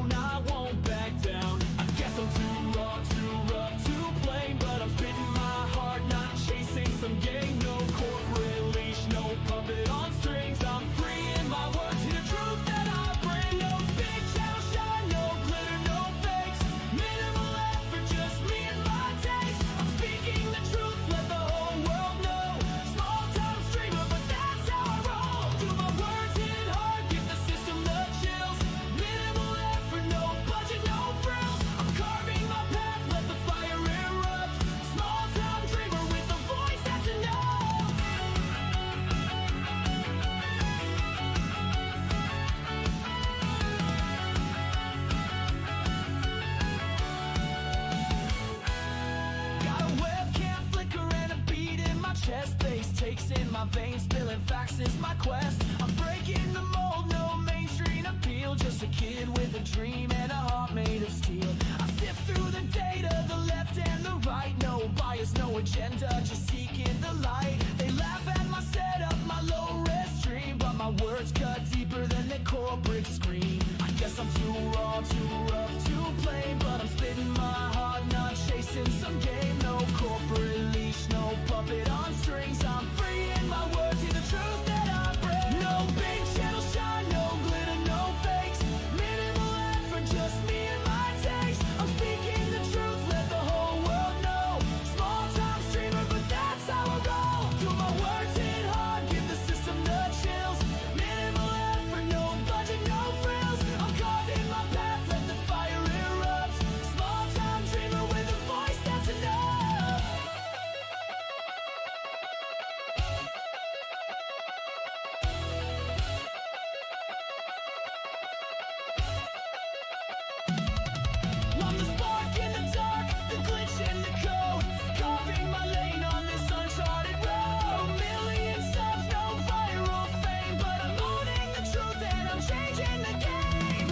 down, I won't back down. I guess I'm too raw, too rough, too plain, but I'm spitting my heart, not chasing some game. No corporate leash, no puppet on strings. I'm free in my words, hear the truth that I bring. No big shadow shine, no glitter, no fakes. Minimal effort, just me and my takes. I'm speaking the truth, let the whole world know. Small town streamer, but that's how I roll. Do my words hit hard, give the system the chills. Minimal effort, no budget, no frills. I'm carving my path, let the fire erupt. Small town dreamer with a voice that's enough. Got a webcam flicker and a beat in my chest. Bass takes in my veins, spilling facts is my quest. I'm breaking the mold, no mainstream appeal. Just a kid with a dream and a heart made of steel. I sift through the data, the left and the right. No bias, no agenda, just seeking the light. They laugh at my setup, my low-res stream, but my words cut deeper than the corporate screen. I guess I'm too raw, too rough, too plain, but I'm spitting my heart, not chasing some game. No corporate leash, no puppet on strings. I'm free in my words, hear the truth that I bring. No big channel shine, no glitter, no fakes. Minimal effort, just me and my takes. I'm speaking the truth, let the whole world know. Small time streamer, but that's how I roll. Do my words hit hard, give the system the chills. Minimal effort, no budget, no frills. I'm carving my path, let the fire erupt. Small time dreamer with a voice that's enough. I'm the spark in the dark, the glitch in the code. Carving my lane on this uncharted road. Million subs, no viral fame, but I'm owning the truth and I'm changing the game.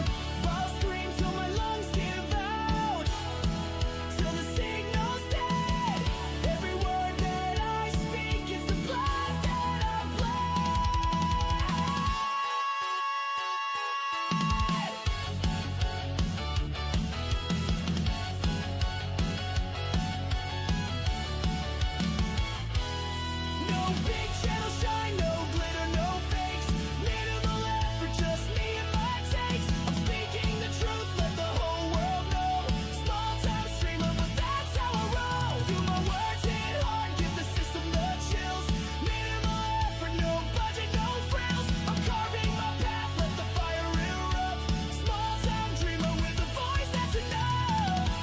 I'll scream till my lungs give out, till the signal's dead. Every word that I speak is the blood that I bled. No big channel shine, no glitter, no fakes. Minimal effort, just me and my takes. I'm speaking the truth, let the whole world know. Small time streamer, but that's how I roll. Do my words hit hard, give the system the chills. Minimal effort, no budget, no frills. I'm carving my path, let the fire erupt. Small time dreamer with a voice that's enough.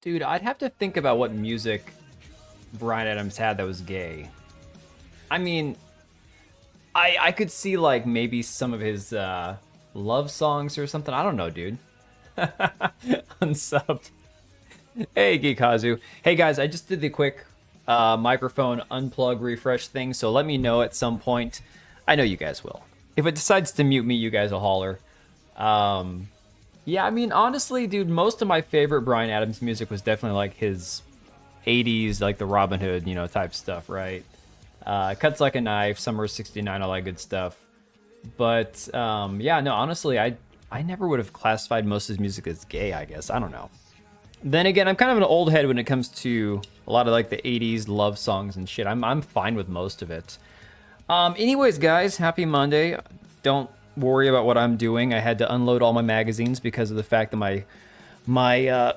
Dude, I'd have to think about what music Bryan Adams had that was gay. I mean, I could see like maybe some of his love songs or something. I don't know, dude. Unsubbed. Hey, Geekazu. Hey guys, I just did the quick microphone unplug refresh thing, so let me know at some point. I know you guys will. If it decides to mute me, you guys will holler. Yeah, I mean, honestly, dude, most of my favorite Bryan Adams music was definitely like his 80s, like the Robin Hood, you know, type stuff, right? Cuts Like a Knife, Summer of '69, all that good stuff. But yeah, no, honestly, I never would have classified most of his music as gay, I guess. I don't know. Then again, I'm kind of an old head when it comes to a lot of like the 80s love songs and shit. I'm fine with most of it. Anyways, guys, happy Monday. Don't worry about what I'm doing. I had to unload all my magazines because of the fact that my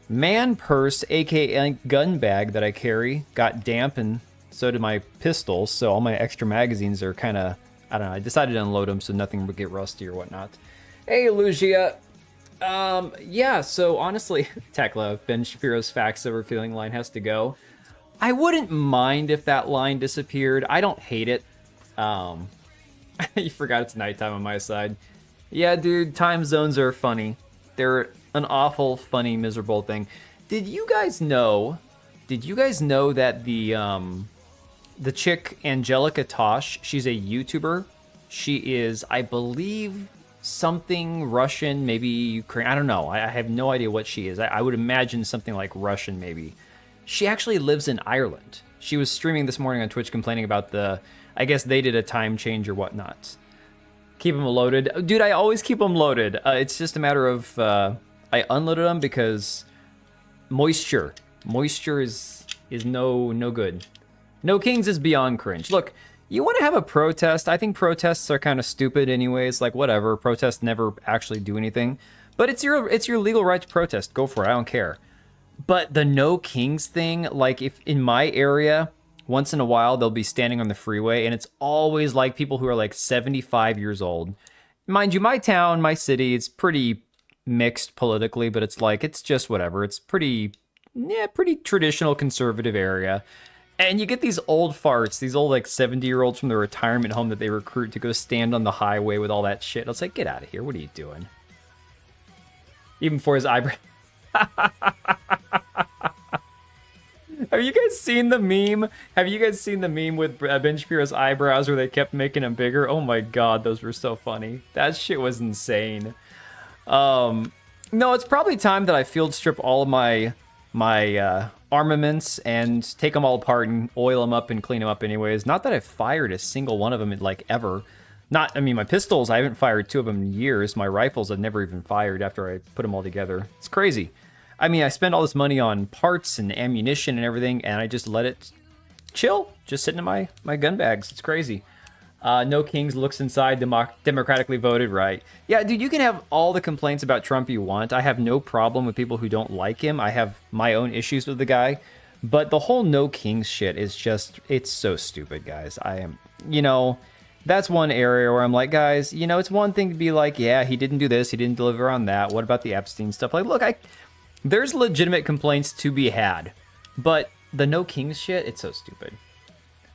man purse, aka gun bag that I carry, got damp, and so did my pistols. So all my extra magazines are kind of, I don't know, I decided to unload them so nothing would get rusty or whatnot. Hey, Lugia. Yeah, so honestly, Tekla, Ben Shapiro's Facts Over Feeling line has to go. I wouldn't mind if that line disappeared. I don't hate it. You forgot it's nighttime on my side. Yeah, dude, time zones are funny. They're an awful, funny, miserable thing. Did you guys know that the chick Angelica Tosh, she's a YouTuber. She is, I believe, something Russian, maybe Ukraine. I don't know. I have no idea what she is. I would imagine something like Russian, maybe. She actually lives in Ireland. She was streaming this morning on Twitch complaining about I guess they did a time change or whatnot. Keep them loaded. Dude, I always keep them loaded. It's just a matter of, I unloaded them because moisture. Moisture is no good. No Kings is beyond cringe. Look, you want to have a protest. I think protests are kind of stupid anyways. Like, whatever. Protests never actually do anything. But it's your legal right to protest. Go for it. I don't care. But the no Kings thing, like, if in my area, once in a while, they'll be standing on the freeway, and it's always like people who are like 75 years old. Mind you, my town, my city, it's pretty mixed politically, but it's like, it's just whatever. It's pretty traditional conservative area. And you get these old farts, these old like 70-year-olds from the retirement home that they recruit to go stand on the highway with all that shit. I was like, get out of here. What are you doing? Even for his eyebrow. Have you guys seen the meme? Have you guys seen the meme with Ben Shapiro's eyebrows where they kept making them bigger? Oh my god, those were so funny. That shit was insane. No, it's probably time that I field strip all of my armaments and take them all apart and oil them up and clean them up anyways. Not that I've fired a single one of them like ever. I mean, my pistols, I haven't fired 2 of them in years. My rifles, I've never even fired after I put them all together. It's crazy. I mean, I spend all this money on parts and ammunition and everything, and I just let it chill, just sitting in my gun bags. It's crazy. No Kings looks inside, democratically voted, right? Yeah, dude, you can have all the complaints about Trump you want. I have no problem with people who don't like him. I have my own issues with the guy. But the whole no Kings shit is just, it's so stupid, guys. That's one area where I'm like, guys, it's one thing to be like, yeah, he didn't do this, he didn't deliver on that. What about the Epstein stuff? Like, look, there's legitimate complaints to be had. But the no Kings shit, it's so stupid.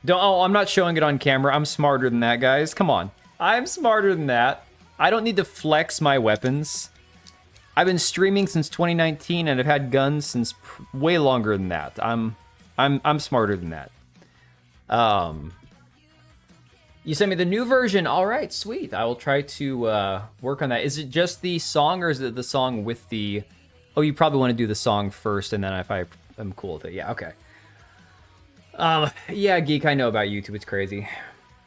I'm not showing it on camera. I'm smarter than that, guys. Come on. I'm smarter than that. I don't need to flex my weapons. I've been streaming since 2019 and I've had guns since way longer than that. I'm smarter than that. You sent me the new version. All right, sweet. I will try to work on that. Is it just the song or is it the song with the... Oh, you probably want to do the song first and then if I'm cool with it. Yeah, okay. Yeah, Geek, I know about YouTube. It's crazy.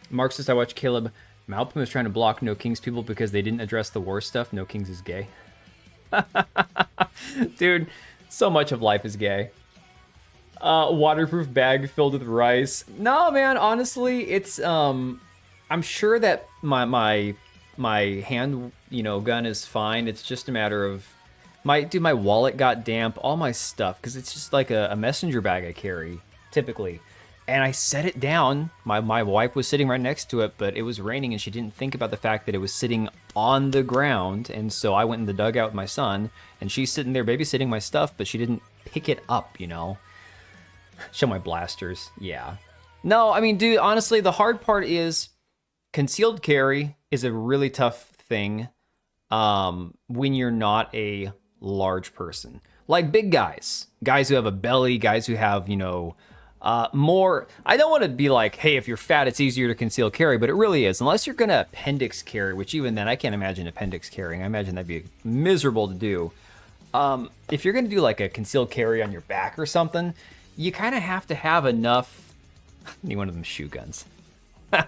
Marxist, I watched Caleb Malpin was trying to block No Kings people because they didn't address the war stuff. No Kings is gay. Dude, so much of life is gay. Waterproof bag filled with rice. No, man, honestly, it's, I'm sure that my hand, gun is fine. It's just a matter of, my wallet got damp, all my stuff, because it's just like a messenger bag I carry. Typically, and I set it down. My wife was sitting right next to it, but it was raining and she didn't think about the fact that it was sitting on the ground, and so I went in the dugout with my son and she's sitting there babysitting my stuff, but she didn't pick it up. Show my blasters. Yeah, no, I mean, dude, honestly, the hard part is concealed carry is a really tough thing when you're not a large person. Like big guys who have a belly, guys who have, more. I don't want to be like, hey, if you're fat, it's easier to conceal carry, but it really is. Unless you're going to appendix carry, which even then, I can't imagine appendix carrying. I imagine that'd be miserable to do. If you're going to do like a concealed carry on your back or something, you kind of have to have enough. Need one of them shoe guns. You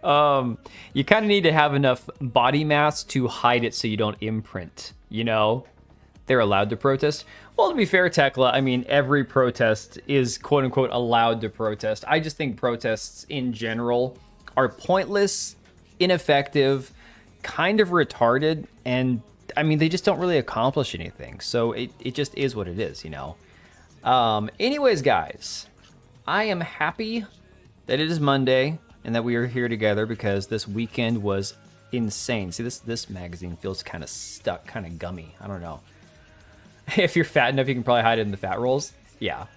kind of need to have enough body mass to hide it so you don't imprint, They're allowed to protest. Well, to be fair, Tekla, I mean, every protest is quote-unquote allowed to protest. I just think protests in general are pointless, ineffective, kind of retarded, and, I mean, they just don't really accomplish anything. So it just is what it is, Anyways, guys, I am happy that it is Monday and that we are here together because this weekend was insane. See, this magazine feels kind of stuck, kind of gummy. I don't know. If you're fat enough, you can probably hide it in the fat rolls. Yeah.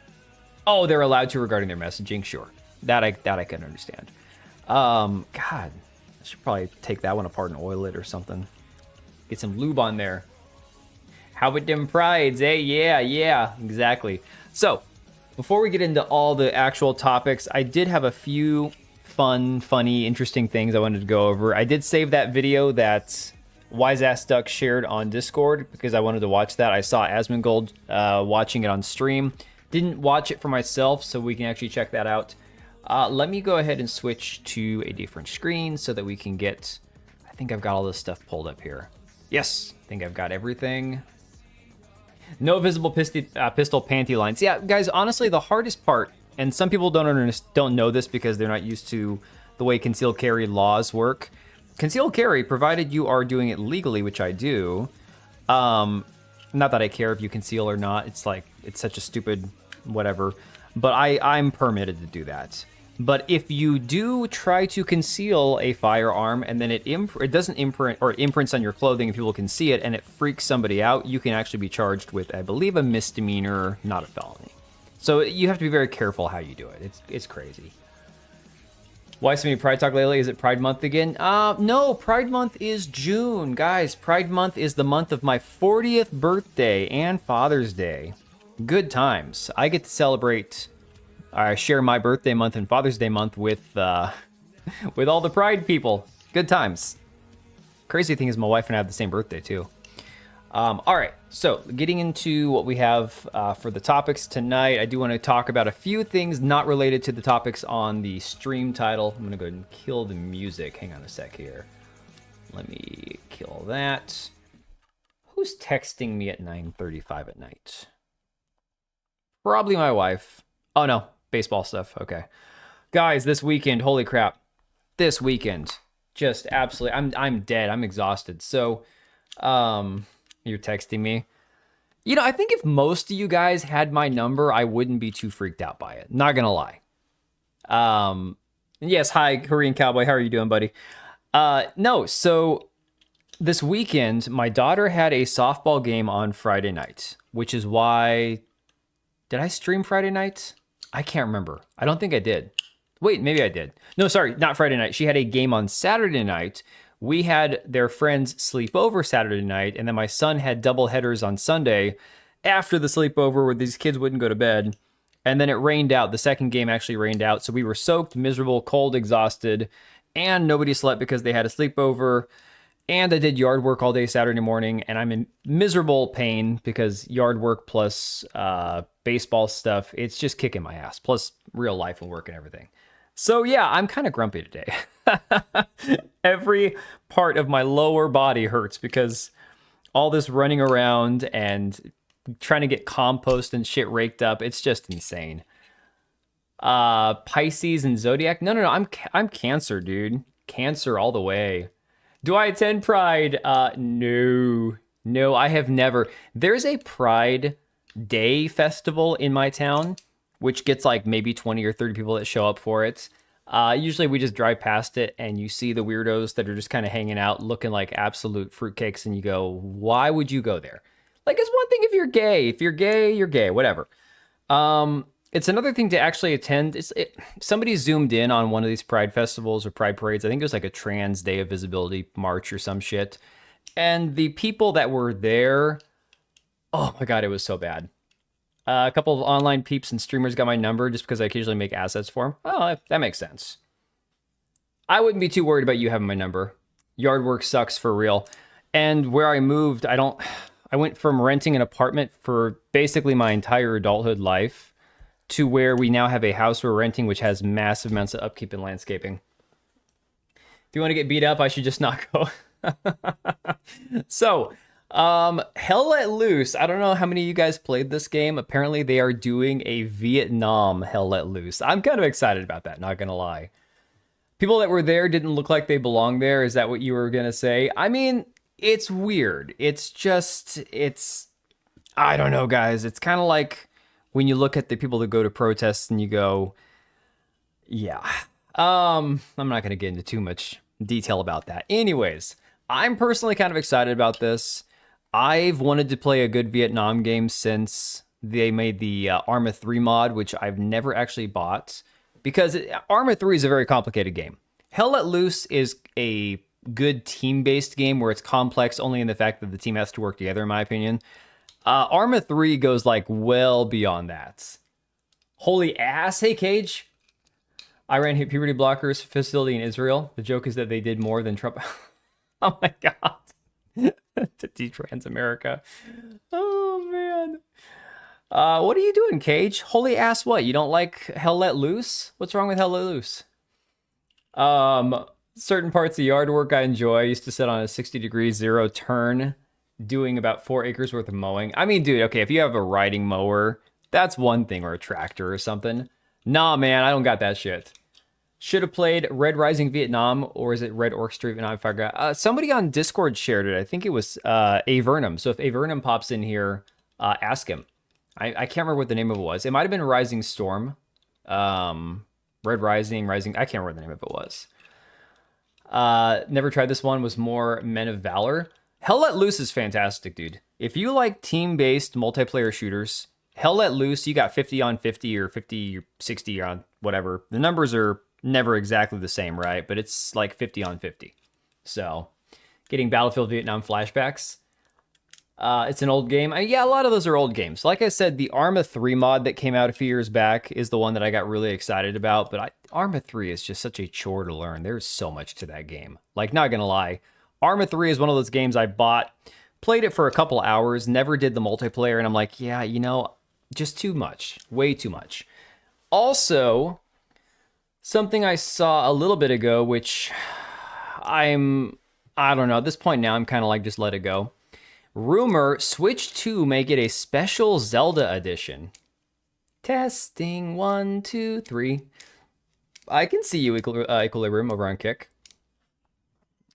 Oh, they're allowed to regarding their messaging. Sure. That I can understand. God, I should probably take that one apart and oil it or something. Get some lube on there. How about them prides, eh? Yeah, exactly. So, before we get into all the actual topics, I did have a few funny, interesting things I wanted to go over. I did save that video that Wise Ass Duck shared on Discord because I wanted to watch that. I saw Asmongold watching it on stream. Didn't watch it for myself, so we can actually check that out. Let me go ahead and switch to a different screen so that we can get... I think I've got all this stuff pulled up here. Yes, I think I've got everything. No visible pistol panty lines. Yeah, guys, honestly, the hardest part, and some people don't know this because they're not used to the way concealed carry laws work. Concealed carry, provided you are doing it legally, which I do. Not that I care if you conceal or not. It's like, it's such a stupid whatever. But I'm permitted to do that. But if you do try to conceal a firearm and then it doesn't imprint, or it imprints on your clothing and people can see it and it freaks somebody out, you can actually be charged with, I believe, a misdemeanor, not a felony. So you have to be very careful how you do it. It's crazy. Why so many Pride talk lately? Is it Pride Month again? No, Pride Month is June. Guys, Pride Month is the month of my 40th birthday and Father's Day. Good times. I get to celebrate... I share my birthday month and Father's Day month with with all the Pride people. Good times. Crazy thing is my wife and I have the same birthday too. All right, so getting into what we have for the topics tonight, I do want to talk about a few things not related to the topics on the stream title. I'm going to go ahead and kill the music. Hang on a sec here. Let me kill that. Who's texting me at 9:35 at night? Probably my wife. Oh no. Baseball stuff. Okay. Guys, this weekend, holy crap. This weekend, just absolutely, I'm dead. I'm exhausted. So, you're texting me. You know, I think if most of you guys had my number, I wouldn't be too freaked out by it. Not gonna lie. Yes, hi, Korean Cowboy. How are you doing, buddy? No, so this weekend, my daughter had a softball game on Friday night, which is why... Did I stream Friday night? I can't remember. I don't think I did. Wait, maybe I did. No, sorry, not Friday night. She had a game on Saturday night. We had their friends sleep over Saturday night, and then my son had double headers on Sunday after the sleepover where these kids wouldn't go to bed. And then it rained out. The second game actually rained out, so we were soaked, miserable, cold, exhausted, and nobody slept because they had a sleepover. And I did yard work all day Saturday morning, and I'm in miserable pain because yard work plus baseball stuff, it's just kicking my ass, plus real life and work and everything. So yeah, I'm kind of grumpy today. Every part of my lower body hurts because all this running around and trying to get compost and shit raked up, it's just insane. Pisces and Zodiac? No, I'm Cancer, dude. Cancer all the way. Do I attend Pride? No, I have never. There's a Pride Day festival in my town, which gets like maybe 20 or 30 people that show up for it. Usually we just drive past it and you see the weirdos that are just kind of hanging out looking like absolute fruitcakes and you go, why would you go there? Like, it's one thing if you're gay. If you're gay, you're gay, whatever. It's another thing to actually attend. Somebody zoomed in on one of these Pride festivals or Pride parades. I think it was like a Trans Day of Visibility march or some shit. And the people that were there, oh my God, it was so bad. A couple of online peeps and streamers got my number just because I occasionally make assets for them. Oh, that makes sense. I wouldn't be too worried about you having my number. Yard work sucks for real. And where I moved, I went from renting an apartment for basically my entire adulthood life to where we now have a house we're renting, which has massive amounts of upkeep and landscaping. If you want to get beat up, I should just not go. So, Hell Let Loose. I don't know how many of you guys played this game. Apparently, they are doing a Vietnam Hell Let Loose. I'm kind of excited about that, not gonna lie. People that were there didn't look like they belonged there. Is that what you were gonna say? I mean, it's weird. I don't know, guys. It's kind of like when you look at the people that go to protests and you go, yeah. I'm not going to get into too much detail about that. Anyways, I'm personally kind of excited about this. I've wanted to play a good Vietnam game since they made the Arma 3 mod, which I've never actually bought, because Arma 3 is a very complicated game. Hell Let Loose is a good team-based game where it's complex only in the fact that the team has to work together, in my opinion. Arma 3 goes like well beyond that. Holy ass. Hey, Cage. Iran hit puberty blockers facility in Israel. The joke is that they did more than Trump. Oh my god. To detrans America. Oh man. What are you doing, Cage? Holy ass what? You don't like Hell Let Loose? What's wrong with Hell Let Loose? Certain parts of yard work I enjoy. I used to sit on a 60-degree zero turn doing about 4 acres worth of mowing. I mean, dude, okay, if you have a riding mower, that's one thing, or a tractor or something. Nah, man, I don't got that shit. Should have played Red Rising Vietnam, or is it Red Orchestra Vietnam? I forgot. Somebody on Discord shared it. I think it was Avernum. So if Avernum pops in here, ask him. I can't remember what the name of it was. It might have been Rising Storm. Red Rising. I can't remember what the name of it was. Never tried this one. Was more Men of Valor. Hell Let Loose is fantastic, dude. If you like team-based multiplayer shooters, Hell Let Loose, you got 50 on 50 or 50 or 60 on whatever. The numbers are never exactly the same, right? But it's like 50 on 50. So, getting Battlefield Vietnam flashbacks. It's an old game. Yeah, a lot of those are old games. Like I said, the Arma 3 mod that came out a few years back is the one that I got really excited about. But Arma 3 is just such a chore to learn. There's so much to that game. Like, not gonna lie. Arma 3 is one of those games I bought, played it for a couple hours, never did the multiplayer, and I'm like, yeah, you know, just too much. Way too much. Also, something I saw a little bit ago, which I don't know, at this point now, I'm kind of like, just let it go. Rumor, Switch 2 may get a special Zelda edition. Testing, 1, 2, 3. I can see you, Equilibrium, over on Kick.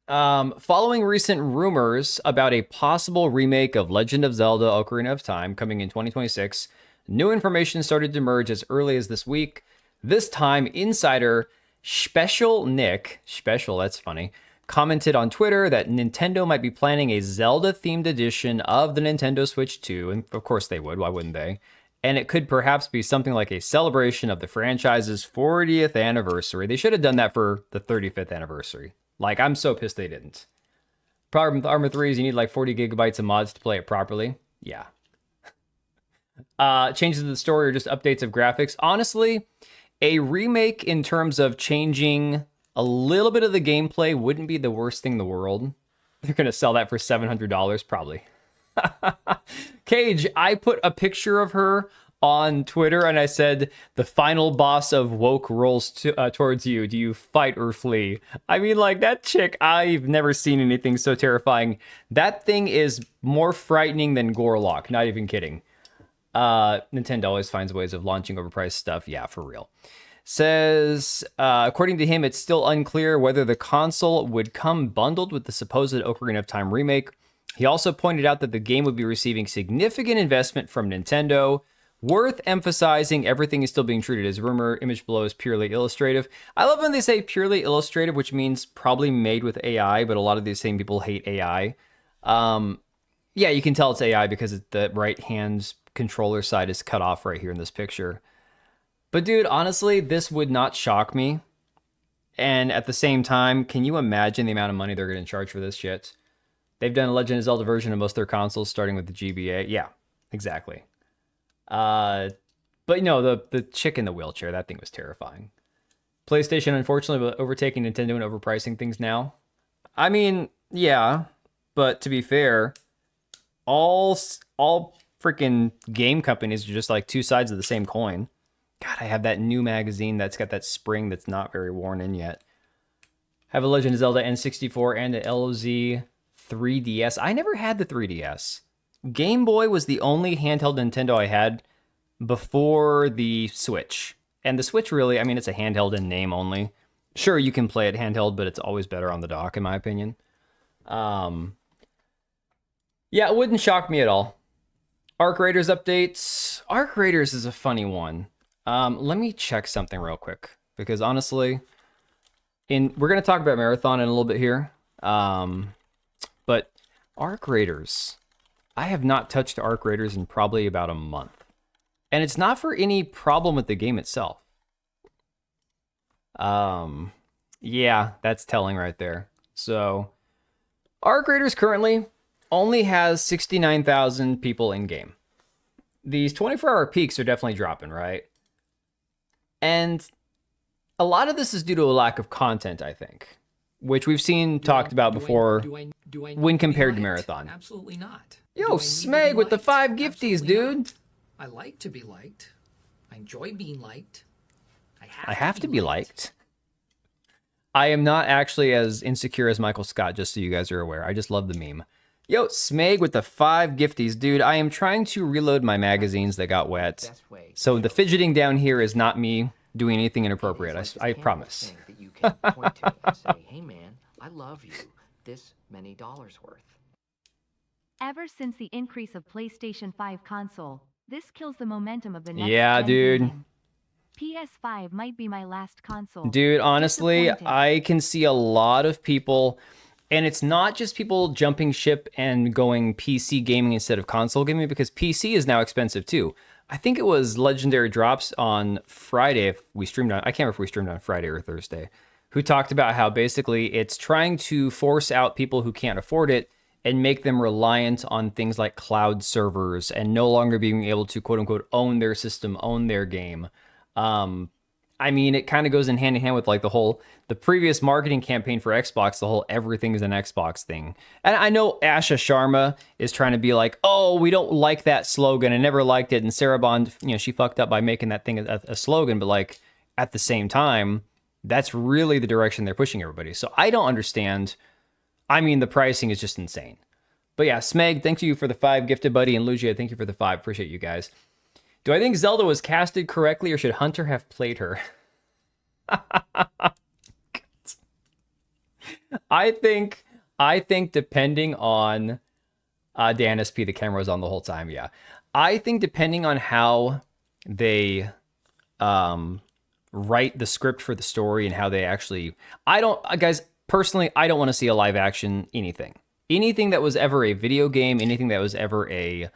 Following recent rumors about a possible remake of Legend of Zelda Ocarina of Time coming in 2026, new information started to emerge as early as this week. This time, insider Special Nick, that's funny, commented on Twitter that Nintendo might be planning a Zelda-themed edition of the Nintendo Switch 2, and of course they would, why wouldn't they? And it could perhaps be something like a celebration of the franchise's 40th anniversary. They should have done that for the 35th anniversary. Like, I'm so pissed they didn't. Problem with Arma 3 is you need like 40 gigabytes of mods to play it properly. Yeah. Changes to the story or just updates of graphics. Honestly, a remake in terms of changing a little bit of the gameplay wouldn't be the worst thing in the world. They're going to sell that for $700, probably. Cage, I put a picture of her on Twitter and I said, the final boss of woke rolls towards you. Do you fight or flee? I mean, like, that chick, I've never seen anything so terrifying. That thing is more frightening than Gorlock. Not even kidding. Nintendo always finds ways of launching overpriced stuff. Yeah, for real. Says, according to him, it's still unclear whether the console would come bundled with the supposed Ocarina of Time remake. He also pointed out that the game would be receiving significant investment from Nintendo. Worth emphasizing, everything is still being treated as rumor. Image below is purely illustrative. I love when they say purely illustrative, which means probably made with AI, but a lot of these same people hate AI. Yeah, you can tell it's AI because the right hand controller side is cut off right here in this picture. But dude, honestly, this would not shock me. And at the same time, can you imagine the amount of money they're going to charge for this shit? They've done a Legend of Zelda version of most of their consoles, starting with the GBA. Yeah, exactly. But you know, the chick in the wheelchair, that thing was terrifying. PlayStation, unfortunately, overtaking Nintendo and overpricing things now. I mean, yeah, but to be fair, all freaking game companies are just like two sides of the same coin. God, I have that new magazine that's got that spring that's not very worn in yet. I have a Legend of Zelda N64 and an LOZ 3DS. I never had the 3DS. Game Boy was the only handheld Nintendo I had before the Switch. And the Switch really, I mean, it's a handheld in name only. Sure, you can play it handheld, but it's always better on the dock, in my opinion. Yeah, it wouldn't shock me at all. Arc Raiders updates. Arc Raiders is a funny one. Let me check something real quick, because honestly, we're going to talk about Marathon in a little bit here. But Arc Raiders, I have not touched Arc Raiders in probably about a month. And it's not for any problem with the game itself. Yeah, that's telling right there. So, Arc Raiders currently only has 69,000 people in game. These 24-hour peaks are definitely dropping, right? And A lot of this is due to a lack of content, I think, which we've seen talked about before when compared to Marathon. Absolutely not. Yo, Smeg with the 5 gifties, dude. I like to be liked. I enjoy being liked. I have to be liked. I am not actually as insecure as Michael Scott, just so you guys are aware. I just love the meme. Yo, Smeg with the 5 gifties. Dude, I am trying to reload my magazines that got wet. So the fidgeting down here is not me doing anything inappropriate. I promise. That you can point to and say, hey man, I love you. This many dollars worth. Ever since the increase of PlayStation 5 console, this kills the momentum of the next Yeah, gen dude. gaming. PS5 might be my last console. Dude, honestly, Disappointing. I can see a lot of people, and it's not just people jumping ship and going PC gaming instead of console gaming, because PC is now expensive too. I think it was Legendary Drops on Friday, if we streamed on, I can't remember if we streamed on Friday or Thursday, who talked about how basically it's trying to force out people who can't afford it and make them reliant on things like cloud servers and no longer being able to quote unquote own their system, own their game. I mean, it kind of goes in hand with like the previous marketing campaign for Xbox, the whole everything is an Xbox thing. And I know Asha Sharma is trying to be like, oh, we don't like that slogan. I never liked it. And Sarah Bond, she fucked up by making that thing a slogan. But like at the same time, that's really the direction they're pushing everybody. So I don't understand. I mean, the pricing is just insane. But yeah, Smeg, thank you for the 5 gifted, buddy. And Lugia, thank you for the 5. Appreciate you guys. Do I think Zelda was casted correctly, or should Hunter have played her? I think depending on Dan SP, the camera was on the whole time. Yeah, I think depending on how they write the script for the story and how they actually, guys, personally, I don't want to see a live action anything that was ever a video game, anything that was ever a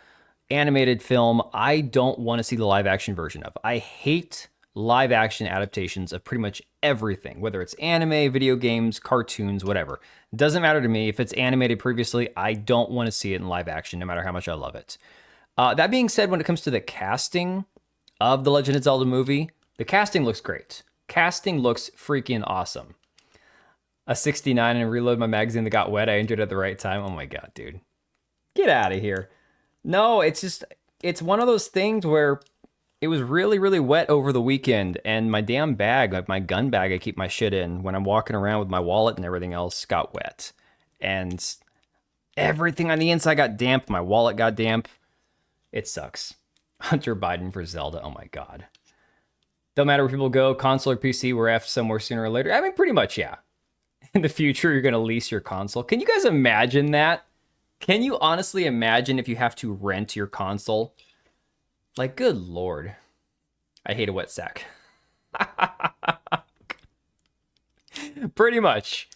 animated film. I don't want to see the live action version of. I hate live action adaptations of pretty much everything, whether it's anime, video games, cartoons, whatever. It doesn't matter to me. If it's animated previously, I don't want to see it in live action, no matter how much I love it. That being said, when it comes to the casting of the Legend of Zelda movie, the casting looks great. Casting looks freaking awesome. A 69 and reload my magazine that got wet. I entered at the right time. Oh my God, dude. Get out of here. No, it's one of those things where it was really, really wet over the weekend, and my damn bag, like my gun bag I keep my shit in when I'm walking around with my wallet and everything else, got wet. And everything on the inside got damp. My wallet got damp. It sucks. Hunter Biden for Zelda. Oh my God. Don't matter where people go, console or PC, we're F somewhere sooner or later. I mean, pretty much, yeah. In the future, you're going to lease your console. Can you guys imagine that? Can you honestly imagine if you have to rent your console? Like, good Lord. I hate a wet sack. Pretty much.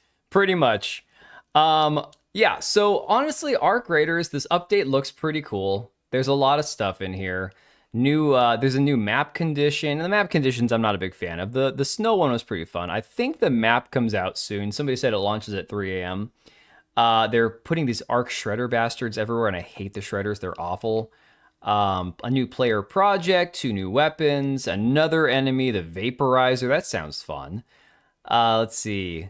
Yeah, so honestly, Arc Raiders, this update looks pretty cool. There's a lot of stuff in here. There's a new map condition. And the map conditions I'm not a big fan of. The snow one was pretty fun. I think the map comes out soon. Somebody said it launches at 3 a.m. They're putting these Arc Shredder bastards everywhere, and I hate the Shredders. They're awful. A new player project, 2 new weapons, another enemy, the Vaporizer. That sounds fun. Let's see.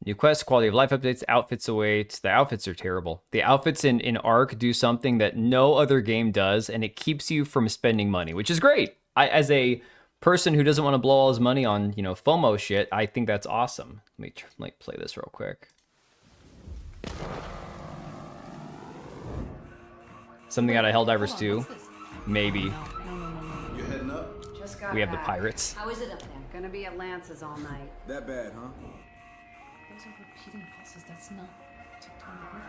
New quest, quality of life updates, outfits await. The outfits are terrible. The outfits in Arc do something that no other game does, and it keeps you from spending money, which is great. As a person who doesn't want to blow all his money on, FOMO shit, I think that's awesome. Let me play this real quick. Something out of Helldivers 2? Maybe. You heading up? Just got We have the back. pirates. How is it up there? Gonna be at Lance's all night. That bad, huh? Those are repeating pulses. That's not tectonic.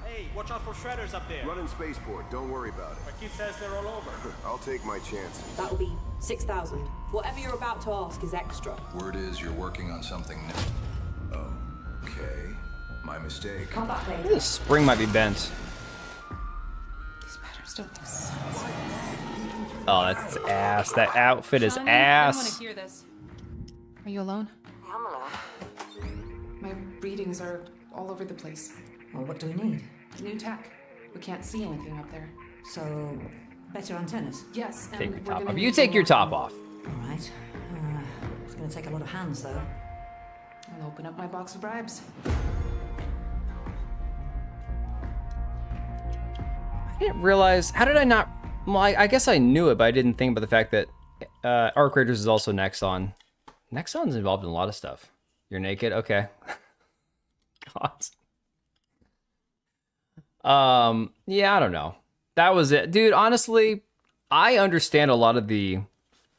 Hey, watch out for shredders up there. Running spaceport, don't worry about it. Keith says they're all over. I'll take my chances. That'll be 6,000. Whatever you're about to ask is extra. Word is you're working on something new. Okay, my mistake. Come back later. This spring might be bent. These patterns don't make sense. Oh, that's ass. That outfit is Shawnee, I don't want ass. to hear this. Are you alone? I'm alone. My readings are all over the place. Well, what do we need? New tech. We can't see anything up there. So, better antennas. Yes, and Take your we're top gonna off. need You take your more- top off. All right. gonna take a lot of hands, though. I'll open up my box of bribes. I didn't realize. How did I not? Well, I guess I knew it, but I didn't think about the fact that Arc Raiders is also Nexon. Nexon's involved in a lot of stuff. You're naked? Okay. God. Yeah, I don't know. That was it. Dude, honestly, I understand a lot of the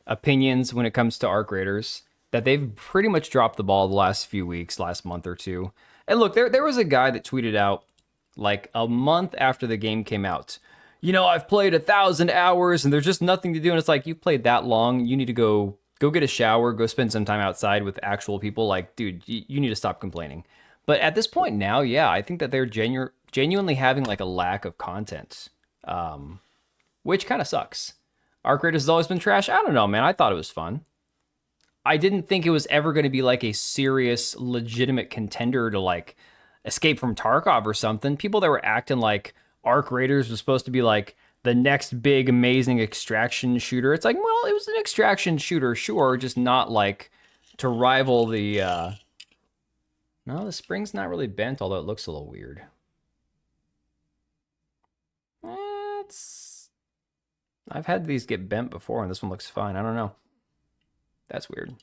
opinions when it comes to Arc Raiders, that they've pretty much dropped the ball the last few weeks, last month or two. And look, there was a guy that tweeted out like a month after the game came out, you know, I've played 1,000 hours and there's just nothing to do. And it's like, you've played that long. You need to go get a shower, go spend some time outside with actual people. Like, dude, you need to stop complaining. But at this point now, yeah, I think that they're genuinely having like a lack of content, which kind of sucks. Arc Raiders has always been trash. I don't know, man. I thought it was fun. I didn't think it was ever going to be like a serious, legitimate contender to like Escape from Tarkov or something. People that were acting like Arc Raiders was supposed to be like the next big, amazing extraction shooter. It's like, well, it was an extraction shooter, sure, just not like to rival the... No, the spring's not really bent, although it looks a little weird. I've had these get bent before, and this one looks fine. I don't know. That's weird.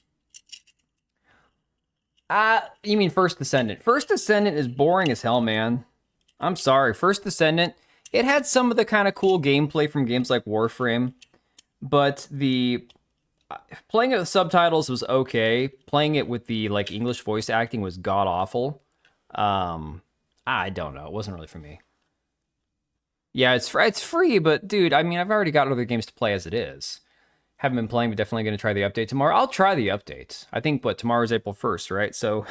You mean First Descendant? First Descendant is boring as hell, man. I'm sorry. First Descendant, it had some of the kind of cool gameplay from games like Warframe, but the playing it with subtitles was okay. Playing it with the like English voice acting was god awful. I don't know. It wasn't really for me. Yeah, it's free, but dude, I mean, I've already got other games to play as it is. Haven't been playing, but definitely going to try the update tomorrow. I'll try the update. I think, tomorrow's April 1st, right? So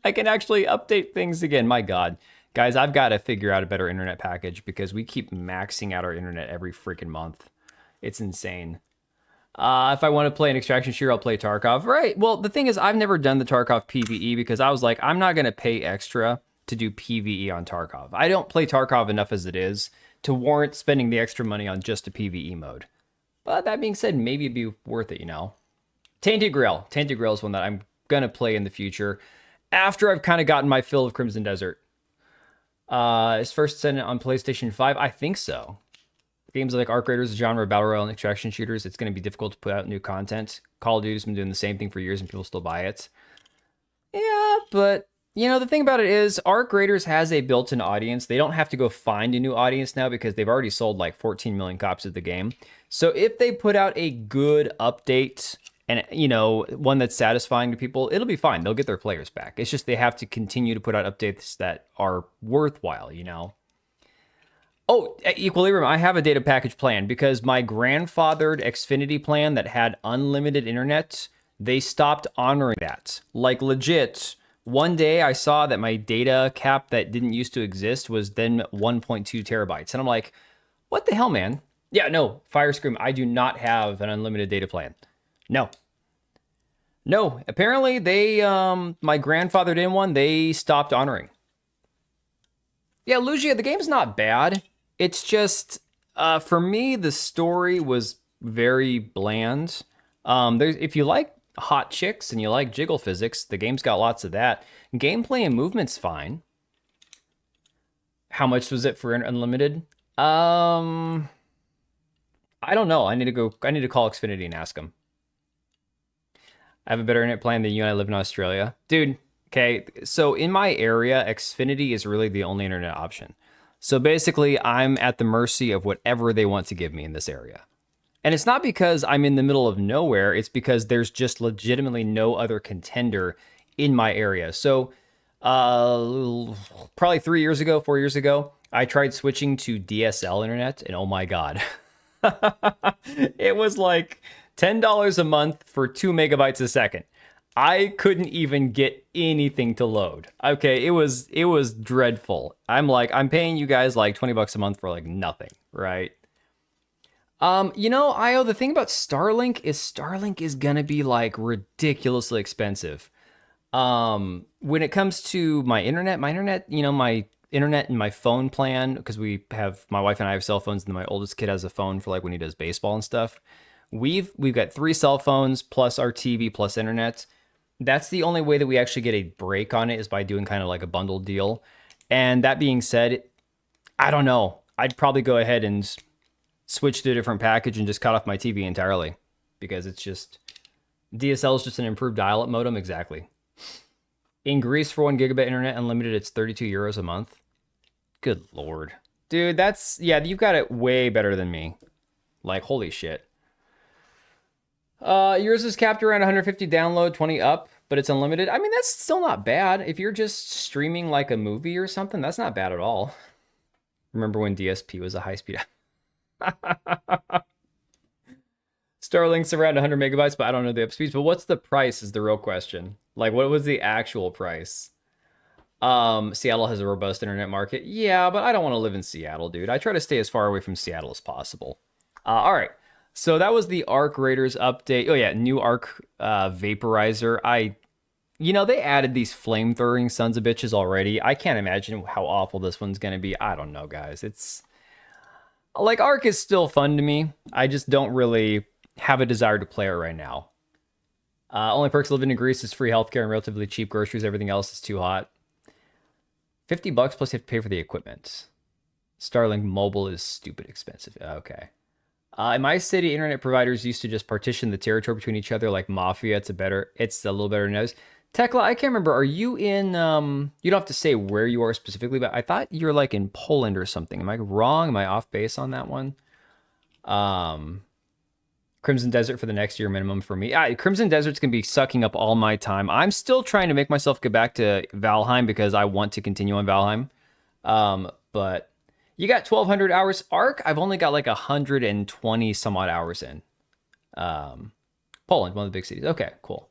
I can actually update things again. My God. Guys, I've got to figure out a better internet package because we keep maxing out our internet every freaking month. It's insane. If I want to play an extraction shooter, I'll play Tarkov. Right. Well, the thing is, I've never done the Tarkov PvE because I was like, I'm not going to pay extra to do PvE on Tarkov. I don't play Tarkov enough as it is to warrant spending the extra money on just a PvE mode. But that being said, maybe it'd be worth it, you know. Tainted Grail. Tainted Grail is one that I'm going to play in the future after I've kind of gotten my fill of Crimson Desert. Is First Descendant on PlayStation 5? I think so. Games like Arc Raiders, genre battle royale and extraction shooters, it's going to be difficult to put out new content. Call of Duty's been doing the same thing for years and people still buy it. Yeah, but... you know, the thing about it is, Arc Raiders has a built-in audience. They don't have to go find a new audience now because they've already sold like 14 million copies of the game. So if they put out a good update and, you know, one that's satisfying to people, it'll be fine. They'll get their players back. It's just they have to continue to put out updates that are worthwhile, you know? Oh, Equilibrium, I have a data package plan because my grandfathered Xfinity plan that had unlimited internet, they stopped honoring that. Like, legit... one day I saw that my data cap that didn't used to exist was then 1.2 terabytes. And I'm like, what the hell, man? Yeah, no, Firescream, I do not have an unlimited data plan. No. No, apparently they, my grandfathered in one, they stopped honoring. Yeah, Lugia, the game's not bad. It's just, for me, the story was very bland. If you like hot chicks and you like jiggle physics, the game's got lots of that. Gameplay and movement's fine. How much was it for unlimited? I don't know. I need to call Xfinity and ask them. I have a better internet plan than you and I live in Australia. Dude, okay, so in my area, Xfinity is really the only internet option. So basically, I'm at the mercy of whatever they want to give me in this area. And it's not because I'm in the middle of nowhere. It's because there's just legitimately no other contender in my area. So probably 4 years ago, I tried switching to DSL internet. And oh my God, it was like $10 a month for 2 megabytes a second. I couldn't even get anything to load. Okay, it was dreadful. I'm like, I'm paying you guys like $20 a month for like nothing, right? You know, Io, the thing about Starlink is gonna be like ridiculously expensive. When it comes to my internet, you know, my internet and my phone plan, because my wife and I have cell phones and my oldest kid has a phone for like when he does baseball and stuff. We've got 3 cell phones plus our TV plus internet. That's the only way that we actually get a break on it, is by doing kind of like a bundled deal. And that being said, I don't know. I'd probably go ahead and switch to a different package and just cut off my TV entirely, because it's just, DSL is just an improved dial-up modem. Exactly. In Greece, for 1 gigabit internet unlimited, it's 32 euros a month. Good Lord. Dude, that's, yeah, you've got it way better than me. Like, holy shit. Yours is capped around 150 download, 20 up, but it's unlimited. I mean, that's still not bad. If you're just streaming like a movie or something, that's not bad at all. Remember when DSP was a high-speed... Starlink's around 100 megabytes, but I don't know the up speeds. But what's the price is the real question. Like, what was the actual price? Seattle has a robust internet market. Yeah, but I don't want to live in Seattle, dude. I try to stay as far away from Seattle as possible. All right. So that was the Arc Raiders update. Oh, yeah, new Arc Vaporizer. You know, they added these flame-throwing sons of bitches already. I can't imagine how awful this one's going to be. I don't know, guys. It's... Like, Arc is still fun to me. I just don't really have a desire to play it right now. Only perks living in Greece is free healthcare and relatively cheap groceries. Everything else is too hot. $50 plus you have to pay for the equipment. Starlink Mobile is stupid expensive. Okay. In my city, internet providers used to just partition the territory between each other like Mafia. It's a little better knows. Tekla, I can't remember. Are you in, you don't have to say where you are specifically, but I thought you're like in Poland or something. Am I wrong? Am I off base on that one? Crimson Desert for the next year minimum for me. Crimson Desert's going to be sucking up all my time. I'm still trying to make myself get back to Valheim because I want to continue on Valheim. But you got 1,200 hours. Arc, I've only got like 120 some odd hours in. Poland, one of the big cities. Okay, cool.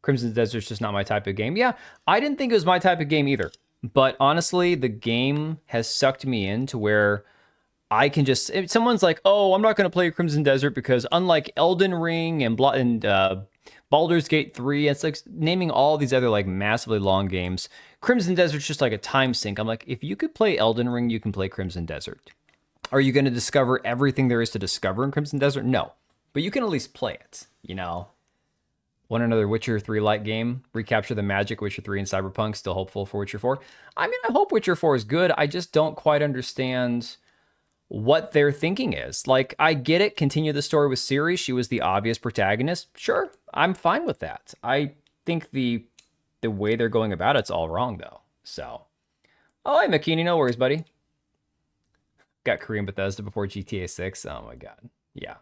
Crimson Desert's just not my type of game. Yeah, I didn't think it was my type of game either. But honestly, the game has sucked me in to where I can just... If someone's like, oh, I'm not going to play Crimson Desert because unlike Elden Ring and Baldur's Gate 3, it's like naming all these other like massively long games. Crimson Desert's just like a time sink. I'm like, if you could play Elden Ring, you can play Crimson Desert. Are you going to discover everything there is to discover in Crimson Desert? No. But you can at least play it, you know? Want another Witcher 3-like game? Recapture the magic Witcher 3 and Cyberpunk? Still hopeful for Witcher 4? I mean, I hope Witcher 4 is good. I just don't quite understand what their thinking is. Like, I get it. Continue the story with Ciri. She was the obvious protagonist. Sure, I'm fine with that. I think the way they're going about it's all wrong, though. So, oh, hey, McKinney, no worries, buddy. Got Korean Bethesda before GTA 6. Oh, my God. Yeah.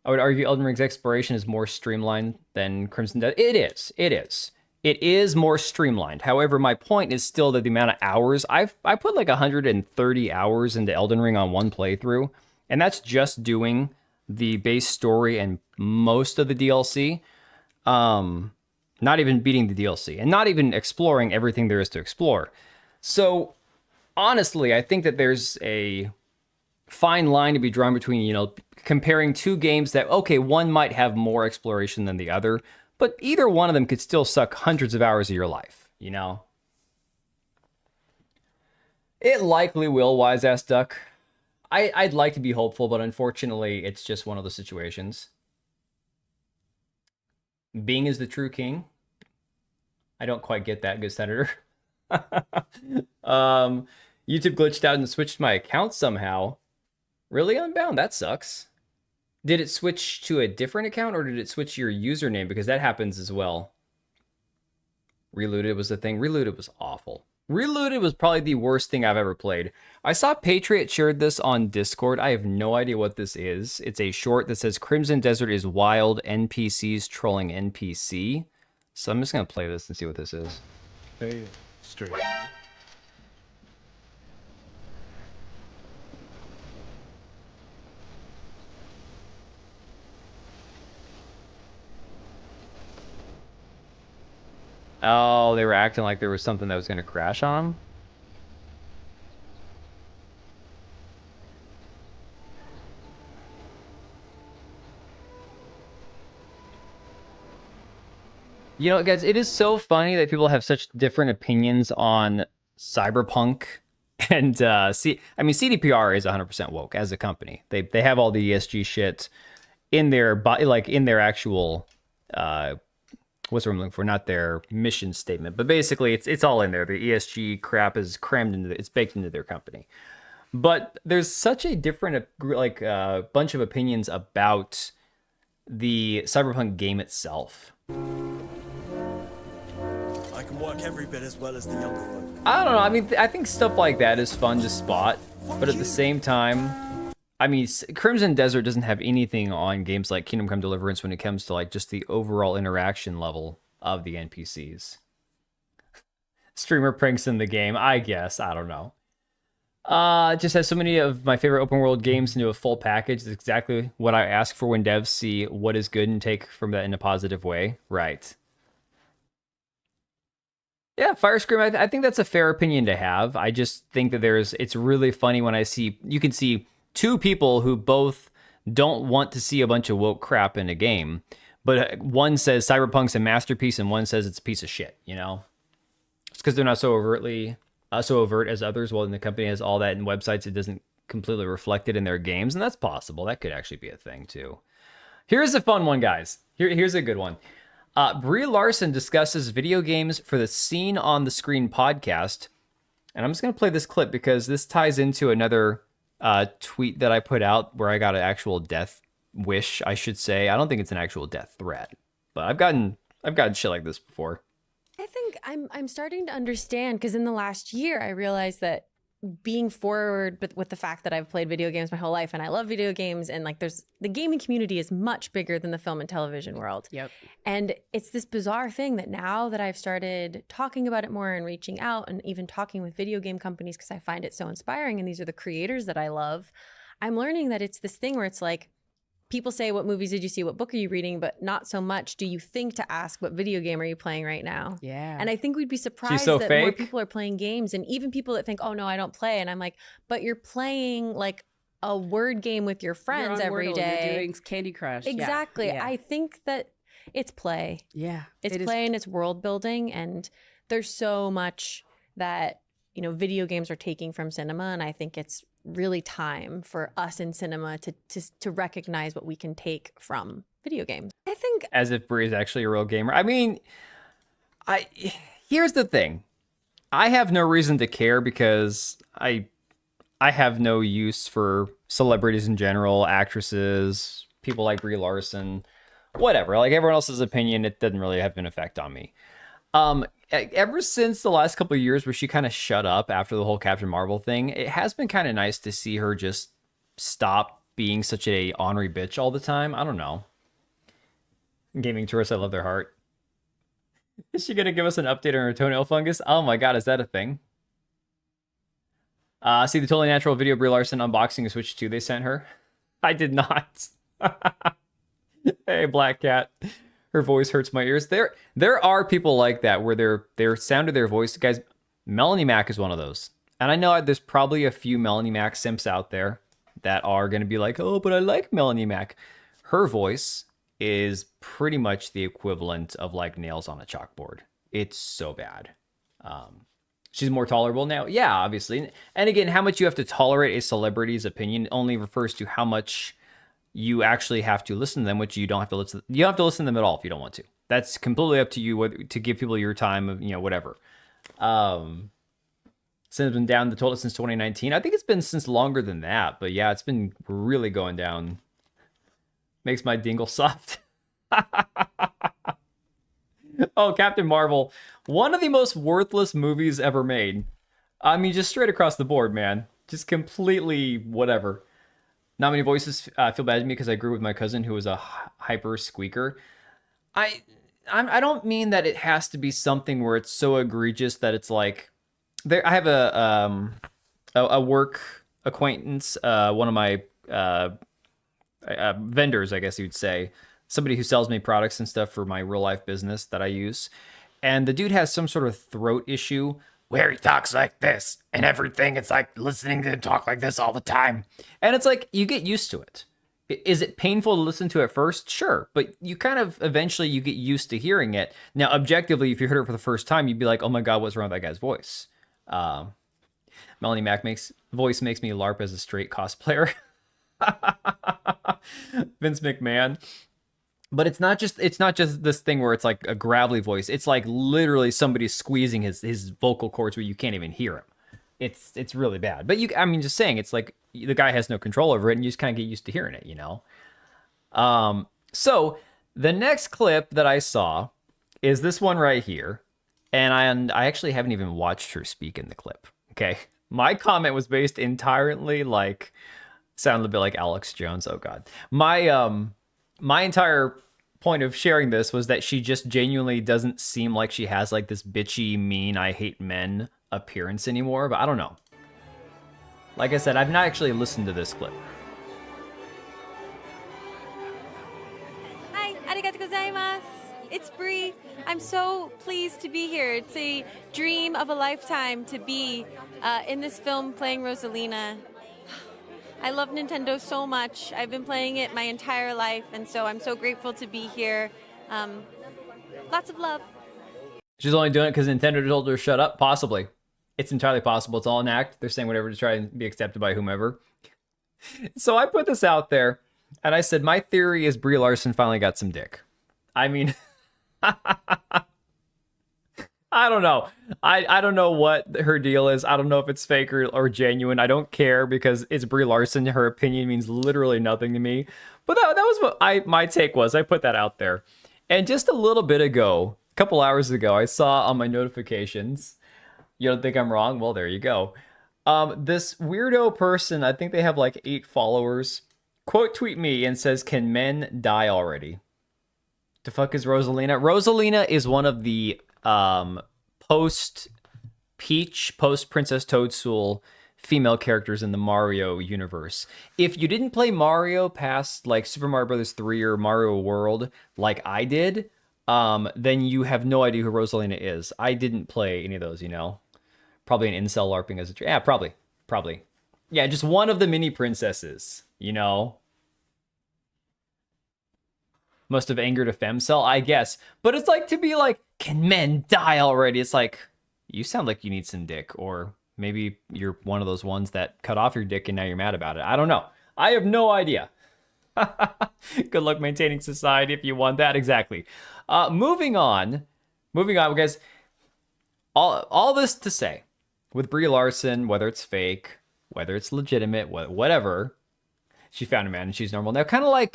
I would argue Elden Ring's exploration is more streamlined than Crimson Desert. It is. It is. It is more streamlined. However, my point is still that the amount of hours I put like 130 hours into Elden Ring on one playthrough, and that's just doing the base story and most of the DLC. Not even beating the DLC and not even exploring everything there is to explore. So honestly, I think that there's a fine line to be drawn between, you know, comparing two games that, okay, one might have more exploration than the other, but either one of them could still suck hundreds of hours of your life, you know? It likely will, Wise Ass Duck. I'd like to be hopeful, but unfortunately, it's just one of those situations. Bing is the true king. I don't quite get that, good senator. YouTube glitched out and switched my account somehow. Really, Unbound? That sucks. Did it switch to a different account or did it switch your username? Because that happens as well. Reloaded was the thing. Reloaded was awful. Reloaded was probably the worst thing I've ever played. I saw Patriot shared this on Discord. I have no idea what this is. It's a short that says Crimson Desert is wild, NPCs trolling NPC. So I'm just going to play this and see what this is. Hey, straight. Oh, they were acting like there was something that was going to crash on them? You know, guys, it is so funny that people have such different opinions on Cyberpunk. And, I mean, CDPR is 100% woke as a company. They have all the ESG shit. in their like in their actual what's what I'm looking for, not their mission statement, but basically it's all in there. The ESG crap is crammed into it's baked into their company. But there's such a different like bunch of opinions about the Cyberpunk game itself. I can work every bit as well as the younger folk. I don't know. I mean, I think stuff like that is fun to spot, but at the same time, I mean, Crimson Desert doesn't have anything on games like Kingdom Come Deliverance when it comes to like just the overall interaction level of the NPCs. Streamer pranks in the game, I guess. I don't know. It just has so many of my favorite open world games into a full package. It's exactly what I ask for when devs see what is good and take from that in a positive way. Right. Yeah, Firescream, I think that's a fair opinion to have. I just think that it's really funny when you can see two people who both don't want to see a bunch of woke crap in a game, but one says Cyberpunk's a masterpiece and one says it's a piece of shit, you know? It's because they're not so overt as others. Well, the company has all that in websites, it doesn't completely reflect it in their games, and that's possible. That could actually be a thing, too. Here's a fun one, guys. Here's a good one. Brie Larson discusses video games for the Scene on the Screen podcast. And I'm just going to play this clip because this ties into another tweet that I put out where I got an actual death wish, I should say. I don't think it's an actual death threat, but I've gotten shit like this before. I think I'm starting to understand, because in the last year I realized that being forward with the fact that I've played video games my whole life and I love video games, and like the gaming community is much bigger than the film and television world. Yep. And it's this bizarre thing that now that I've started talking about it more and reaching out and even talking with video game companies because I find it so inspiring and these are the creators that I love, I'm learning that it's this thing where it's like, people say, what movies did you see? What book are you reading? But not so much do you think to ask, what video game are you playing right now? Yeah. And I think we'd be surprised that more people are playing games, and even people that think, oh no, I don't play. And I'm like, but you're playing like a word game with your friends every day. You're doing Candy Crush. Exactly. Yeah. I think that it's play. Yeah. It's play and it's world building. And there's so much that, you know, video games are taking from cinema. And I think it's really time for us in cinema to recognize what we can take from video games. I think as if Brie is actually a real gamer. I mean, here's the thing. I have no reason to care because I have no use for celebrities in general, actresses, people like Brie Larson, whatever. Like everyone else's opinion, it doesn't really have an effect on me. Ever since the last couple of years where she kind of shut up after the whole Captain Marvel thing, it has been kind of nice to see her just stop being such a ornery bitch all the time. I don't know. Gaming tourists, I love their heart. Is she going to give us an update on her toenail fungus? Oh my god, is that a thing? See the Totally Natural video Brie Larson unboxing Switch 2 they sent her? I did not. Hey, Black Cat. Her voice hurts my ears. There are people like that where their sound of their voice, guys. Melanie Mac is one of those, and I know there's probably a few Melanie Mac simps out there that are going to be like, oh, but I like Melanie Mac. Her voice is pretty much the equivalent of like nails on a chalkboard. It's so bad. She's more tolerable now, yeah, obviously. And again, how much you have to tolerate a celebrity's opinion only refers to how much you actually have to listen to them, which you don't have to listen. You don't have to listen to them at all if you don't want to. That's completely up to you whether to give people your time of, you know, whatever. Since it's been down the total since 2019. I think it's been since longer than that, but yeah, it's been really going down. Makes my dingle soft. Oh, Captain Marvel, one of the most worthless movies ever made. I mean, just straight across the board, man. Just completely whatever. Not many voices feel bad to me because I grew with my cousin who was a hyper squeaker. I don't mean that it has to be something where it's so egregious that it's like there. I have a work acquaintance, one of my vendors, I guess you'd say, somebody who sells me products and stuff for my real life business that I use, and the dude has some sort of throat issue where he talks like this and everything. It's like listening to him talk like this all the time. And it's like, you get used to it. Is it painful to listen to at first? Sure. But you kind of, eventually you get used to hearing it. Now, objectively, if you heard it for the first time, you'd be like, oh my God, what's wrong with that guy's voice? Melanie Mac voice makes me LARP as a straight cosplayer. Vince McMahon. But it's not just this thing where it's like a gravelly voice. It's like literally somebody squeezing his vocal cords where you can't even hear him. It's really bad. But I mean, just saying, it's like the guy has no control over it, and you just kind of get used to hearing it, you know. So the next clip that I saw is this one right here, and I actually haven't even watched her speak in the clip. Okay, my comment was based entirely like sounded a bit like Alex Jones. Oh God, my entire point of sharing this was that she just genuinely doesn't seem like she has like this bitchy, mean, I hate men appearance anymore, but I don't know. Like I said, I've not actually listened to this clip. Hi, arigatou gozaimasu. It's Bree. I'm so pleased to be here. It's a dream of a lifetime to be in this film playing Rosalina. I love Nintendo so much. I've been playing it my entire life, and so I'm so grateful to be here. Lots of love. She's only doing it because Nintendo told her to shut up? Possibly. It's entirely possible. It's all an act. They're saying whatever to try and be accepted by whomever. So I put this out there, and I said, my theory is Brie Larson finally got some dick. I mean, I don't know. I don't know what her deal is. I don't know if it's fake or genuine. I don't care because it's Brie Larson. Her opinion means literally nothing to me. But that was what my take was. I put that out there. And just a little bit ago, a couple hours ago, I saw on my notifications, you don't think I'm wrong? Well, there you go. This weirdo person, I think they have like 8 followers, quote tweet me and says, "Can men die already?" The fuck is Rosalina? Rosalina is one of the post Peach, post Princess Toadstool female characters in the Mario universe. If you didn't play Mario past like Super Mario Bros. 3 or Mario World like I did, then you have no idea who Rosalina is. I didn't play any of those, you know. Probably an incel LARPing as a... Yeah, probably. Yeah, just one of the mini princesses, you know. Must have angered a femcel, I guess. But it's like to be like, can men die already? It's like, you sound like you need some dick. Or maybe you're one of those ones that cut off your dick and now you're mad about it. I don't know. I have no idea. Good luck maintaining society if you want that. Exactly. Moving on, guys. All this to say, with Brie Larson, whether it's fake, whether it's legitimate, whatever, she found a man and she's normal now. Kind of like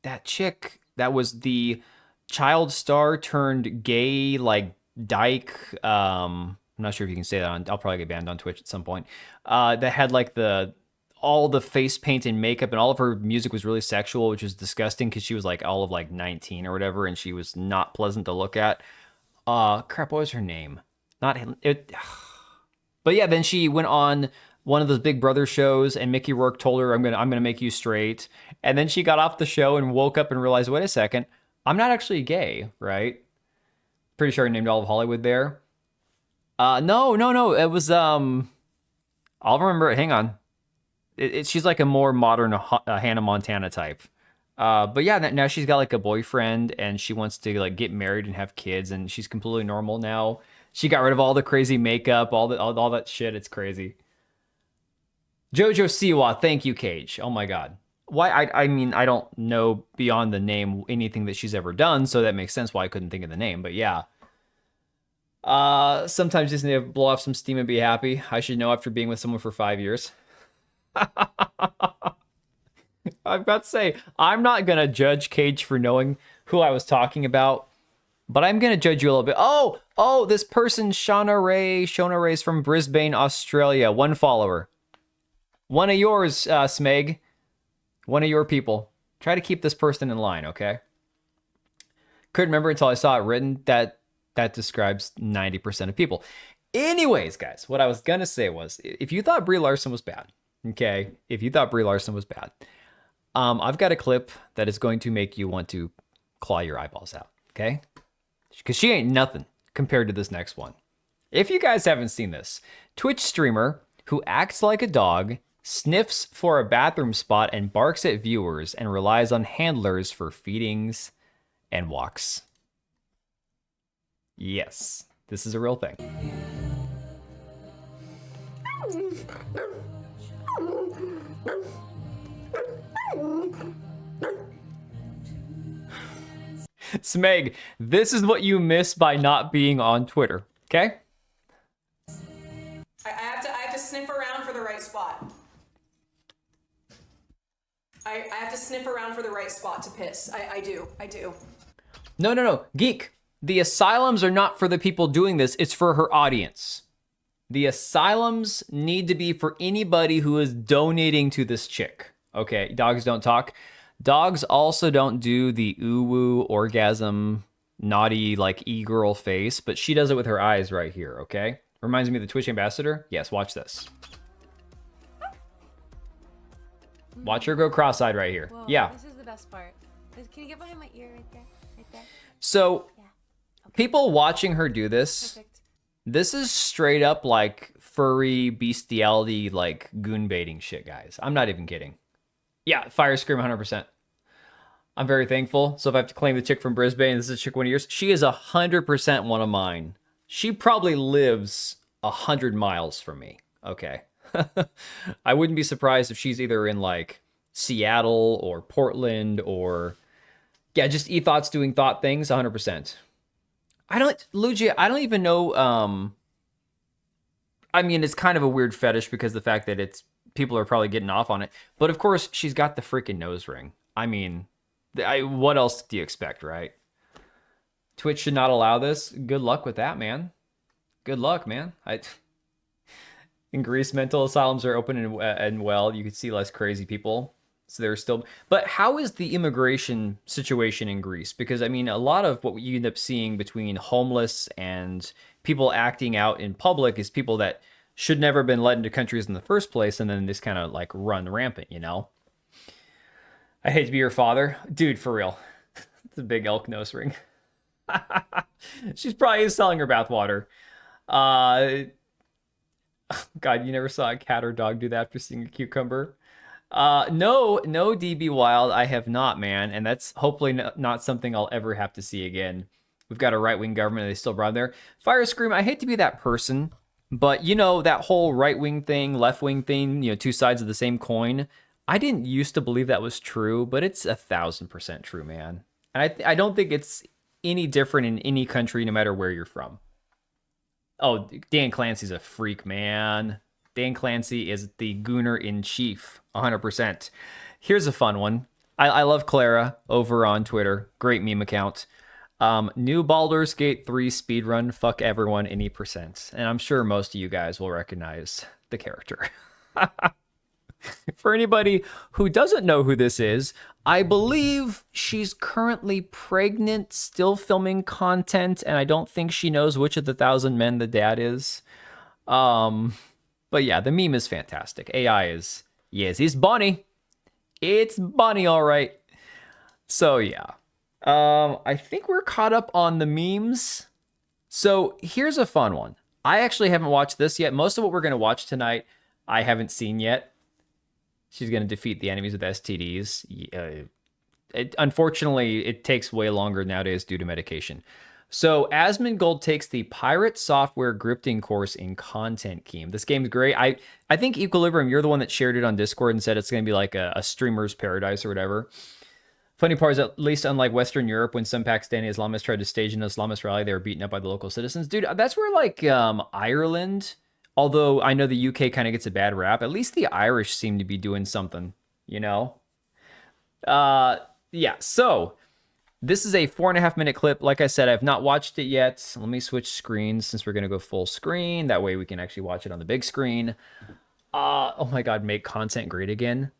that chick that was the child star turned gay, like dyke. I'm not sure if you can say that on. I'll probably get banned on Twitch at some point. That had like all the face paint and makeup, and all of her music was really sexual, which was disgusting because she was like all of like 19 or whatever, and she was not pleasant to look at. Crap, what was her name? But yeah, then she went on one of those Big Brother shows, and Mickey Rourke told her, I'm gonna make you straight. And then she got off the show and woke up and realized, wait a second, I'm not actually gay, right? Pretty sure I named all of Hollywood there. No. It was I'll remember it. Hang on. She's like a more modern Hannah Montana type. But yeah, now she's got like a boyfriend and she wants to like get married and have kids, and she's completely normal now. She got rid of all the crazy makeup, all that shit. It's crazy. Jojo Siwa, thank you, Cage. Oh my God. Why? I mean, I don't know beyond the name anything that she's ever done, so that makes sense why I couldn't think of the name. But yeah. Sometimes you just need to blow off some steam and be happy. I should know after being with someone for 5 years. I've got to say, I'm not going to judge Cage for knowing who I was talking about, but I'm going to judge you a little bit. Oh, this person, Shauna Ray's from Brisbane, Australia. 1 follower. One of yours, Smeg. One of your people. Try to keep this person in line, okay? Couldn't remember until I saw it written. That describes 90% of people. Anyways, guys, what I was going to say was, if you thought Brie Larson was bad, okay? If you thought Brie Larson was bad, I've got a clip that is going to make you want to claw your eyeballs out, okay? Because she ain't nothing compared to this next one. If you guys haven't seen this, Twitch streamer who acts like a dog, sniffs for a bathroom spot, and barks at viewers, and relies on handlers for feedings and walks. Yes, this is a real thing. Smeg, this is what you miss by not being on Twitter, okay? I have to sniff around for the right spot. I have to sniff around for the right spot to piss. I do. No. Geek, the asylums are not for the people doing this. It's for her audience. The asylums need to be for anybody who is donating to this chick. Okay, dogs don't talk. Dogs also don't do the ooh-woo orgasm naughty like e-girl face, but she does it with her eyes right here, okay? Reminds me of the Twitch ambassador. Yes, watch this. Watch her go cross-eyed right here. Whoa, yeah. This is the best part. Can you get behind my ear right there? Right there? So, Yeah. Okay. people watching her do this, Perfect. this is straight up like furry bestiality, like goon baiting shit, guys. I'm not even kidding. Yeah, fire scream 100%. I'm very thankful. So if I have to claim the chick from Brisbane, this is a chick one of yours. She is 100% one of mine. She probably lives 100 miles from me. Okay. I wouldn't be surprised if she's either in like Seattle or Portland or yeah, just thoughts doing thought things 100%. Luigi, I don't even know. I mean, it's kind of a weird fetish because the fact that people are probably getting off on it. But of course, she's got the freaking nose ring. I mean, what else do you expect, right? Twitch should not allow this. Good luck with that, man. Good luck, man. In Greece, mental asylums are open and well. You can see less crazy people. So they're still... But how is the immigration situation in Greece? Because, I mean, a lot of what you end up seeing between homeless and people acting out in public is people that should never have been let into countries in the first place, and then just kind of, like, run rampant, you know? I hate to be your father. Dude, for real. It's a big elk nose ring. She's probably selling her bathwater. God, you never saw a cat or dog do that after seeing a cucumber? No, DB Wild, I have not, man. And that's hopefully not something I'll ever have to see again. We've got a right-wing government and they still brought there. Fire Scream, I hate to be that person, but you know, that whole right-wing thing, left-wing thing, you know, two sides of the same coin. I didn't used to believe that was true, but it's 1,000% true, man. And I don't think it's any different in any country, no matter where you're from. Oh, Dan Clancy's a freak, man. Dan Clancy is the gooner in chief, 100%. Here's a fun one. I love Clara over on Twitter. Great meme account. New Baldur's Gate 3 speedrun. Fuck everyone, any percent. And I'm sure most of you guys will recognize the character. For anybody who doesn't know who this is, I believe she's currently pregnant, still filming content, and I don't think she knows which of the 1,000 men the dad is. But yeah, the meme is fantastic. AI is, yes, it's Bonnie. It's Bonnie, all right. So yeah, I think we're caught up on the memes. So here's a fun one. I actually haven't watched this yet. Most of what we're going to watch tonight, I haven't seen yet. She's going to defeat the enemies with STDs. Unfortunately, it takes way longer nowadays due to medication. So Asmongold takes the Pirate Software Grifting course in Content Keem. This game's great. I think Equilibrium, you're the one that shared it on Discord and said it's going to be like a streamer's paradise or whatever. Funny part is, at least unlike Western Europe, when some Pakistani Islamists tried to stage an Islamist rally, they were beaten up by the local citizens. Dude, that's where like Ireland... Although I know the UK kind of gets a bad rap, at least the Irish seem to be doing something, you know? Yeah, so this is a 4.5-minute clip. Like I said, I've not watched it yet. Let me switch screens since we're going to go full screen. That way we can actually watch it on the big screen. Oh my God, make content great again.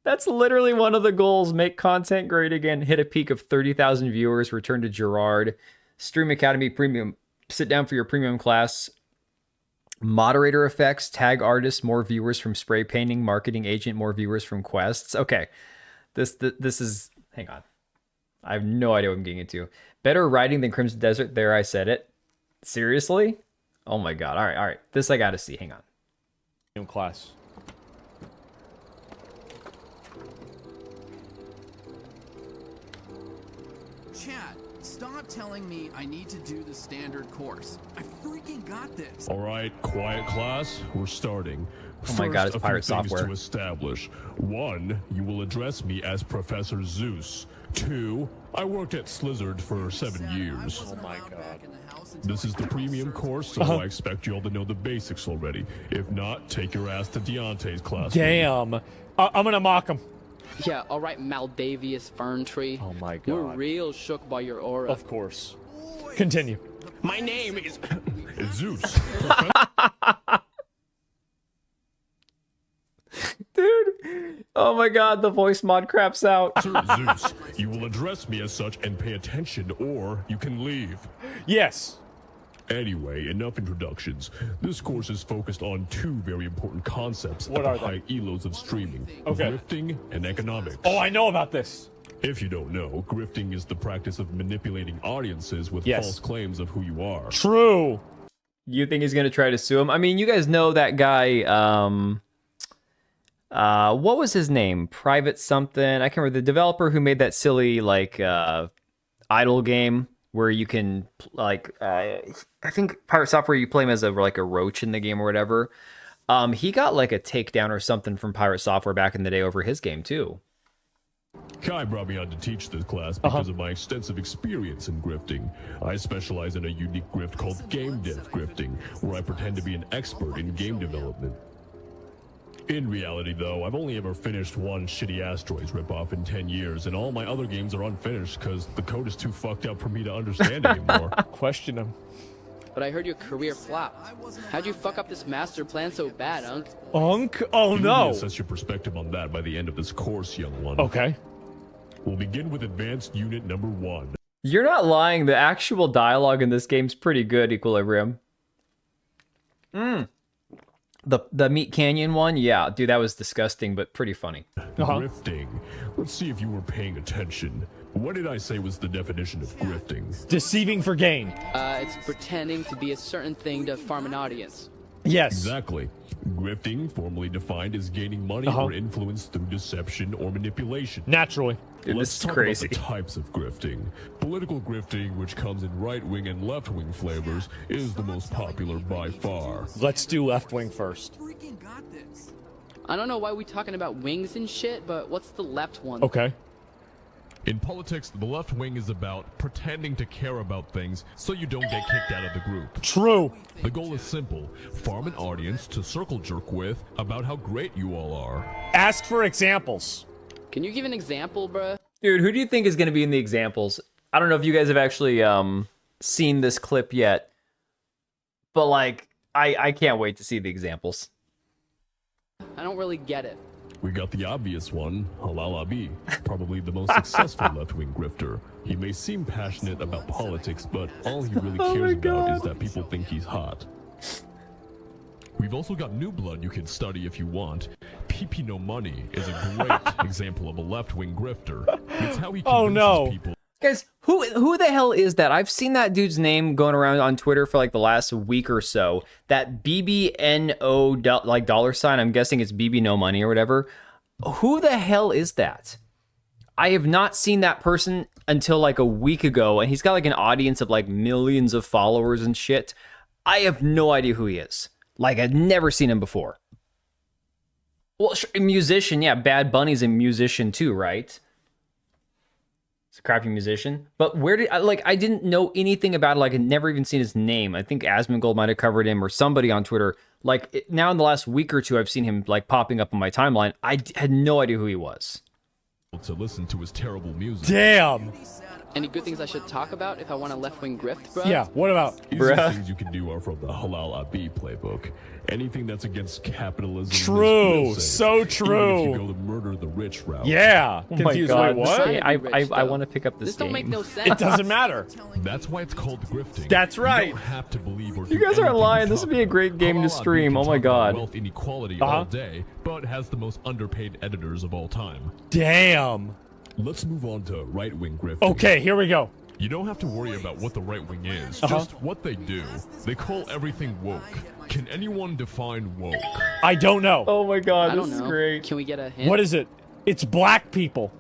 That's literally one of the goals. Make content great again. Hit a peak of 30,000 viewers. Return to Gerard. Stream Academy Premium. Sit down for your premium class. Moderator effects, tag artists, more viewers from spray painting, marketing agent, more viewers from quests. Okay, this is, hang on. I have no idea what I'm getting into. Better writing than Crimson Desert. There, I said it. Seriously? Oh my God. All right. This I got to see. Hang on. Class. Chad, stop telling me I need to do the standard course. I freaking got this. All right, quiet class. We're starting. Oh my God, it's First, a few pirate things software. to establish. 1, you will address me as Professor Zeus. 2, I worked at Slizzard for 7 years. Oh my God. This is the premium course, so I expect you all to know the basics already. If not, take your ass to Deontay's class. Damn. I'm gonna mock him. Yeah, alright, Maldavius Ferntree. Oh my God. We're real shook by your aura. Of course. Continue. My name is it's Zeus. Dude. Oh my God, the voice mod craps out. Sir Zeus, you will address me as such and pay attention, or you can leave. Yes. Anyway, enough introductions. This course is focused on 2 very important concepts What at are the they? high elos of streaming. Okay. Grifting and economics. Oh, I know about this. If you don't know, grifting is the practice of manipulating audiences with Yes. false claims of who you are. True. You think he's gonna try to sue him? I mean, you guys know that guy, what was his name? Private something. I can't remember. The developer who made that silly, like, idle game where you can, like, I think Pirate Software, you play him as a roach in the game or whatever. He got like a takedown or something from Pirate Software back in the day over his game too. Kai brought me on to teach this class because of my extensive experience in grifting. I specialize in a unique grift called game dev grifting, where I pretend to be an expert in game development. In reality, though, I've only ever finished one shitty Asteroids ripoff in 10 years, and all my other games are unfinished because the code is too fucked up for me to understand anymore. Question him. But I heard your career flopped. How'd you fuck up this master plan so bad, Unk? Unk? Oh You no. need to assess your perspective on that by the end of this course, young one. Okay. We'll begin with advanced unit number 1. You're not lying. The actual dialogue in this game's pretty good, Equilibrium. The Meat Canyon one, yeah, dude, that was disgusting, but pretty funny. Grifting. Let's see if you were paying attention. What did I say was the definition of grifting? Deceiving for gain. It's pretending to be a certain thing to farm an audience. Yes. Exactly. Grifting, formally defined, is gaining money or influence through deception or manipulation. Naturally. Dude, Let's this is talk crazy. about the types of grifting. Political grifting, which comes in right-wing and left-wing flavors, is the most popular by far. Let's do left wing first. I don't know why we talking about wings and shit, but what's the left one? Okay. In politics, the left wing is about pretending to care about things so you don't get kicked out of the group. True. The goal is simple. Farm an audience to circle jerk with about how great you all are. Ask for examples. Can you give an example, bruh? Dude, who do you think is going to be in the examples? I don't know if you guys have actually seen this clip yet, but like, I can't wait to see the examples. I don't really get it. We got the obvious one, Halal Abi, probably the most successful left-wing grifter. He may seem passionate about politics, but all he really cares about is that people think he's hot. We've also got New Blood you can study if you want. PP No Money is a great example of a left-wing grifter. It's how he convinces people. Guys, who the hell is that? I've seen that dude's name going around on Twitter for like the last week or so. That BBNO like dollar sign. I'm guessing it's BB No Money or whatever. Who the hell is that? I have not seen that person until like a week ago, and he's got like an audience of like millions of followers and shit. I have no idea who he is. Like, I've never seen him before. Well, a musician, yeah. Bad Bunny's a musician too, right? He's a crappy musician. But where did I didn't know anything about it. Like, I'd never even seen his name. I think Asmongold might have covered him or somebody on Twitter. Like, now in the last week or two, I've seen him like popping up on my timeline. I had no idea who he was. To listen to his terrible music. Damn. Any good things I should talk about if I want a left-wing grift, bro? Yeah, what about? Easy things you can do are from the Halal Abi playbook. Anything that's against capitalism. True, so true. Even if you go the murder the rich route. Yeah. Oh Confused. my God. Wait, what? I want to pick up this game. Don't make no sense. It doesn't matter. That's why it's called grifting. That's right. You don't have to believe or You guys aren't lying. This would be a great game to stream. Oh my God. Wealth inequality all day, but has the most underpaid editors of all time. Damn. Let's move on to right-wing grifting. Okay, here we go. You don't have to worry about what the right wing is, just what they do. They call everything woke. Can anyone define woke? I don't know. Oh my God, I this don't is know. great. Can we get a hint? What is it? It's black people.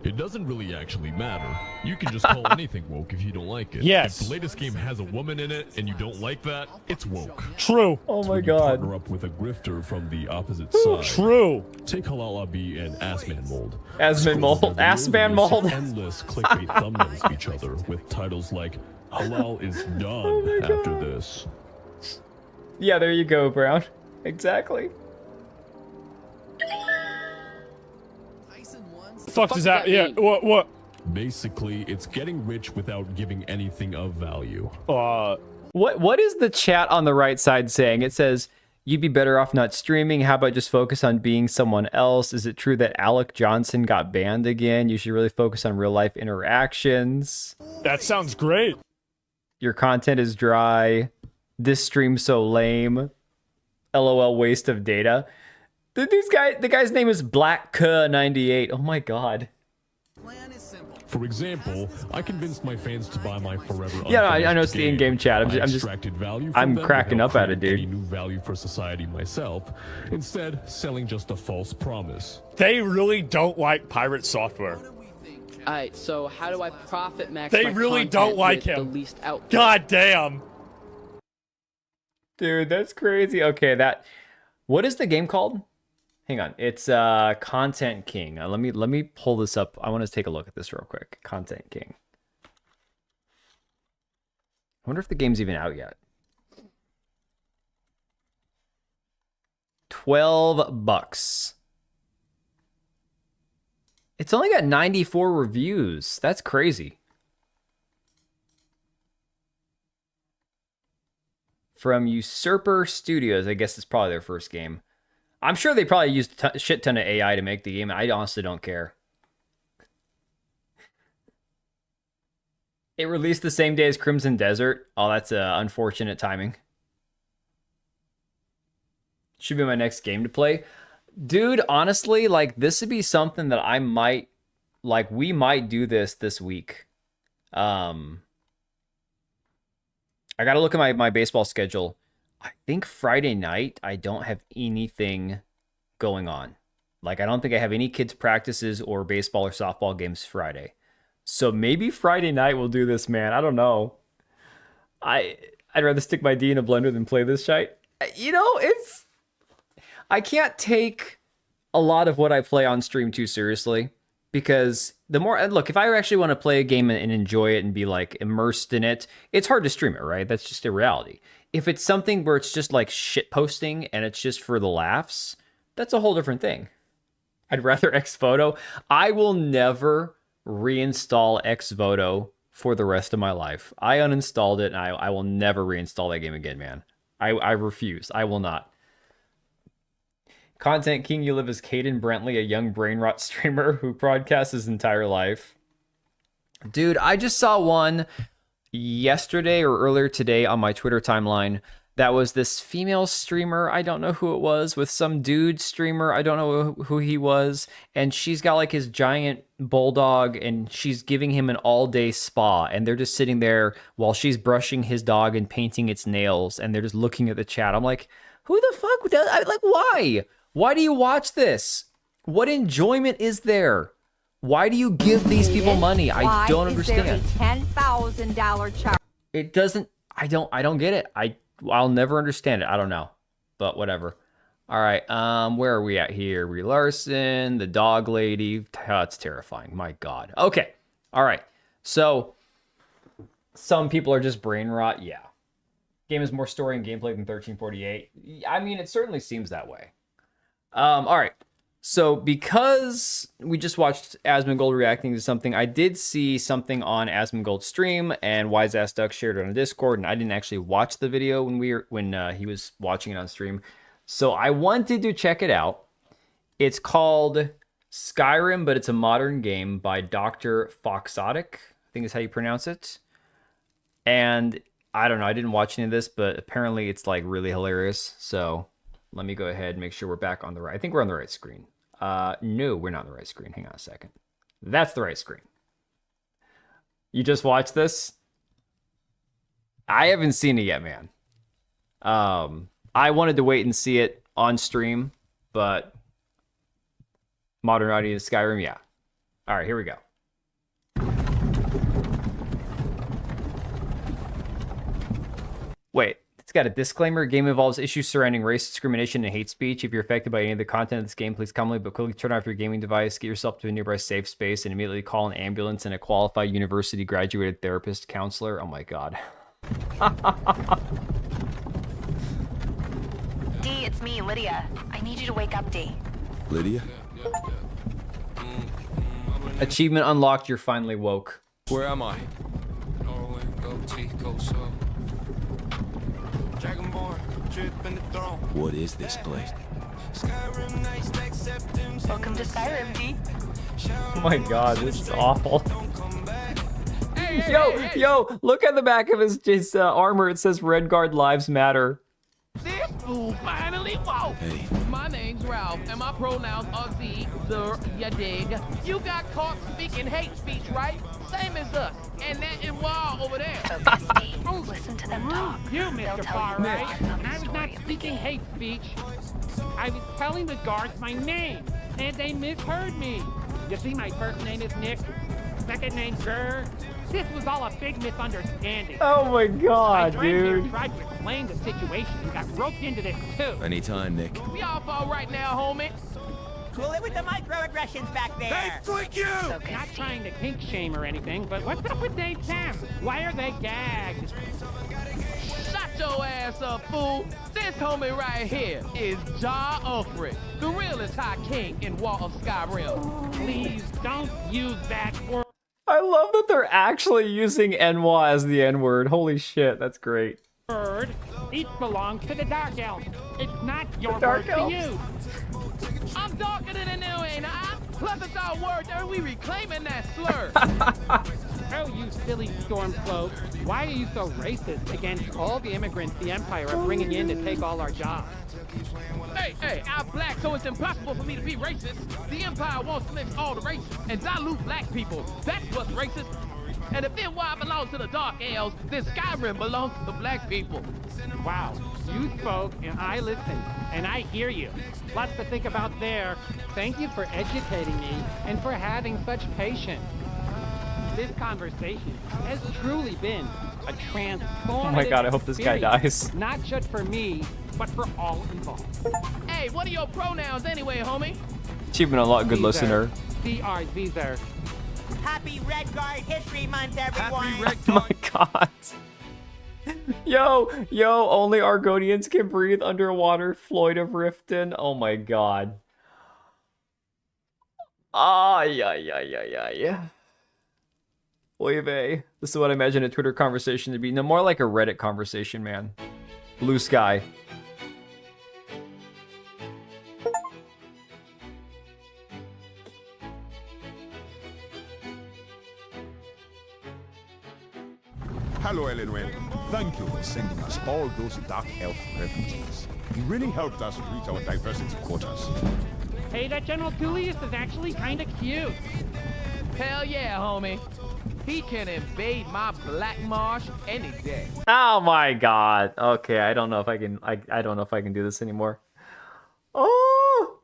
It doesn't really actually matter. You can just call anything woke if you don't like it. Yes. If the latest game has a woman in it and you don't like that, it's woke. True. Oh my When you god. partner up with a grifter from the opposite side. True. Take Halal Abi and Assman Mold. Assman Mold. Scroll down the Assman videos, Mold. Endless clickbait thumbnails of each other with titles like Halal is done Oh after this. Yeah, there you go, Brown. Exactly. Fuck does that? Yeah. What? Basically, it's getting rich without giving anything of value. What is the chat on the right side saying? It says, you'd be better off not streaming. How about just focus on being someone else? Is it true that Alec Johnson got banned again? You should really focus on real life interactions. That sounds great. Your content is dry. This stream's so lame. LOL waste of data. The guy's name is Black98. Oh my god. For example, I convinced my fans to buy my forever. Yeah, I know it's the in-game chat. I extracted value from them cracking without up at it, creating dude. Any new value for society myself, instead selling just a false promise. They really don't like pirate software. Alright, so how do I profit max They my really content don't like with him. The least output? God damn. Dude, that's crazy. Okay, what is the game called? Hang on. It's Content King. Let me pull this up. I want to take a look at this real quick. Content King. I wonder if the game's even out yet. $12. It's only got 94 reviews. That's crazy. From Usurper Studios. I guess it's probably their first game. I'm sure they probably used a shit ton of AI to make the game. I honestly don't care. It released the same day as Crimson Desert. Oh, that's unfortunate timing. Should be my next game to play. Dude, honestly, like, this would be something that I might, like, we might do this week. I got to look at my baseball schedule. I think Friday night, I don't have anything going on. Like, I don't think I have any kids' practices or baseball or softball games Friday. So maybe Friday night we'll do this, man. I don't know. I'd rather stick my D in a blender than play this shite. You know, I can't take a lot of what I play on stream too seriously. Because the more, look, if I actually want to play a game and enjoy it and be, like, immersed in it, it's hard to stream it, right? That's just a reality. If it's something where it's just like shit posting and it's just for the laughs, that's a whole different thing. I'd rather Xvoto. I will never reinstall Xvoto for the rest of my life. I uninstalled it and I will never reinstall that game again, man. I refuse. I will not. Content King, you live as Caden Brentley, a young brain rot streamer who broadcasts his entire life. Dude, I just saw one yesterday or earlier today on my Twitter timeline that was this female streamer. I don't know who it was, with some dude streamer. I don't know who he was. And she's got like his giant bulldog and she's giving him an all-day spa. And they're just sitting there while she's brushing his dog and painting its nails. And they're just looking at the chat. I'm like, who the fuck would that? Like, why? Why do you watch this? What enjoyment is there? Why do you give these people money? I don't understand. $10,000 charge. It doesn't. I don't get it. I'll never understand it. I don't know, but whatever. All right. Where are we at here? Brie Larson, the dog lady. Oh, it's terrifying. My God. Okay. All right. So some people are just brain rot. Yeah. Game is more story and gameplay than 1348. I mean, it certainly seems that way. All right. So because we just watched Asmongold reacting to something, I did see something on Asmongold's stream, and Wise Ass Duck shared it on Discord, and I didn't actually watch the video when he was watching it on stream. So I wanted to check it out. It's called Skyrim, but it's a modern game by Dr. Foxotic, I think is how you pronounce it. And I don't know, I didn't watch any of this, but apparently it's like really hilarious. So let me go ahead and make sure we're back on the right. I think we're on the right screen. No, we're not on the right screen. Hang on a second. That's the right screen. You just watched this? I haven't seen it yet, man. I wanted to wait and see it on stream, but Modern Audience Skyrim, yeah. All right, here we go. Wait, it's got a disclaimer. Game involves issues surrounding race discrimination and hate speech. If you're affected by any of the content of this game, please calmly but quickly turn off your gaming device, get yourself to a nearby safe space, and immediately call an ambulance and a qualified university graduated therapist counselor. Oh my god. D, it's me, Lydia. I need you to wake up, D. Lydia? Achievement unlocked, you're finally woke. Where am I? What is this place? Welcome to Skyrim, D. Oh my god, this is awful. Yo, look at the back of his armor. It says Redguard Lives Matter. This fool finally woke. Hey. My name's Ralph, and my pronouns are Z, the, ya dig. You got caught speaking hate speech, right? Same as us. And that in wall over there. Listen to them talk. You, Mr. Far Right. And I was not speaking hate speech. I was telling the guards my name, and they misheard me. You see, my first name is Nick, second name Gurr. This was all a big misunderstanding. Oh my god, my friend here dude. tried to explain the situation and got roped into this too. Anytime, Nick. We all fall right now, homie. Cool it with the microaggressions back there. Hey, freak you! Not trying to kink shame or anything, but what's up with Dave Sam? Why are they gagged? Shut your ass up, fool! This homie right here is Ja Ulfric, the realest high king in Wall of Skyrim. Please don't use that word. I love that they're actually using Enwa as the N-word. Holy shit, that's great. Each belongs to the Dark Elves. It's not your Dark word Elves. to use. I'm darker than a new, ain't I? Plus it's our word, and we reclaiming that slur. Oh, you silly stormcloak. Why are you so racist against all the immigrants the Empire are bringing in to take all our jobs? Hey, I'm black, so it's impossible for me to be racist. The Empire wants to mix all the races and dilute black people. That's what's racist. And if NY belongs to the Dark Elves, then Skyrim belongs to the black people. Wow, you spoke and I listened, and I hear you. Lots to think about there. Thank you for educating me and for having such patience. This conversation has truly been a transformative Oh my god, I hope this guy experience, dies. Not just for me, but for all involved. Hey, what are your pronouns anyway, homie? Achievement unlocked, good listener. Caesar. Happy Redguard History Month, everyone. Oh my god. Yo, only Argonians can breathe underwater. Floyd of Riften. Oh my god. Yeah. Oy vey. This is what I imagine a Twitter conversation to be. No, more like a Reddit conversation, man. Blue sky. Hello, Elenwen. Thank you for sending us all those Dark Elf refugees. You really helped us reach our diversity quotas. Hey, that General Tullius is actually kinda cute. Hell yeah, homie. He can invade my Black Marsh any day. Oh my god. Okay, I don't know if I can I don't know if I can do this anymore. Oh,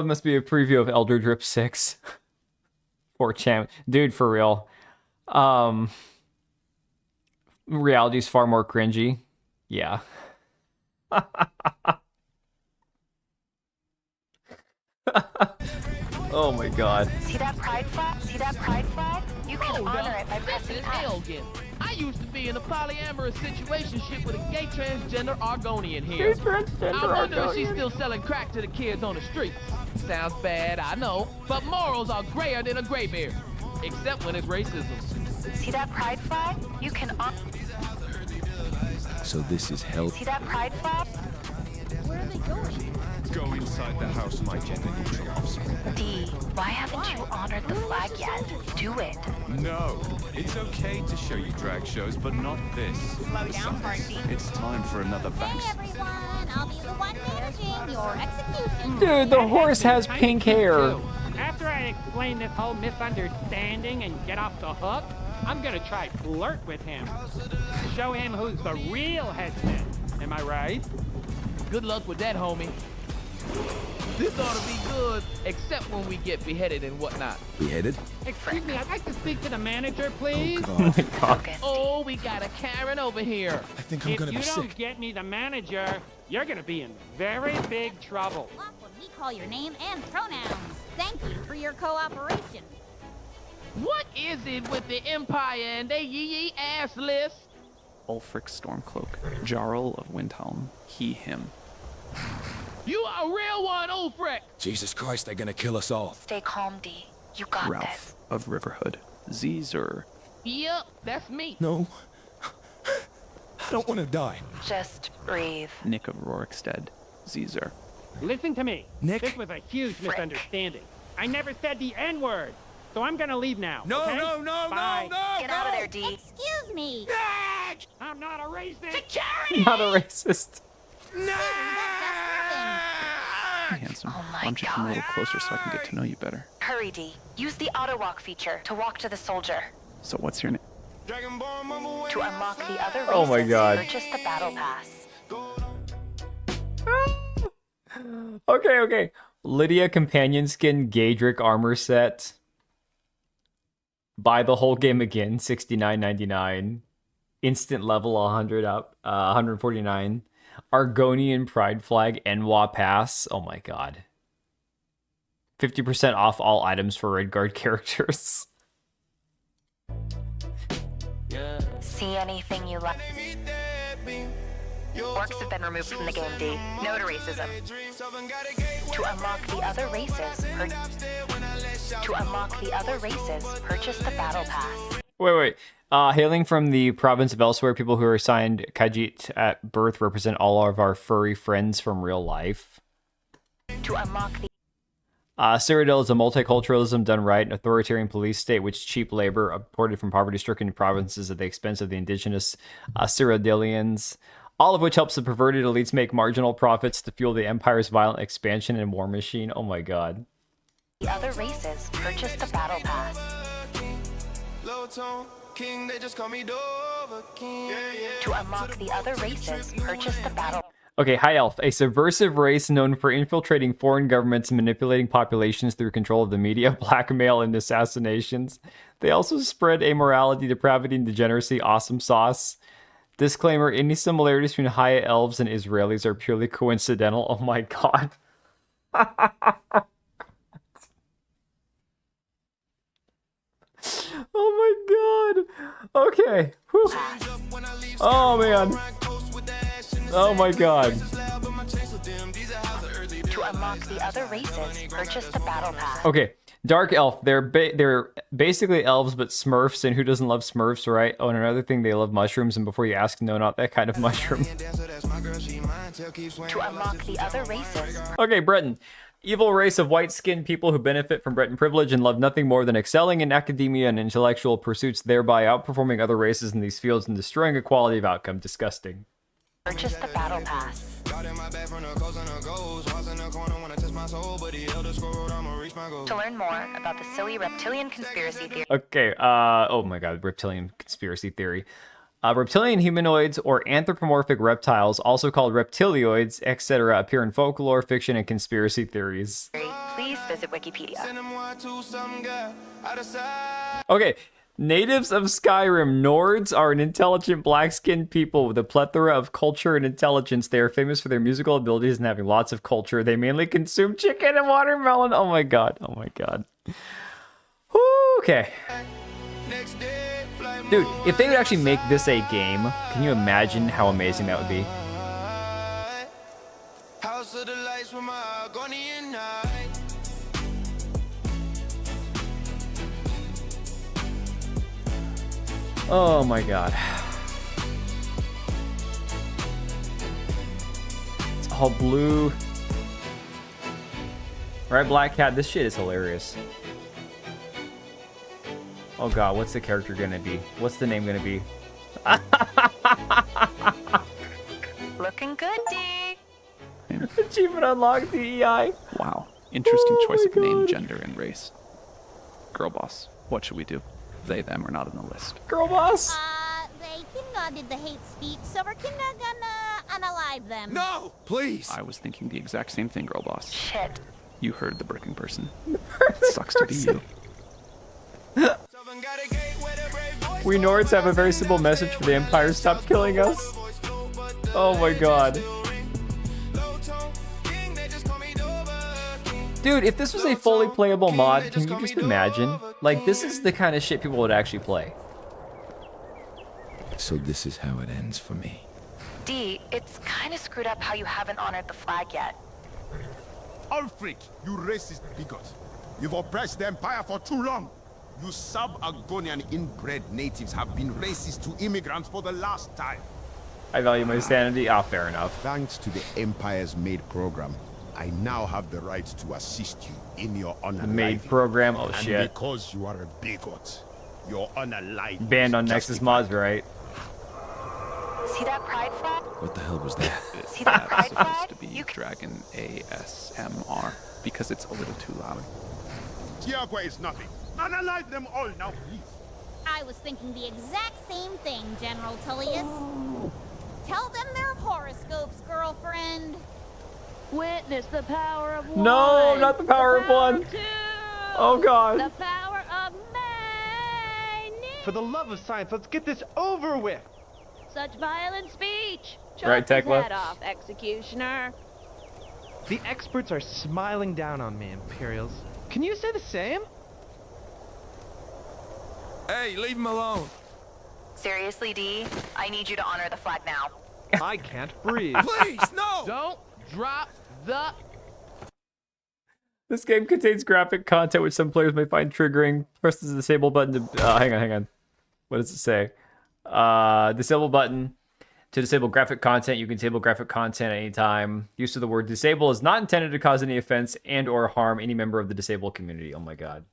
it must be a preview of Elder Drip 6. Poor champ. Dude, for real. Reality's far more cringy. Yeah. Oh my god. See that pride flag? See that pride flag? You can honor it by This pressing is F. Elgin. I used to be in a polyamorous situationship with a gay transgender Argonian here. I wonder if she's still selling crack to the kids on the streets. Sounds bad, I know, but morals are grayer than a graybeard. Except when it's racism. See that pride flag? You can So this is hell. See that pride flag? Where are they going? Go inside the house, my gender neutral officer. D, why haven't you honored the flag yet? Do it. No, it's okay to show you drag shows, but not this. Slow down, Party. It's time for another vaccine. Hey everyone, I'll be the one managing your execution. Dude, the horse has pink hair. After I explain this whole misunderstanding and get off the hook, I'm gonna try flirt with him. Show him who's the real headman. Am I right? Good luck with that, homie. This ought to be good, except when we get beheaded and whatnot. Beheaded? Excuse me, I'd like to speak to the manager, please. Oh my God. Oh, we got a Karen over here. I think I'm gonna be If you don't sick. get me the manager, you're gonna be in very big trouble. When we call your name and pronouns. Thank you for your cooperation. What is it with the Empire and they yee ass list? Ulfric Stormcloak, Jarl of Windhelm, he, him. You are a real one, Ulfric! Jesus Christ, they're gonna kill us all. Stay calm, D. You got this. Ralph of Riverhood, Zzer. Yep, that's me. No. I don't want to die. Just breathe. Nick of Rorikstead, Zzer. Listen to me. Nick? This was a huge misunderstanding. I never said the N-word, so I'm gonna leave now. No, okay? no, no, Bye. no, no! Get out of there, D. Excuse me. I'm not a racist. Security! Not a racist. Hey, handsome. Oh my Why don't you come a God. little closer so I can get to know you better? Hurry, D. Use the auto walk feature to walk to the soldier. So what's your name? To unlock the other races, Oh my God. purchase the battle pass. Okay. Lydia companion skin Gadrick armor set. Buy the whole game again, $69.99. Instant level 100 up, 149. Argonian Pride Flag Enwa Pass. Oh my God. 50% off all items for Redguard characters. See anything you like. Orcs have been removed from the game, D. No to racism. To unlock the other races, purchase the battle pass. Wait. Hailing from the province of Elsewhere, people who are assigned Khajiit at birth represent all of our furry friends from real life. To unlock the Cyrodiil is a multiculturalism done right, an authoritarian police state which cheap labor imported from poverty-stricken provinces at the expense of the indigenous Cyrodiilians, all of which helps the perverted elites make marginal profits to fuel the Empire's violent expansion and war machine. Oh my God. The other races, purchase the battle pass. To unlock the other races, purchase the battle. Okay, High Elf, a subversive race known for infiltrating foreign governments and manipulating populations through control of the media, blackmail, and assassinations. They also spread amorality, depravity, and degeneracy. Awesome sauce. Disclaimer, any similarities between High Elves and Israelis are purely coincidental. Oh my God. Oh my God. Okay. Whew. Oh man. Oh my God. To unlock the other races, purchase the battle pass. Okay, Dark Elf. They're basically elves, but Smurfs, and who doesn't love Smurfs, right? Oh, and another thing, they love mushrooms, and before you ask, no, not that kind of mushroom. To unlock the other races. Okay, Breton. Evil race of white-skinned people who benefit from Breton privilege and love nothing more than excelling in academia and intellectual pursuits, thereby outperforming other races in these fields and destroying equality of outcome. Disgusting. Purchase the battle pass. To learn more about the silly reptilian conspiracy theory. Okay, oh my God, reptilian conspiracy theory. Reptilian humanoids or anthropomorphic reptiles, also called reptilioids, etc., appear in folklore, fiction, and conspiracy theories. Please visit Wikipedia. Okay, natives of Skyrim, Nords are an intelligent black-skinned people with a plethora of culture and intelligence. They are famous for their musical abilities and having lots of culture. They mainly consume chicken and watermelon. Oh my God. Oh my God. Okay. Dude, if they would actually make this a game, can you imagine how amazing that would be? Oh my God. It's all blue. Right, Black Cat? This shit is hilarious. Oh God, what's the character gonna be? What's the name gonna be? Looking good, D. Achievement unlocked, DEI. Wow. Interesting choice of name, God. gender, and race. Girl boss, what should we do? They, them are not on the list. Girl boss. They Kinga did the hate speech, so we're Kinga gonna unalive them. No! Please! I was thinking the exact same thing, girl boss. Shit. You heard the bricking person. Sucks to be you. We Nords have a very simple message for the Empire: stop killing us. Oh my god. Dude, if this was a fully playable mod, can you just imagine? Like, this is the kind of shit people would actually play. So this is how it ends for me. D, it's kind of screwed up how you haven't honored the flag yet. Ulfric, you racist bigot. You've oppressed the Empire for too long. You sub-Argonian inbred natives have been racist to immigrants for the last time. I value my sanity. Ah, fair enough. Thanks to the Empire's MAID program, I now have the right to assist you in your honor. The MAID program? Oh, and shit. because you are a bigot, your honor life Banned on Nexus mods, right? See that pride flag? What the hell was that? See that pride supposed flag? to be Dragon ASMR because it's a little too loud. Tiagua is nothing. Unalive them all now, please. I was thinking the exact same thing, General Tullius. Tell them their horoscopes, girlfriend. Witness the power of one. No, not the power of one. Two, Oh god. the power of many. For the love of science, let's get this over with. Such violent speech. Right, Chop his Tekla? head off, executioner. The experts are smiling down on me, Imperials. Can you say the same? Hey, leave him alone. Seriously, D, I need you to honor the flag now. I can't breathe. Please, no! Don't drop the... This game contains graphic content which some players may find triggering. Press the disable button to... hang on. What does it say? Disable button. To disable graphic content, you can disable graphic content at any time. Use of the word disable is not intended to cause any offense and or harm any member of the disabled community. Oh my god.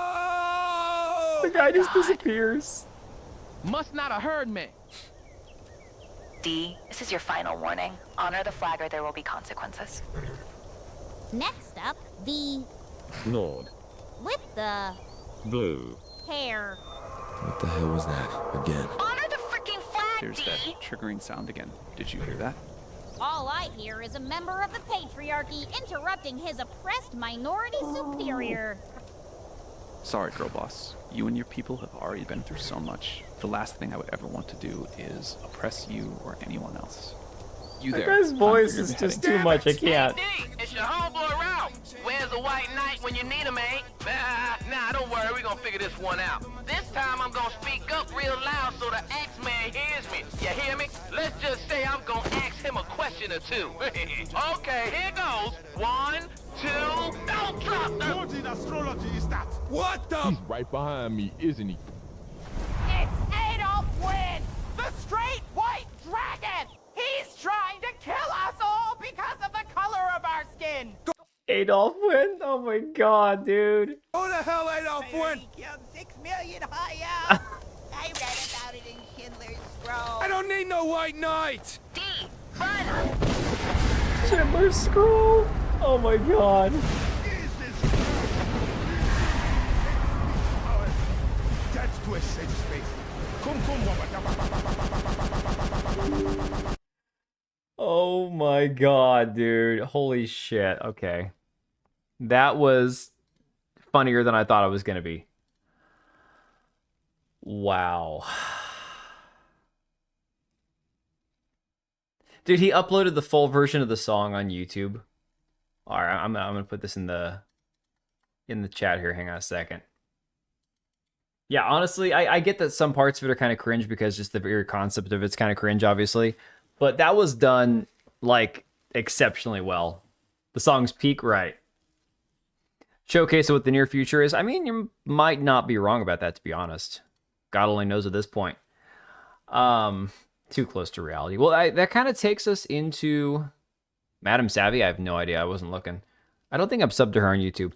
No! The guy just disappears. Must not have heard me. D, this is your final warning. Honor the flag or there will be consequences. Next up, the Lord. with the Blue. hair. What the hell was that? Again. Honor the freaking flag, There's D! that triggering sound again. Did you hear that? All I hear is a member of the patriarchy interrupting his oppressed minority superior. Sorry, girl boss. You and your people have already been through so much. The last thing I would ever want to do is oppress you or anyone else. You That there. guy's voice is just too much. I can't. It's your homeboy Ralph. Where's the white knight when you need him, eh? Nah, don't worry, we're gonna figure this one out. This time I'm gonna speak up real loud so the Axeman hears me. You hear me? Let's just say I'm gonna ask him a question or two. Okay, here goes. 1, 2, don't drop the... What in astrology is that? What the? He's right behind me, isn't he? It's Adolf Wynn, the straight white dragon! He's trying to kill us all because of the color of our skin! Adolf Wynn? Oh my god, dude. Who the hell Adolf Wynn? He killed 6 million Haya! I read about it in Schindler's Scroll. I don't need no white knight. D, run! Schindler's Scroll? Oh my god. Get to a safe space. Come, Oh my god, dude. Holy shit. Okay. That was funnier than I thought it was going to be. Wow. Dude, he uploaded the full version of the song on YouTube. All right, I'm going to put this in the chat here. Hang on a second. Yeah, honestly, I get that some parts of it are kind of cringe because just the very concept of it's kind of cringe, obviously. But that was done, like, exceptionally well. The song's peak, right. Showcase of what the near future is. I mean, you might not be wrong about that, to be honest. God only knows at this point. Too close to reality. Well, that kind of takes us into Madam Savvy. I have no idea. I wasn't looking. I don't think I'm subbed to her on YouTube.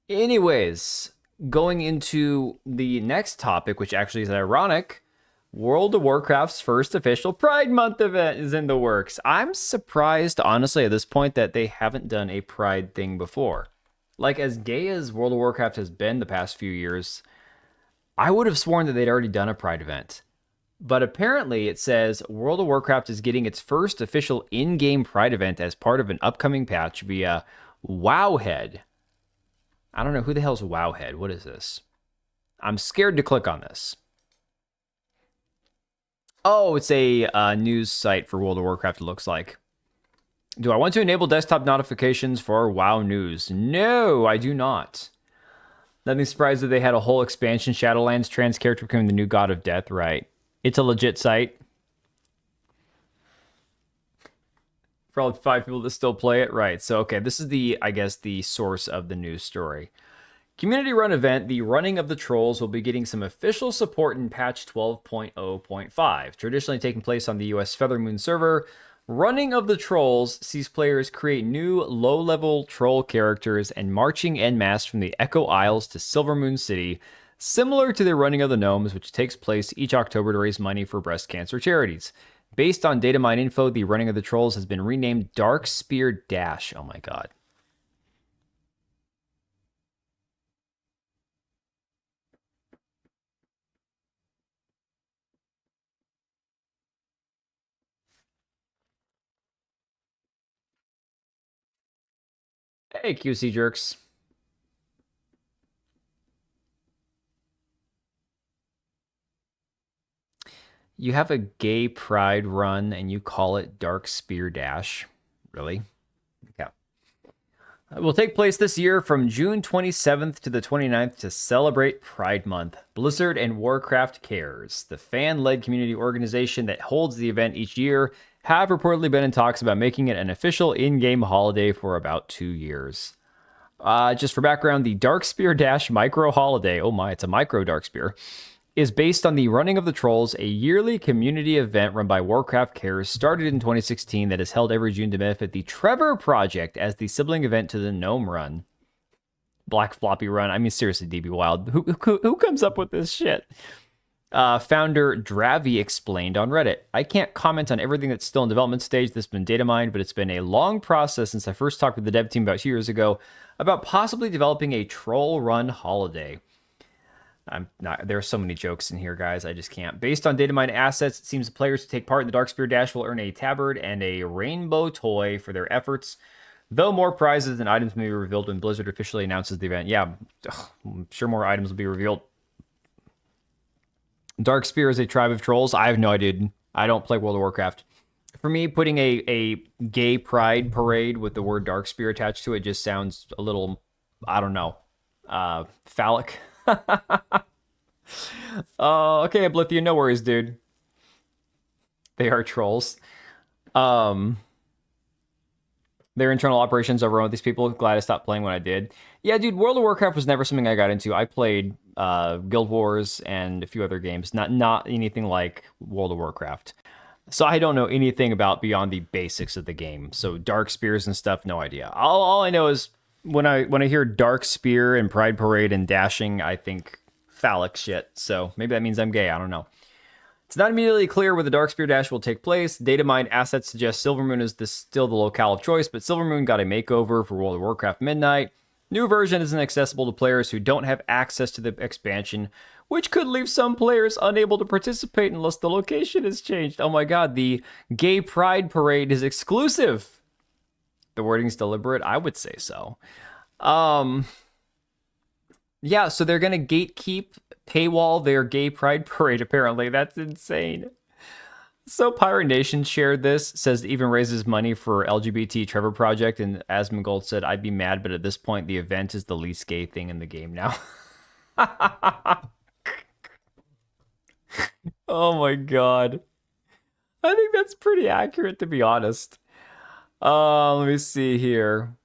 Anyways, going into the next topic, which actually is ironic. World of Warcraft's first official Pride Month event is in the works. I'm surprised, honestly, at this point that they haven't done a Pride thing before. Like, as gay as World of Warcraft has been the past few years, I would have sworn that they'd already done a Pride event. But apparently it says World of Warcraft is getting its first official in-game Pride event as part of an upcoming patch via Wowhead. I don't know, who the hell's Wowhead? What is this? I'm scared to click on this. Oh, it's a news site for World of Warcraft, it looks like. Do I want to enable desktop notifications for WoW news? No, I do not. Nothing surprised that they had a whole expansion, Shadowlands, trans character becoming the new god of death, right? It's a legit site. For all the 5 people that still play it, right. So, okay, this is the, I guess, the source of the news story. Community run event, the Running of the Trolls, will be getting some official support in patch 12.0.5. Traditionally taking place on the US Feathermoon server, Running of the Trolls sees players create new low-level troll characters and marching en masse from the Echo Isles to Silvermoon City, similar to the Running of the Gnomes, which takes place each October to raise money for breast cancer charities. Based on data mine info, the Running of the Trolls has been renamed Dark Spear Dash. Oh my god. Hey, QC jerks. You have a gay pride run and you call it Dark Spear Dash. Really? Yeah. It will take place this year from June 27th to the 29th to celebrate Pride Month. Blizzard and Warcraft Cares, the fan-led community organization that holds the event each year, have reportedly been in talks about making it an official in-game holiday for about 2 years. Just for background, the Dark Spear Dash micro holiday, oh my, it's a micro Dark Spear, is based on the Running of the Trolls, a yearly community event run by Warcraft Cares, started in 2016 that is held every June to benefit the Trevor Project as the sibling event to the Gnome Run. Black Floppy Run. I mean, seriously, DB Wild. Who comes up with this shit? Founder Dravy explained on Reddit, I can't comment on everything that's still in development stage that's been data mined, but it's been a long process since I first talked with the dev team about 2 years ago about possibly developing a troll run holiday. There are so many jokes in here, guys. I just can't. Based on data mine assets, it seems the players who take part in the Dark Spear Dash will earn a tabard and a rainbow toy for their efforts, though more prizes and items may be revealed when Blizzard officially announces the event. Yeah, I'm sure more items will be revealed. Dark Spear is a tribe of trolls. I have no idea. I don't play World of Warcraft. For me, putting a gay pride parade with the word Dark Spear attached to it just sounds a little, I don't know, phallic. Okay, Oblivion, no worries, dude. They are trolls. Their internal operations overrun with these people. Glad I stopped playing when I did. Yeah, dude, World of Warcraft was never something I got into. I played Guild Wars and a few other games, not anything like World of Warcraft. So I don't know anything about beyond the basics of the game. So Dark Spears and stuff, no idea. All I know is when I hear Dark Spear and Pride Parade and dashing, I think phallic shit. So maybe that means I'm gay. I don't know. It's not immediately clear where the Dark Spear Dash will take place. Data mine assets suggest Silvermoon is still the locale of choice, but Silvermoon got a makeover for World of Warcraft Midnight. New version isn't accessible to players who don't have access to the expansion, which could leave some players unable to participate unless the location is changed. Oh my god, the Gay Pride Parade is exclusive. The wording's deliberate? I would say so. Yeah, so they're going to gatekeep, paywall their Gay Pride Parade, apparently. That's insane. So Pirate Nation shared this, says it even raises money for LGBT Trevor Project, and Asmongold said, I'd be mad, but at this point, the event is the least gay thing in the game now. Oh my god. I think that's pretty accurate, to be honest. Let me see here.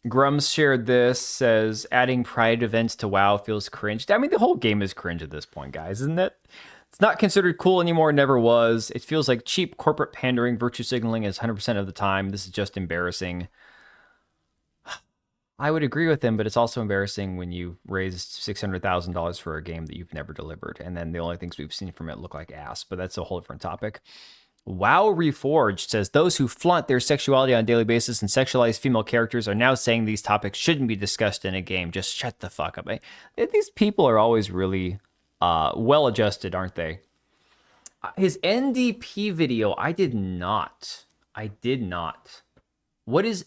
Grums shared this, says, adding pride events to WoW feels cringe. I mean, the whole game is cringe at this point, guys, isn't it? It's not considered cool anymore, never was. It feels like cheap corporate pandering, virtue signaling is 100% of the time. This is just embarrassing. I would agree with him, but it's also embarrassing when you raised $600,000 for a game that you've never delivered, and then the only things we've seen from it look like ass, but that's a whole different topic. WoW Reforged says those who flaunt their sexuality on a daily basis and sexualize female characters are now saying these topics shouldn't be discussed in a game. Just shut the fuck up. These people are always really well adjusted, aren't they? His NDP video, I did not. What is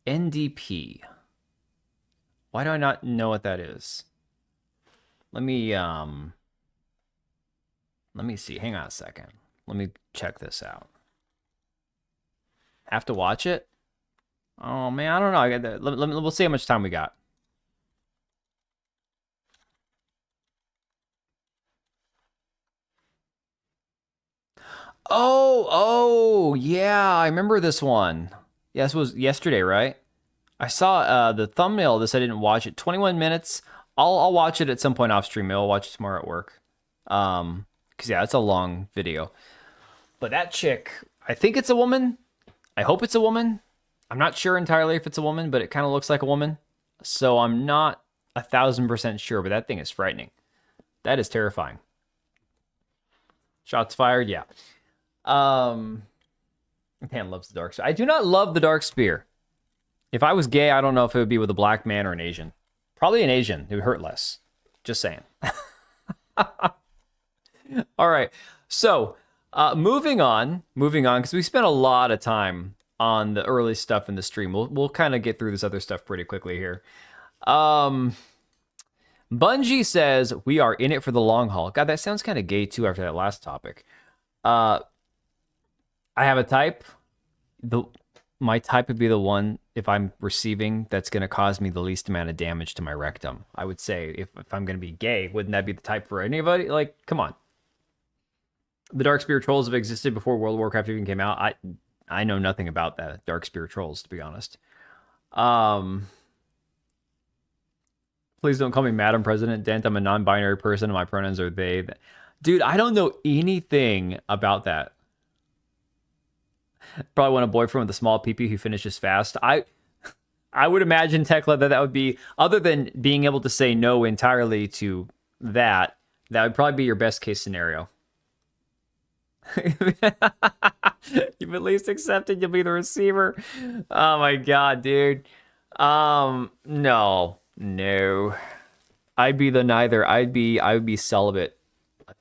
NDP? Why do I not know what that is? Let me see. Hang on a second. Let me check this out. Have to watch it? Oh man, I don't know. We'll see how much time we got. Oh, yeah, I remember this one. Yeah, this was yesterday, right? I saw the thumbnail of this. I didn't watch it. 21 minutes. I'll watch it at some point off stream. I'll watch it tomorrow at work. Because yeah, it's a long video. But that chick, I think it's a woman. I hope it's a woman. I'm not sure entirely if it's a woman, but it kind of looks like a woman. So I'm not 1,000% sure, but that thing is frightening. That is terrifying. Shots fired, yeah. Man loves the dark spear. I do not love the dark spear. If I was gay, I don't know if it would be with a black man or an Asian. Probably an Asian. It would hurt less. Just saying. All right. So, moving on, because we spent a lot of time on the early stuff in the stream. We'll kind of get through this other stuff pretty quickly here. Bungie says, we are in it for the long haul. God, that sounds kind of gay, too, after that last topic. I have a type. My type would be the one, if I'm receiving, that's going to cause me the least amount of damage to my rectum. I would say, if I'm going to be gay, wouldn't that be the type for anybody? Like, come on. The Darkspear Trolls have existed before World of Warcraft even came out. I know nothing about that Darkspear Trolls, to be honest. Please don't call me Madam President Dent. I'm a non-binary person and my pronouns are they. Dude, I don't know anything about that. Probably want a boyfriend with a small peepee who finishes fast. I would imagine, Tekla, that would be, other than being able to say no entirely to that would probably be your best case scenario. You've at least accepted you'll be the receiver. Oh my god, dude. No. I'd be the neither. I would be celibate.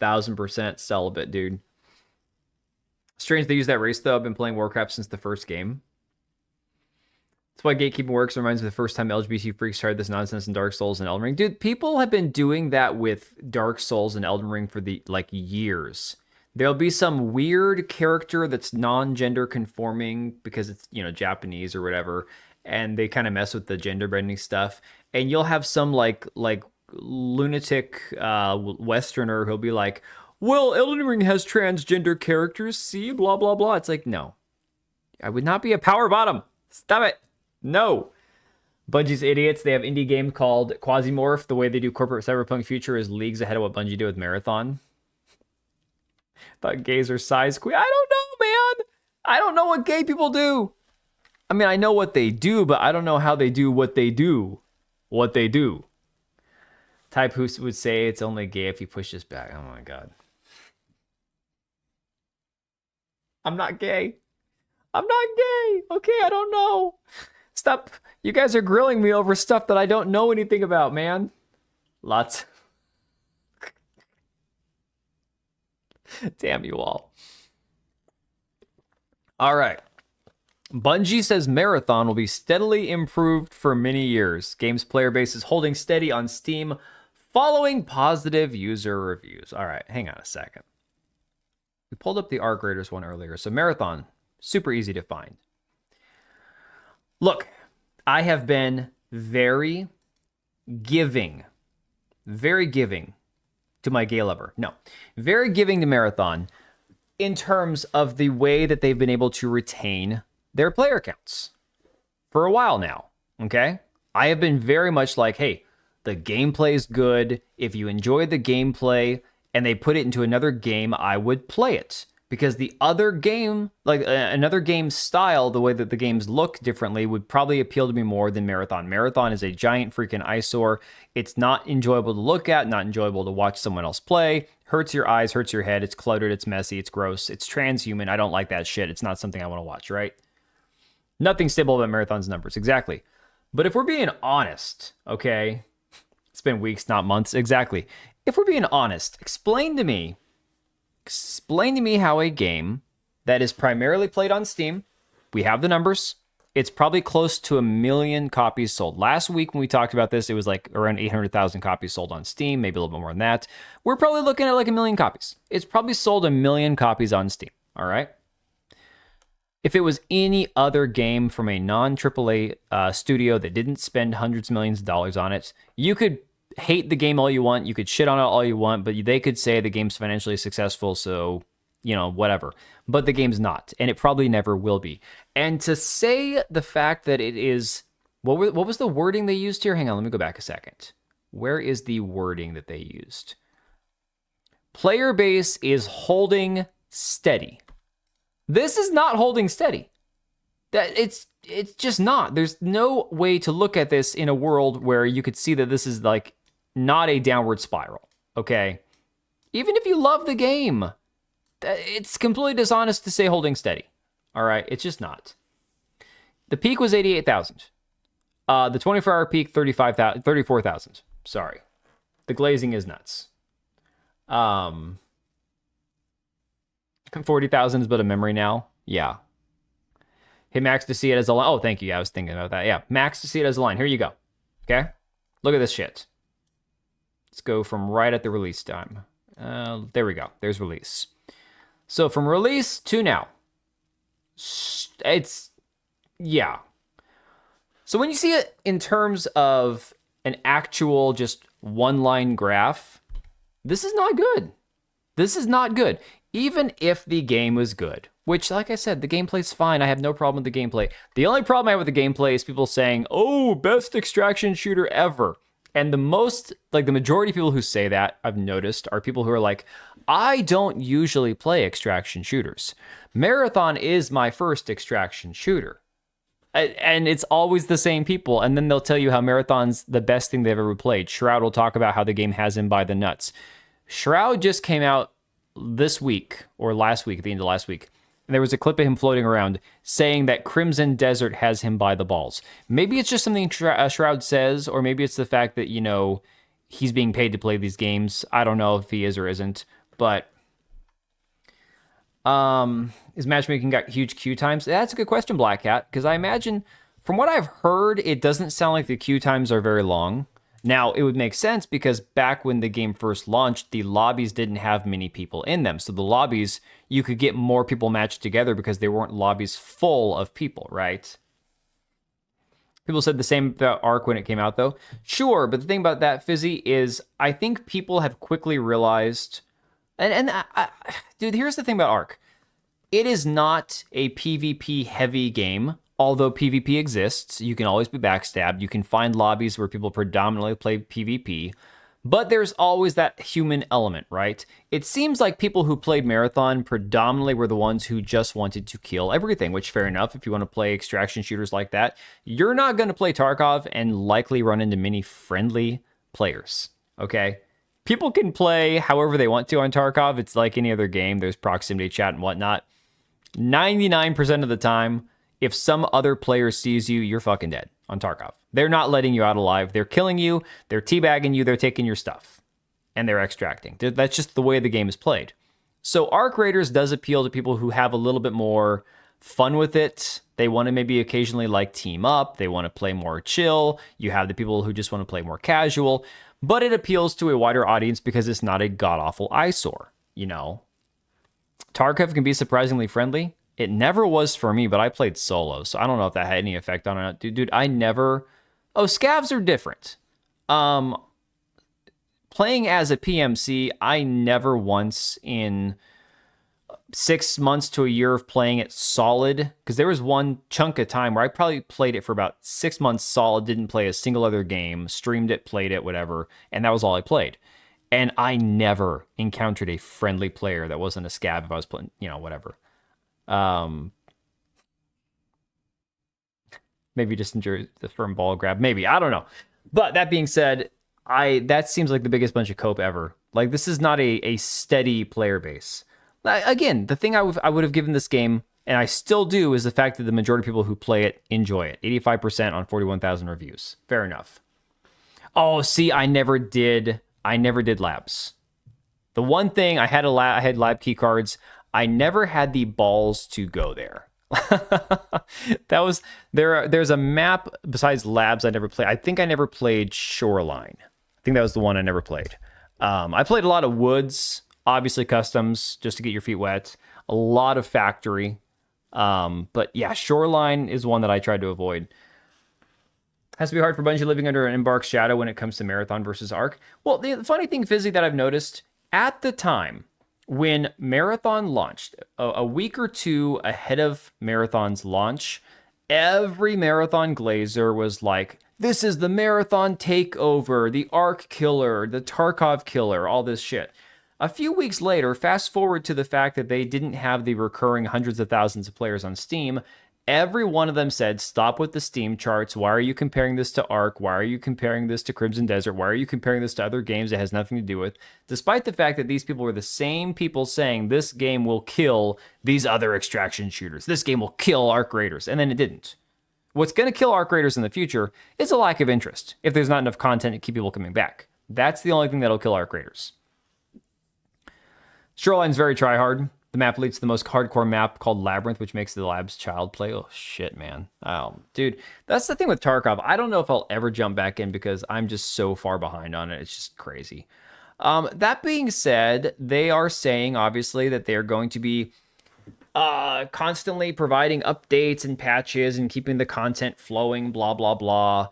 1,000% celibate, dude. Strange they use that race, though. I've been playing Warcraft since the first game. That's why gatekeeping works. It reminds me of the first time LGBT freaks tried this nonsense in Dark Souls and Elden Ring. Dude, people have been doing that with Dark Souls and Elden Ring for years. There'll be some weird character that's non-gender conforming because it's, Japanese or whatever, and they kind of mess with the gender bending stuff. And you'll have some like lunatic Westerner who'll be like, well, Elden Ring has transgender characters, see, blah, blah, blah. It's like, no. I would not be a power bottom. Stop it. No. Bungie's idiots. They have indie game called Quasimorph. The way they do corporate cyberpunk future is leagues ahead of what Bungie did with Marathon. Thought gays are size queen. I don't know, man. I don't know what gay people do. I mean, I know what they do, but I don't know how they do what they do. Type who would say it's only gay if he pushes back. Oh my god. I'm not gay. Okay, I don't know. Stop. You guys are grilling me over stuff that I don't know anything about, man. Lots. Damn you all. All right. Bungie says Marathon will be steadily improved for many years. Game's player base is holding steady on Steam following positive user reviews. All right, hang on a second. We pulled up the Arc Raiders one earlier. So Marathon, super easy to find. Look, I have been very giving to my gay lover. No, very giving to Marathon in terms of the way that they've been able to retain their player counts for a while now, okay? I have been very much like, hey, the gameplay is good. If you enjoy the gameplay and they put it into another game, I would play it. Because the other game, like another game style, the way that the games look differently would probably appeal to me more than Marathon. Marathon is a giant freaking eyesore. It's not enjoyable to look at, not enjoyable to watch someone else play. Hurts your eyes, hurts your head. It's cluttered, it's messy, it's gross, it's transhuman. I don't like that shit. It's not something I want to watch, right? Nothing stable about Marathon's numbers, exactly. But if we're being honest, okay, it's been weeks, not months, exactly. If we're being honest, explain to me how a game that is primarily played on Steam, we have the numbers, it's probably close to 1 million copies sold. Last week when we talked about this, it was like around 800,000 copies sold on Steam, maybe a little bit more than that. We're probably looking at like 1 million copies. It's probably sold 1 million copies on Steam, all right? If it was any other game from a non-AAA studio that didn't spend hundreds of millions of dollars on it, you could hate the game all you want, you could shit on it all you want, but they could say the game's financially successful, so, you know, whatever. But the game's not, and it probably never will be. And to say the fact that it is... What was the wording they used here? Hang on, let me go back a second. Where is the wording that they used? Player base is holding steady. This is not holding steady. It's just not. There's no way to look at this in a world where you could see that this is like not a downward spiral, okay? Even if you love the game, it's completely dishonest to say holding steady, all right? It's just not. The peak was 88,000. The 24-hour peak, 34,000. Sorry. The glazing is nuts. 40,000 is but a memory now. Yeah. Hit max to see it as a line. Oh, thank you. Yeah, I was thinking about that. Yeah, max to see it as a line. Here you go. Okay? Look at this shit. Let's go from right at the release time. There we go. There's release. So from release to now, it's, yeah. So when you see it in terms of an actual just one-line graph, this is not good. This is not good. Even if the game was good, which, like I said, the gameplay's fine. I have no problem with the gameplay. The only problem I have with the gameplay is people saying, oh, best extraction shooter ever. And the majority of people who say that, I've noticed, are people who are like, I don't usually play extraction shooters. Marathon is my first extraction shooter. And it's always the same people. And then they'll tell you how Marathon's the best thing they've ever played. Shroud will talk about how the game has him by the nuts. Shroud just came out this week, or last week, at the end of last week, and there was a clip of him floating around saying that Crimson Desert has him by the balls. Maybe it's just something Shroud says, or maybe it's the fact that, you know, he's being paid to play these games. I don't know if he is or isn't, but is matchmaking got huge queue times? That's a good question, Black Hat, because I imagine, from what I've heard, it doesn't sound like the queue times are very long. Now, it would make sense because back when the game first launched, the lobbies didn't have many people in them. So the lobbies, you could get more people matched together because they weren't lobbies full of people, right? People said the same about Ark when it came out, though. Sure, but the thing about that, Fizzy, is I think people have quickly realized... Dude, here's the thing about Ark. It is not a PvP-heavy game. Although PvP exists, you can always be backstabbed. You can find lobbies where people predominantly play PvP. But there's always that human element, right? It seems like people who played Marathon predominantly were the ones who just wanted to kill everything, which fair enough. If you want to play extraction shooters like that, you're not going to play Tarkov and likely run into many friendly players, okay? People can play however they want to on Tarkov. It's like any other game. There's proximity chat and whatnot. 99% of the time, if some other player sees you, you're fucking dead on Tarkov. They're not letting you out alive. They're killing you. They're teabagging you. They're taking your stuff. And they're extracting. That's just the way the game is played. So Arc Raiders does appeal to people who have a little bit more fun with it. They want to maybe occasionally like team up. They want to play more chill. You have the people who just want to play more casual. But it appeals to a wider audience because it's not a god-awful eyesore, you know. Tarkov can be surprisingly friendly. It never was for me, but I played solo, so I don't know if that had any effect on it. Dude, I never... Oh, scavs are different. Playing as a PMC, I never once in 6 months to a year of playing it solid, because there was one chunk of time where I probably played it for about 6 months solid, didn't play a single other game, streamed it, played it, whatever, and that was all I played. And I never encountered a friendly player that wasn't a scav if I was playing, you know, whatever. Maybe just enjoy the firm ball grab. Maybe. I don't know. But that being said, that seems like the biggest bunch of cope ever. Like, this is not a steady player base. Again, the thing I would have given this game, and I still do, is the fact that the majority of people who play it enjoy it. 85% on 41,000 reviews. Fair enough. Oh, see, I never did labs. The one thing I had I had lab key cards. I never had the balls to go there. That was there's a map besides labs I never played. I think I never played Shoreline. I think that was the one I never played. I played a lot of woods, obviously customs, just to get your feet wet. A lot of factory. But yeah, Shoreline is one that I tried to avoid. Has to be hard for Bungie living under an Embark's shadow when it comes to Marathon versus Arc. Well, the funny thing, Fizzy, that I've noticed, at the time when Marathon launched, a week or two ahead of Marathon's launch, every Marathon Glazer was like, this is the Marathon takeover, the Arc killer, the Tarkov killer, all this shit. A few weeks later, fast forward to the fact that they didn't have the recurring hundreds of thousands of players on Steam, every one of them said, stop with the Steam charts. Why are you comparing this to Ark? Why are you comparing this to Crimson Desert? Why are you comparing this to other games it has nothing to do with? Despite the fact that these people were the same people saying this game will kill these other extraction shooters. This game will kill Arc Raiders. And then it didn't. What's going to kill Arc Raiders in the future is a lack of interest. If there's not enough content to keep people coming back. That's the only thing that'll kill Arc Raiders. Shoreline's very try-hard. The map leads to the most hardcore map called Labyrinth, which makes the labs child play. Oh, shit, man. Oh, dude, that's the thing with Tarkov. I don't know if I'll ever jump back in because I'm just so far behind on it. It's just crazy. That being said, they are saying, obviously, that they're going to be constantly providing updates and patches and keeping the content flowing, blah, blah, blah.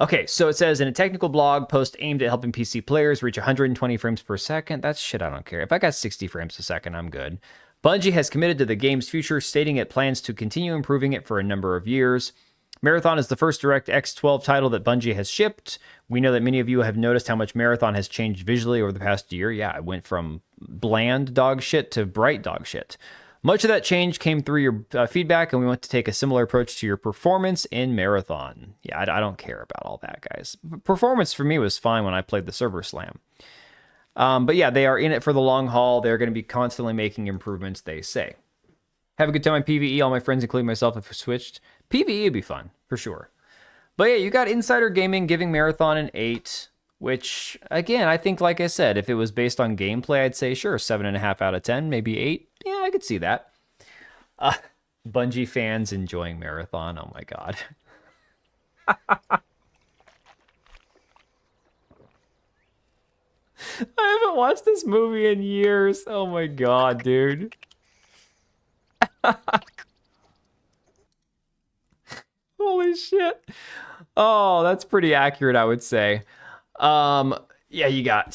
Okay, so it says, in a technical blog post aimed at helping PC players reach 120 frames per second. That's shit, I don't care. If I got 60 frames a second, I'm good. Bungie has committed to the game's future, stating it plans to continue improving it for a number of years. Marathon is the first DirectX 12 title that Bungie has shipped. We know that many of you have noticed how much Marathon has changed visually over the past year. Yeah, it went from bland dog shit to bright dog shit. Much of that change came through your feedback, and we want to take a similar approach to your performance in Marathon. Yeah, I don't care about all that, guys. Performance for me was fine when I played the server slam. But yeah, they are in it for the long haul. They're going to be constantly making improvements, they say. Have a good time on PvE. All my friends, including myself, have switched. PvE would be fun, for sure. But yeah, you got Insider Gaming giving Marathon an 8, which, again, I think, like I said, if it was based on gameplay, I'd say, sure, 7.5 out of 10, maybe 8. Yeah, I could see that. Bungie fans enjoying Marathon. Oh my god. I haven't watched this movie in years. Oh my god, dude. Holy shit. Oh, that's pretty accurate, I would say. Yeah, you got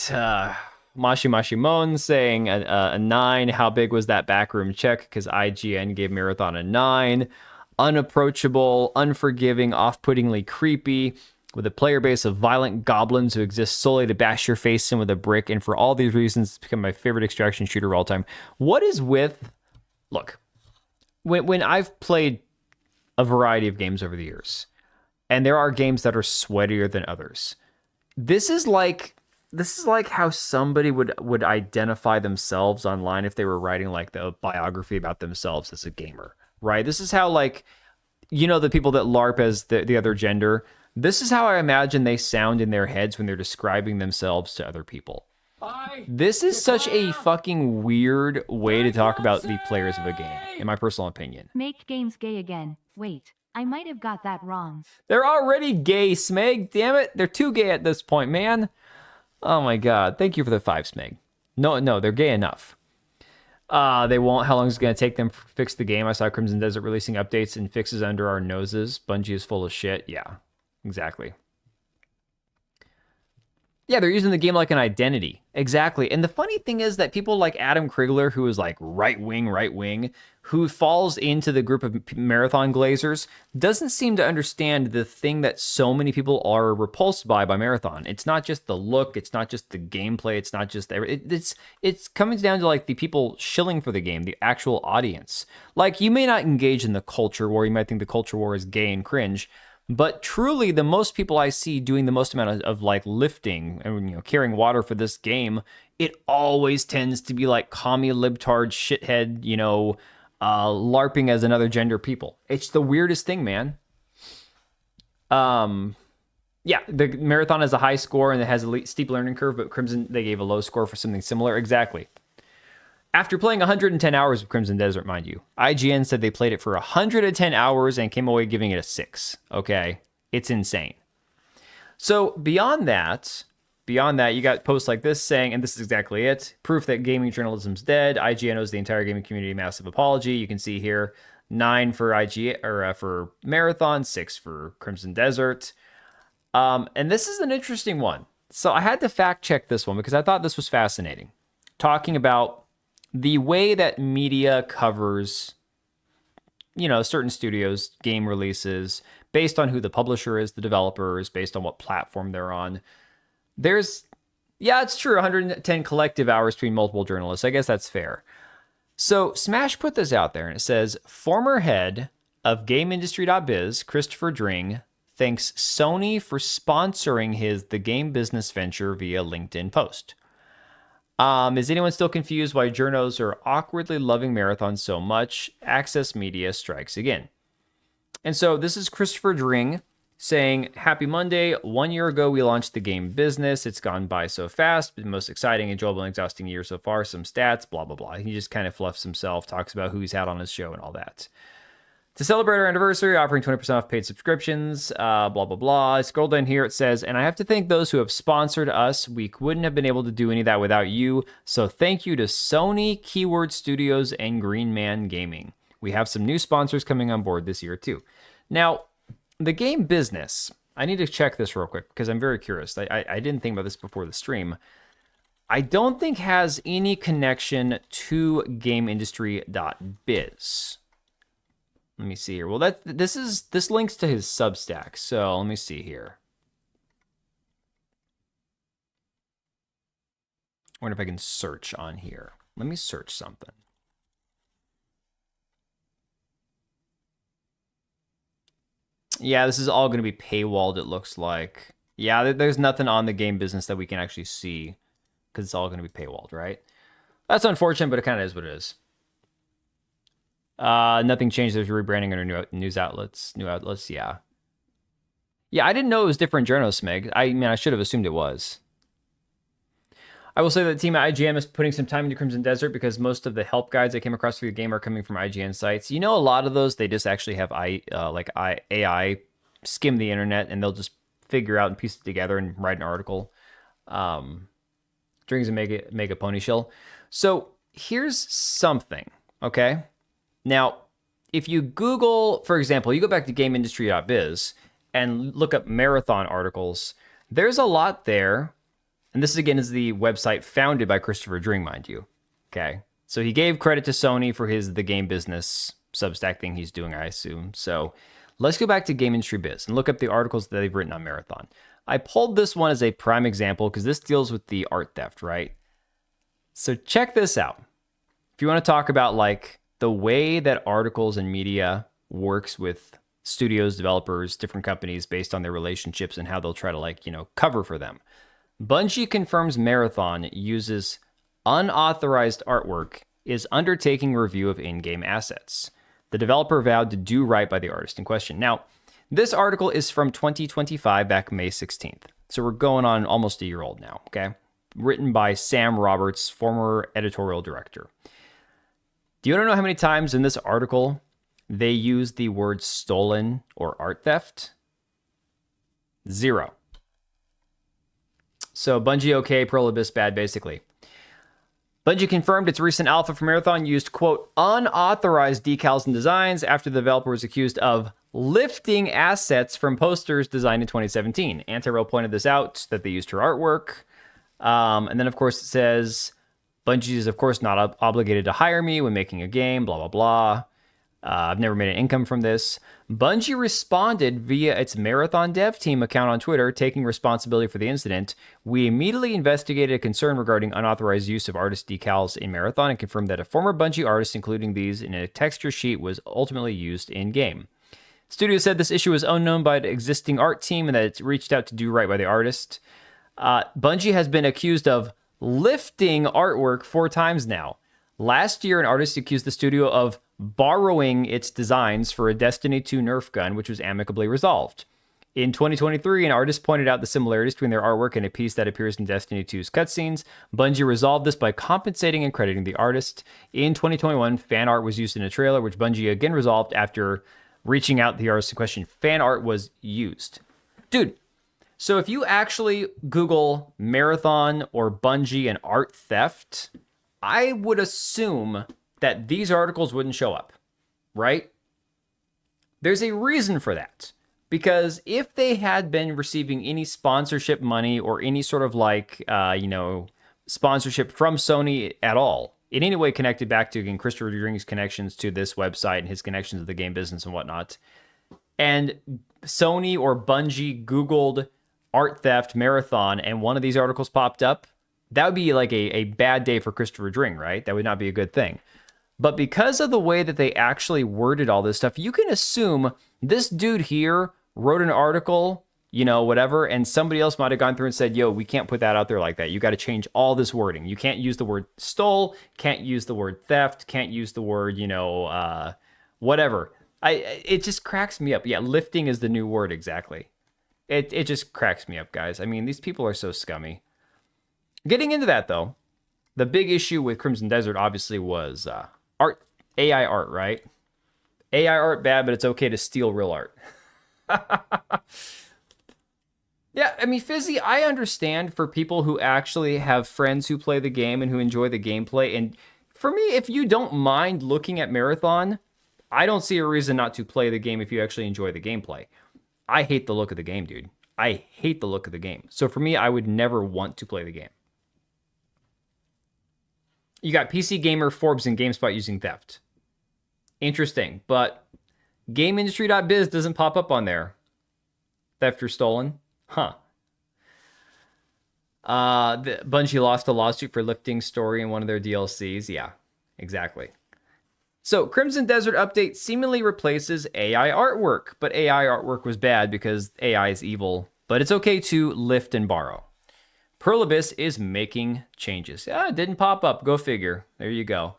Mashi Mon saying a 9. How big was that backroom check? Because IGN gave Marathon a 9. Unapproachable, unforgiving, off-puttingly creepy, with a player base of violent goblins who exist solely to bash your face in with a brick, and for all these reasons, it's become my favorite extraction shooter of all time. What is with... Look, when I've played a variety of games over the years, and there are games that are sweatier than others, this is like how somebody would identify themselves online if they were writing like the biography about themselves as a gamer, right? This is how, like, you know, the people that LARP as the other gender, this is how I imagine they sound in their heads when they're describing themselves to other people. This is such a fucking weird way to talk about the players of a game, in my personal opinion. Make games gay again. Wait, I might have got that wrong. They're already gay, Smeg. Damn it. They're too gay at this point, man. Oh my god. Thank you for the 5, Smeg. No, they're gay enough. They won't. How long is it going to take them to fix the game? I saw Crimson Desert releasing updates and fixes under our noses. Bungie is full of shit. Yeah, exactly. Yeah, they're using the game like an identity. Exactly. And the funny thing is that people like Adam Krigler, who is like right wing, who falls into the group of Marathon Glazers, doesn't seem to understand the thing that so many people are repulsed by Marathon. It's not just the look, it's not just the gameplay, it's not just it's coming down to like the people shilling for the game, the actual audience. Like, you may not engage in the culture war, you might think the culture war is gay and cringe, But truly, the most people I see doing the most amount of like lifting and carrying water for this game, it always tends to be like commie libtard shithead, LARPing as another gender people. It's the weirdest thing, man. Yeah, the marathon has a high score and it has a steep learning curve, but Crimson, they gave a low score for something similar. Exactly. After playing 110 hours of Crimson Desert, mind you, IGN said they played it for 110 hours and came away giving it a 6. Okay, it's insane. So beyond that, you got posts like this saying, and this is exactly it, proof that gaming journalism's dead. IGN owes the entire gaming community a massive apology. You can see here 9 for for Marathon, 6 for Crimson Desert. And this is an interesting one. So I had to fact check this one because I thought this was fascinating. Talking about the way that media covers, certain studios' game releases based on who the publisher is, the developers, based on what platform they're on. It's true, 110 collective hours between multiple journalists. I guess that's fair. So Smash put this out there and it says, former head of GameIndustry.biz, Christopher Dring, thanks Sony for sponsoring the game business venture via LinkedIn post. Is anyone still confused why journos are awkwardly loving Marathon so much? Access Media strikes again. And so this is Christopher Dring saying, happy Monday. 1 year ago, we launched the game business. It's gone by so fast. The most exciting, enjoyable, and exhausting year so far. Some stats, blah, blah, blah. He just kind of fluffs himself, talks about who he's had on his show and all that. To celebrate our anniversary, offering 20% off paid subscriptions, blah, blah, blah. I scroll down here, it says, and I have to thank those who have sponsored us. We wouldn't have been able to do any of that without you. So thank you to Sony, Keyword Studios, and Green Man Gaming. We have some new sponsors coming on board this year too. Now, the game business, I need to check this real quick because I'm very curious. I didn't think about this before the stream. I don't think has any connection to GameIndustry.biz. Let me see here. Well, this links to his Substack. So let me see here. I wonder if I can search on here. Let me search something. Yeah, this is all going to be paywalled, it looks like. Yeah, there's nothing on the game business that we can actually see because it's all going to be paywalled, right? That's unfortunate, but it kind of is what it is. Nothing changed. There's rebranding under new outlets, yeah. Yeah, I didn't know it was different journals, Smeg. I should have assumed it was. I will say that the team at IGN is putting some time into Crimson Desert because most of the help guides I came across for the game are coming from IGN sites. A lot of those, they just actually have AI skim the internet and they'll just figure out and piece it together and write an article. Drings and mega pony shell. So here's something, okay? Now, if you Google, for example, you go back to GameIndustry.biz and look up marathon articles, there's a lot there. And this, again, is the website founded by Christopher Dring, mind you. Okay. So he gave credit to Sony for the game business Substack thing he's doing, I assume. So let's go back to Game Industry Biz and look up the articles that they've written on Marathon. I pulled this one as a prime example because this deals with the art theft, right? So check this out. If you want to talk about the way that articles and media works with studios, developers, different companies based on their relationships and how they'll try to cover for them. Bungie confirms Marathon uses unauthorized artwork, is undertaking review of in-game assets. The developer vowed to do right by the artist in question. Now, this article is from 2025, back May 16th. So we're going on almost a year old now, okay? Written by Sam Roberts, former editorial director. Do you want to know how many times in this article they use the word stolen or art theft? 0. So Bungie okay, Pearl Abyss bad, basically. Bungie confirmed its recent alpha for Marathon used, quote, unauthorized decals and designs after the developer was accused of lifting assets from posters designed in 2017. Anti-Rail pointed this out, that they used her artwork. And then, of course, it says, Bungie is, of course, not obligated to hire me when making a game, blah, blah, blah. I've never made an income from this. Bungie responded via its Marathon dev team account on Twitter, taking responsibility for the incident. We immediately investigated a concern regarding unauthorized use of artist decals in Marathon and confirmed that a former Bungie artist, including these in a texture sheet, was ultimately used in-game. Studio said this issue was unknown by the existing art team and that it's reached out to do right by the artist. Bungie has been accused of lifting artwork 4 times now. Last year, an artist accused the studio of borrowing its designs for a Destiny 2 Nerf gun, which was amicably resolved. In 2023, an artist pointed out the similarities between their artwork and a piece that appears in Destiny 2's cutscenes. Bungie resolved this by compensating and crediting the artist. In 2021, fan art was used in a trailer, which Bungie again resolved after reaching out to the artist in question. Fan art was used. Dude, so if you actually Google Marathon or Bungie and art theft, I would assume that these articles wouldn't show up, right? There's a reason for that. Because if they had been receiving any sponsorship money or any sort of sponsorship from Sony at all, in any way connected back to, again, Christopher Dring's connections to this website and his connections to the game business and whatnot, and Sony or Bungie Googled art theft marathon and one of these articles popped up, that would be like a bad day for Christopher Dring, right? That would not be a good thing. But because of the way that they actually worded all this stuff, you can assume this dude here wrote an article, whatever, and somebody else might have gone through and said, yo, we can't put that out there like that. You got to change all this wording. You can't use the word stole, can't use the word theft, can't use the word, whatever. It just cracks me up. Yeah, lifting is the new word, exactly. It just cracks me up, guys. I mean, these people are so scummy. Getting into that, though, the big issue with Crimson Desert obviously was AI art, right? AI art bad, but it's okay to steal real art. Yeah, I mean, Fizzy, I understand for people who actually have friends who play the game and who enjoy the gameplay. And for me, if you don't mind looking at Marathon, I don't see a reason not to play the game if you actually enjoy the gameplay. I hate the look of the game, dude. I hate the look of the game. So for me, I would never want to play the game. You got PC Gamer, Forbes, and GameSpot using theft. Interesting, but GameIndustry.biz doesn't pop up on there. Theft or stolen? Huh. Bungie lost a lawsuit for lifting story in one of their DLCs. Yeah, exactly. So, Crimson Desert update seemingly replaces AI artwork, but AI artwork was bad because AI is evil. But it's okay to lift and borrow. Pearl Abyss is making changes. It didn't pop up. Go figure. There you go.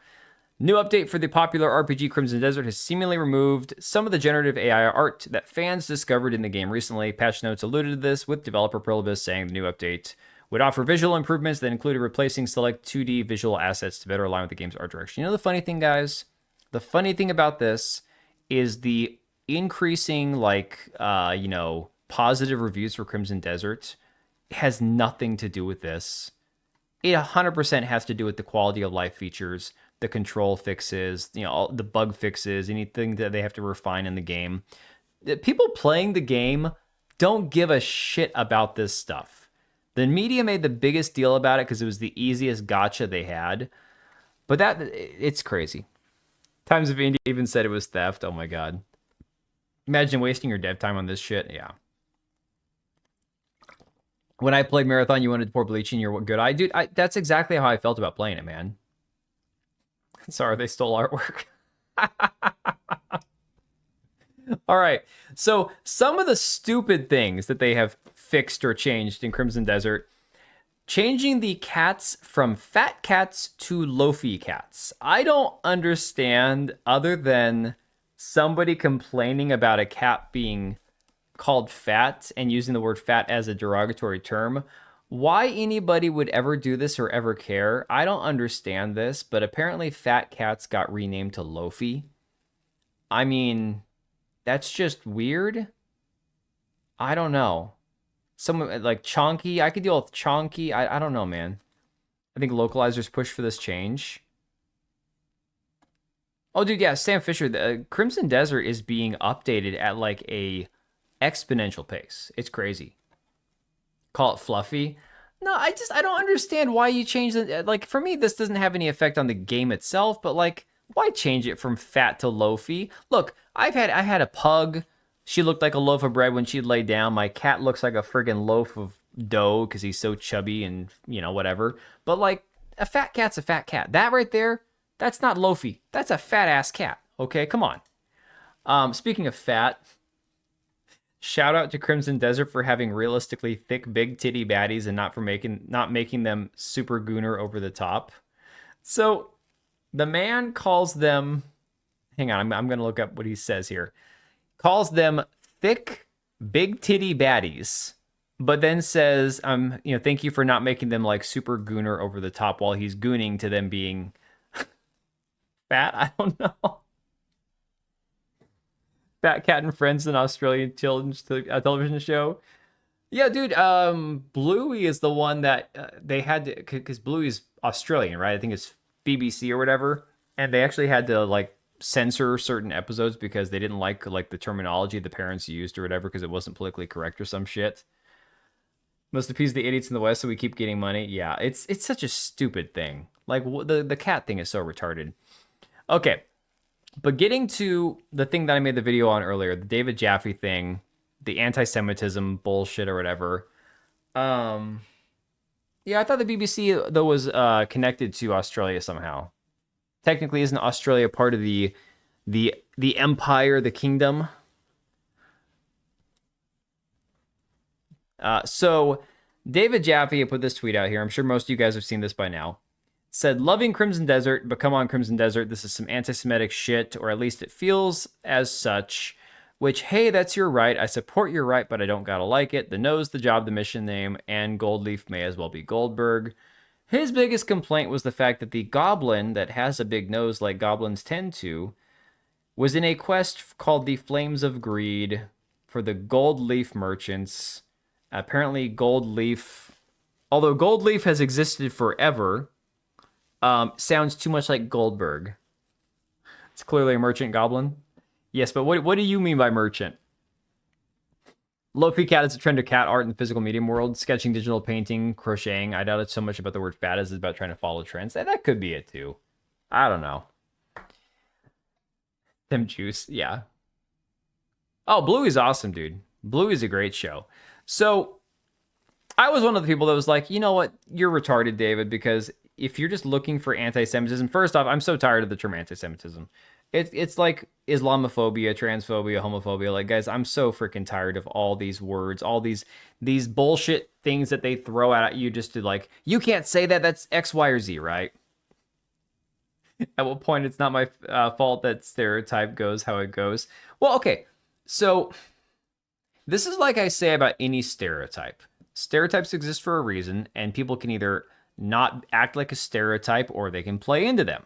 New update for the popular RPG Crimson Desert has seemingly removed some of the generative AI art that fans discovered in the game recently. Patch notes alluded to this, with developer Pearl Abyss saying the new update would offer visual improvements that included replacing select 2D visual assets to better align with the game's art direction. You know the funny thing, guys? The funny thing about this is the increasing, positive reviews for Crimson Desert has nothing to do with this. It 100% has to do with the quality of life features, the control fixes, all the bug fixes, anything that they have to refine in the game. People playing the game don't give a shit about this stuff. The media made the biggest deal about it because it was the easiest gotcha they had. But it's crazy. Times of India even said it was theft. Oh my god. Imagine wasting your dev time on this shit. Yeah. When I played Marathon, you wanted to pour bleach in your good eye. Dude, that's exactly how I felt about playing it, man. Sorry, they stole artwork. All right. So some of the stupid things that they have fixed or changed in Crimson Desert. Changing the cats from fat cats to loafy cats. I don't understand, other than somebody complaining about a cat being called fat and using the word fat as a derogatory term, why anybody would ever do this or ever care. I don't understand this, but apparently fat cats got renamed to loafy. I mean, that's just weird. I don't know. Someone like Chonky, I could deal with Chonky. I don't know, man. I think localizers push for this change. Oh, dude, yeah, Sam Fisher, the Crimson Desert is being updated at like a exponential pace. It's crazy. Call it fluffy. No, I don't understand why you change it. Like, for me, this doesn't have any effect on the game itself, but like, why change it from fat to loafy? Look, I had a pug. She looked like a loaf of bread when she'd lay down. My cat looks like a friggin' loaf of dough because he's so chubby and, whatever. But, like, a fat cat's a fat cat. That right there, that's not loafy. That's a fat-ass cat, okay? Come on. Speaking of fat, shout out to Crimson Desert for having realistically thick, big titty baddies and not making them super gooner over the top. So the man calls them. Hang on, I'm gonna look up what he says here. Calls them thick, big titty baddies, but then says, thank you for not making them like super gooner over the top while he's gooning to them being fat. I don't know. Fat Cat and Friends, an Australian television show. Yeah, dude. Bluey is the one that they had to, because Bluey's Australian, right? I think it's BBC or whatever, and they actually had to like censor certain episodes because they didn't like the terminology the parents used or whatever because it wasn't politically correct or some shit. Must appease the idiots in the West so we keep getting money. Yeah, it's such a stupid thing. Like the cat thing is so retarded. Okay. But getting to the thing that I made the video on earlier, the David Jaffe thing, the anti-Semitism bullshit or whatever. Yeah, I thought the BBC though was connected to Australia somehow. Technically, isn't Australia part of the empire, the kingdom? So David Jaffe put this tweet out here. I'm sure most of you guys have seen this by now. Said, loving Crimson Desert, but come on, Crimson Desert, this is some anti-Semitic shit, or at least it feels as such, which, hey, that's your right. I support your right, but I don't gotta like it. The nose, the job, the mission name, and Goldleaf may as well be Goldberg. His biggest complaint was the fact that the goblin that has a big nose like goblins tend to was in a quest called the Flames of Greed for the Goldleaf merchants. Apparently, Goldleaf, although Goldleaf has existed forever, sounds too much like Goldberg. It's clearly a merchant goblin. Yes, but what do you mean by merchant? Low-P Cat is a trend of cat art in the physical medium world. Sketching, digital painting, crocheting. I doubt it's so much about the word fat as it's about trying to follow trends. That could be it too. I don't know. Them juice, yeah. Oh, Bluey's awesome, dude. Bluey's a great show. So, I was one of the people that was like, you know what? You're retarded, David, because if you're just looking for anti-Semitism, first off, I'm so tired of the term anti-Semitism. It's like Islamophobia, transphobia, homophobia. Like, guys, I'm so freaking tired of all these words, all these bullshit things that they throw at you just to like, you can't say that, that's X, Y, or Z, right? At what point it's not my fault that stereotype goes how it goes. Well, okay, so this is like I say about any stereotype. Stereotypes exist for a reason, and people can either not act like a stereotype or they can play into them.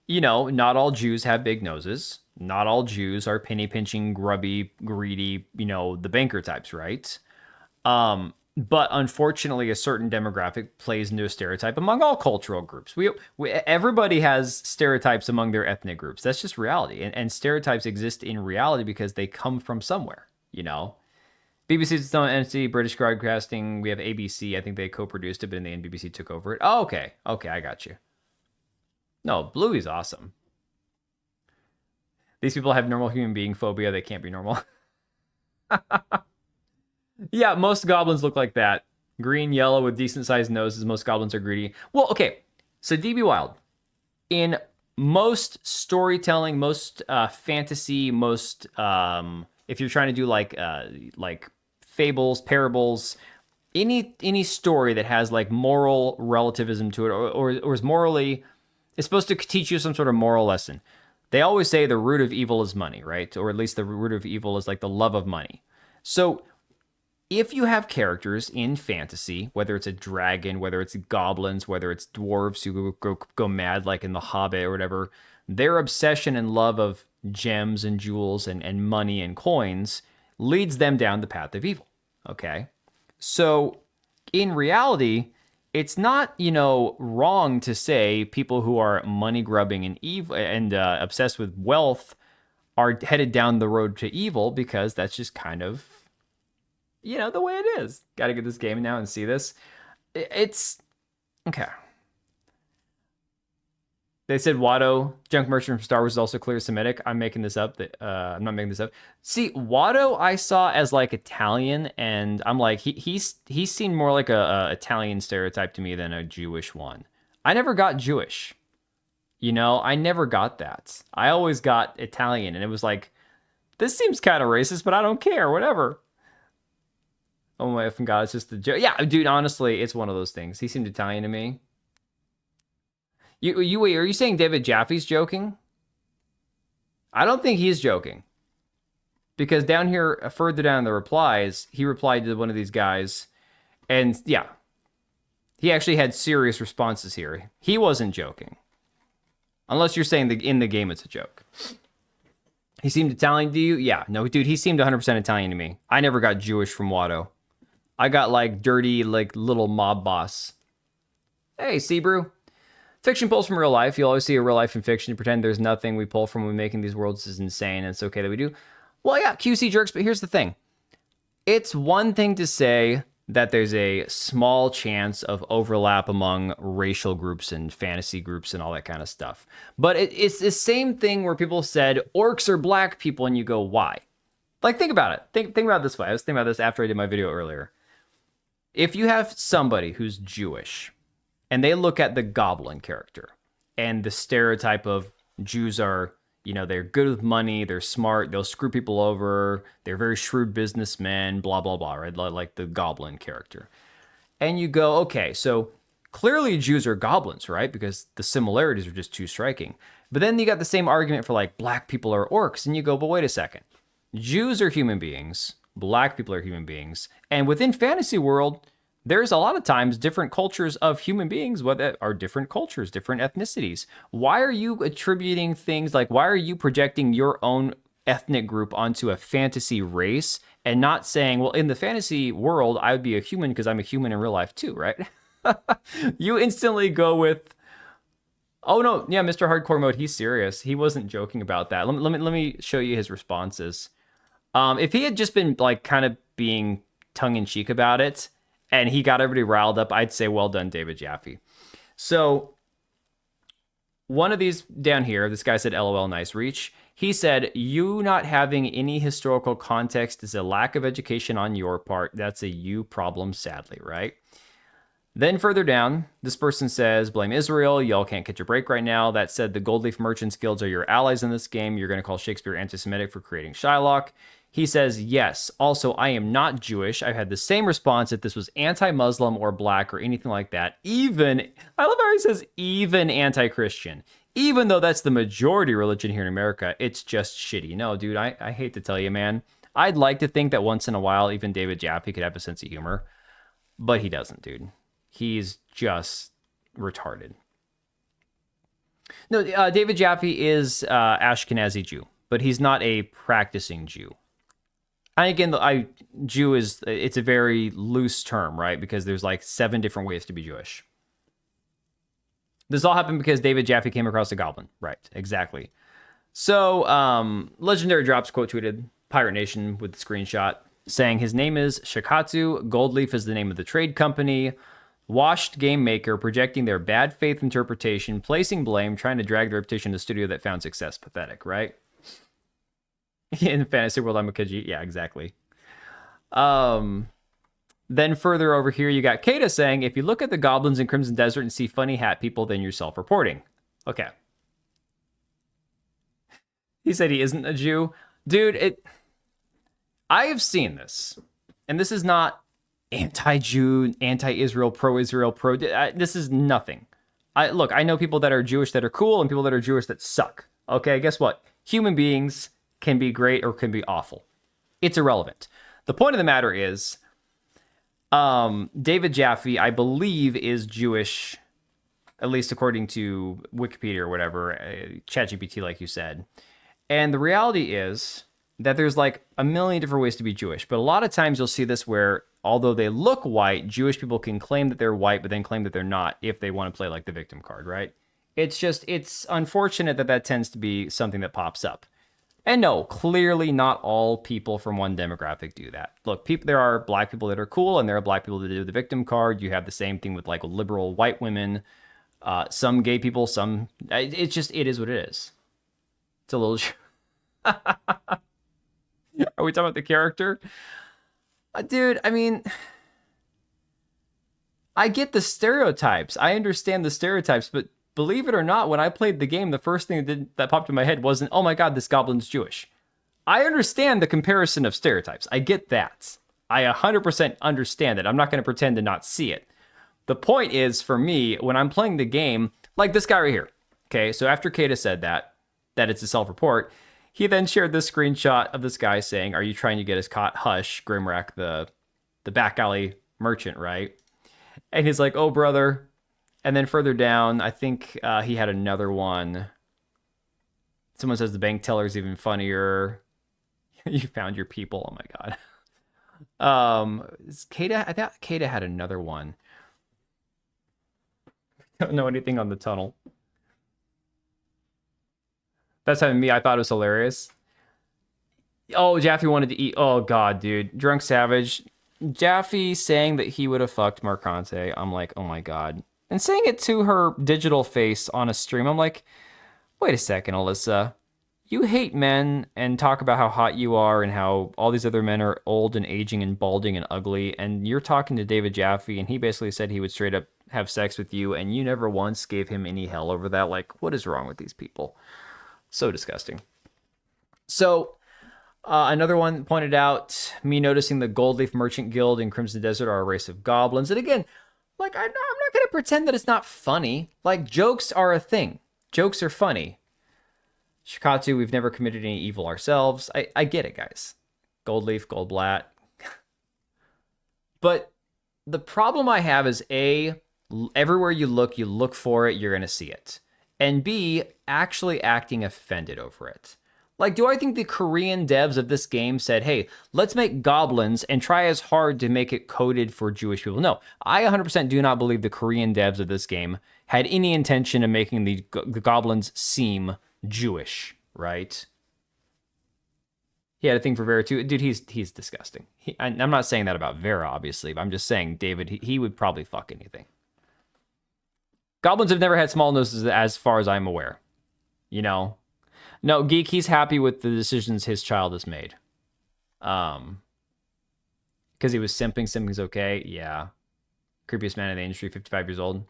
You know, not all Jews have big noses. Not all Jews are penny pinching, grubby, greedy, the banker types, right? But unfortunately, a certain demographic plays into a stereotype among all cultural groups. Everybody has stereotypes among their ethnic groups. That's just reality. And stereotypes exist in reality because they come from somewhere, BBC is its own entity, British Broadcasting. We have ABC. I think they co-produced it, but in the end, BBC took over it. Oh, okay. Okay, I got you. No, Bluey's awesome. These people have normal human being phobia. They can't be normal. Yeah, most goblins look like that. Green, yellow with decent-sized noses. Most goblins are greedy. Well, okay. So DB Wild. In most storytelling, most fantasy, most... if you're trying to do like fables, parables, any story that has like moral relativism to it, or is morally, it's supposed to teach you some sort of moral lesson. They always say the root of evil is money, right? Or at least the root of evil is like the love of money. So if you have characters in fantasy, whether it's a dragon, whether it's goblins, whether it's dwarves who go mad like in The Hobbit or whatever, their obsession and love of gems and jewels and money and coins leads them down the path of evil. Okay? So in reality, it's not, wrong to say people who are money grubbing and evil and obsessed with wealth are headed down the road to evil, because that's just kind of, the way it is. Got to get this game now and see this. It's okay. They said Watto, junk merchant from Star Wars, is also clear Semitic. I'm making this up. I'm not making this up. See, Watto I saw as like Italian, and I'm like, he seemed more like a Italian stereotype to me than a Jewish one. I never got Jewish. I never got that. I always got Italian, and it was like This seems kind of racist, but I don't care. Whatever. Oh my effing god, it's just a joke. Yeah, dude, honestly, it's one of those things. He seemed Italian to me. Wait, are you saying David Jaffe's joking? I don't think he's joking. Because down here, further down in the replies, he replied to one of these guys. And yeah, he actually had serious responses here. He wasn't joking. Unless you're saying in the game it's a joke. He seemed Italian to you? Yeah. No, dude, he seemed 100% Italian to me. I never got Jewish from Watto. I got like dirty, like little mob boss. Hey, Seabrew. Fiction pulls from real life. You always see a real life in fiction. Pretend there's nothing we pull from when making these worlds is insane. And it's okay that we do. Well, yeah, QC jerks, but here's the thing. It's one thing to say that there's a small chance of overlap among racial groups and fantasy groups and all that kind of stuff. But it's the same thing where people said orcs are black people and you go, why? Like, think about it. Think about it this way. I was thinking about this after I did my video earlier. If you have somebody who's Jewish and they look at the goblin character and the stereotype of Jews are, you know, they're good with money, they're smart, they'll screw people over, they're very shrewd businessmen, blah, blah, blah, right? Like the goblin character. And you go, okay, so clearly Jews are goblins, right? Because the similarities are just too striking. But then you got the same argument for like black people are orcs, and you go, but wait a second. Jews are human beings, black people are human beings, and within fantasy world, there's a lot of times different cultures of human beings that are different cultures, different ethnicities. Why are you attributing things like, why are you projecting your own ethnic group onto a fantasy race and not saying, well, in the fantasy world, I would be a human because I'm a human in real life too, right? You instantly go with, oh no, yeah, Mr. Hardcore Mode, he's serious. He wasn't joking about that. Let me show you his responses. If he had just been like kind of being tongue-in-cheek about it, and he got everybody riled up, I'd say, well done, David Jaffe. So one of these down here, this guy said, LOL, nice reach. He said, you not having any historical context is a lack of education on your part. That's a you problem, sadly, right? Then further down, this person says, blame Israel. Y'all can't catch a break right now. That said, the Gold Leaf Merchants Guilds are your allies in this game. You're going to call Shakespeare anti-Semitic for creating Shylock. He says, yes. Also, I am not Jewish. I've had the same response if this was anti-Muslim or black or anything like that. Even, I love how he says, even anti-Christian. Even though that's the majority religion here in America, it's just shitty. No, dude, I hate to tell you, man. I'd like to think that once in a while, even David Jaffe could have a sense of humor. But he doesn't, dude. He's just retarded. No, David Jaffe is Ashkenazi Jew, but he's not a practicing Jew. And again, Jew it's a very loose term, right? Because there's like 7 different ways to be Jewish. This all happened because David Jaffe came across a goblin. Right, exactly. So, Legendary Drops quote tweeted Pirate Nation with the screenshot saying his name is Shikatsu, Goldleaf is the name of the trade company, washed game maker, projecting their bad faith interpretation, placing blame, trying to drag the reputation of the studio that found success pathetic, right? In the fantasy world, I'm a Kaji. Yeah, exactly. Then further over here, you got Kata saying, if you look at the goblins in Crimson Desert and see funny hat people, then you're self-reporting. Okay. He said he isn't a Jew. Dude, I have seen this. And this is not anti-Jew, anti-Israel, pro-Israel, this is nothing. Look, I know people that are Jewish that are cool and people that are Jewish that suck. Okay, guess what? Human beings can be great or can be awful. It's irrelevant. The point of the matter is, David Jaffe, I believe, is Jewish, at least according to Wikipedia or whatever, ChatGPT, like you said. And the reality is that there's like a million different ways to be Jewish. But a lot of times you'll see this where, although they look white, Jewish people can claim that they're white, but then claim that they're not if they want to play like the victim card, right? It's unfortunate that tends to be something that pops up. And no, clearly not all people from one demographic do that. Look, there are black people that are cool, and there are black people that do the victim card. You have the same thing with like liberal white women, some gay people, some. It is what it is. It's a little. Are we talking about the character? Dude, I mean, I get the stereotypes. I understand the stereotypes, but believe it or not, when I played the game, the first thing that popped in my head wasn't, oh my god, this goblin's Jewish. I understand the comparison of stereotypes. I get that. I 100% understand it. I'm not going to pretend to not see it. The point is, for me, when I'm playing the game, like this guy right here. Okay, so after Kata said that it's a self-report, he then shared this screenshot of this guy saying, "Are you trying to get us caught? Hush, Grimrack, the back alley merchant, right?" And he's like, "Oh, brother." And then further down, I think he had another one. Someone says the bank teller's even funnier. You found your people. Oh my god. Kata, I thought Kata had another one. Don't know anything on the tunnel. That's having me. I thought it was hilarious. Oh, Jaffe wanted to eat. Oh god, dude. Drunk Savage. Jaffe saying that he would have fucked Marcante. I'm like, oh my god. And saying it to her digital face on a stream. I'm like, wait a second, Alyssa. You hate men and talk about how hot you are and how all these other men are old and aging and balding and ugly. And you're talking to David Jaffe, and he basically said he would straight up have sex with you, and you never once gave him any hell over that. Like, what is wrong with these people? So disgusting. So, another one pointed out, me noticing the Goldleaf Merchant Guild in Crimson Desert are a race of goblins. And again, like, I'm not going to pretend that it's not funny. Like, jokes are a thing. Jokes are funny. Shikatsu, we've never committed any evil ourselves. I get it, guys. Goldleaf, Goldblatt. But the problem I have is, A, everywhere you look for it, you're going to see it. And B, actually acting offended over it. Like, do I think the Korean devs of this game said, hey, let's make goblins and try as hard to make it coded for Jewish people? No, I 100% do not believe the Korean devs of this game had any intention of making the goblins seem Jewish, right? He had a thing for Vera too. Dude, he's disgusting. I'm not saying that about Vera, obviously, but I'm just saying, David, he would probably fuck anything. Goblins have never had small noses as far as I'm aware. You know? No, Geek, he's happy with the decisions his child has made. Because he was simping. Simping's okay. Yeah. Creepiest man in the industry, 55 years old.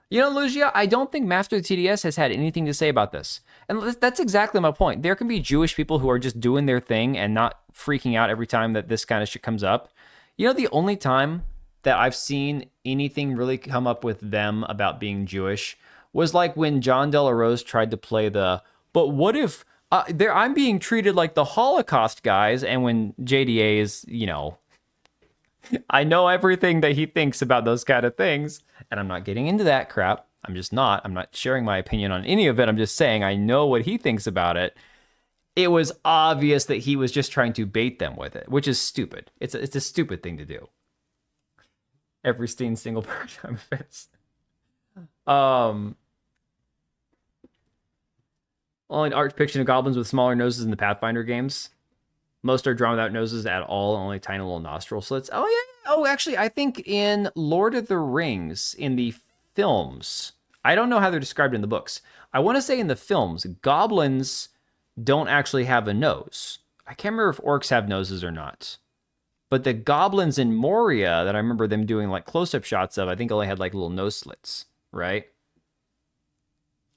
You know, Lugia, I don't think Master of the TDS has had anything to say about this. And that's exactly my point. There can be Jewish people who are just doing their thing and not freaking out every time that this kind of shit comes up. You know, the only time that I've seen anything really come up with them about being Jewish was like when John De La Rose tried to play but what if I'm being treated like the Holocaust guys, and when JDA is, you know, I know everything that he thinks about those kind of things, and I'm not getting into that crap. I'm not sharing my opinion on any of it. I'm just saying I know what he thinks about it. It was obvious that he was just trying to bait them with it, which is stupid. It's a stupid thing to do. Every single paradigm fits. Only art depiction of goblins with smaller noses in the Pathfinder games. Most are drawn without noses at all, only tiny little nostrils. So it's, oh yeah. Oh, actually, I think in Lord of the Rings, in the films, I don't know how they're described in the books. I want to say in the films, goblins don't actually have a nose. I can't remember if orcs have noses or not. But the goblins in Moria that I remember them doing like close-up shots of, I think only had like little nose slits, right?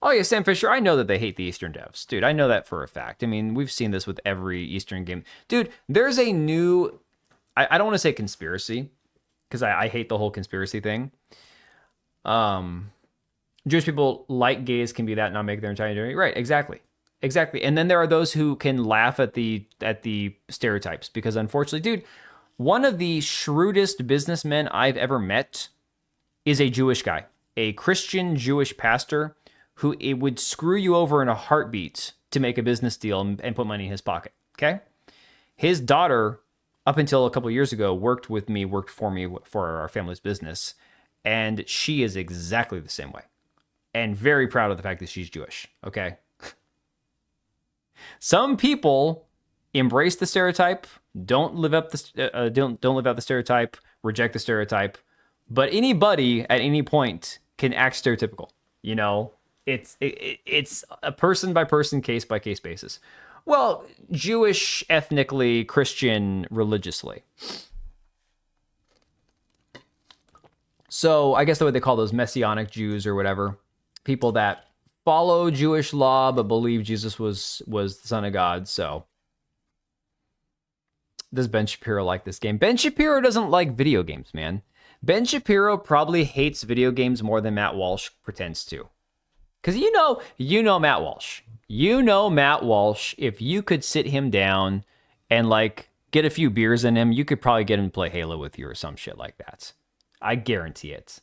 Oh yeah, Sam Fisher, I know that they hate the Eastern devs. Dude, I know that for a fact. I mean, we've seen this with every Eastern game. Dude, there's a new... I don't want to say conspiracy, because I hate the whole conspiracy thing. Jewish people like gays can be that and not make their entire identity. Right, exactly. Exactly. And then there are those who can laugh at the stereotypes, because unfortunately, dude, one of the shrewdest businessmen I've ever met is a Jewish guy, a Christian Jewish pastor who it would screw you over in a heartbeat to make a business deal and put money in his pocket, okay? His daughter, up until a couple of years ago, worked for me for our family's business, and she is exactly the same way. And very proud of the fact that she's Jewish, okay? Some people embrace the stereotype, don't live out the stereotype, reject the stereotype, but anybody at any point can act stereotypical, you know? It's a person by person, case by case basis. Well, Jewish ethnically, Christian religiously. So I guess the way they call those Messianic Jews or whatever, people that follow Jewish law but believe Jesus was the Son of God. So does Ben Shapiro like this game? Ben Shapiro doesn't like video games, man. Ben Shapiro probably hates video games more than Matt Walsh pretends to. Because you know Matt Walsh. You know Matt Walsh, if you could sit him down and like get a few beers in him, you could probably get him to play Halo with you or some shit like that. I guarantee it.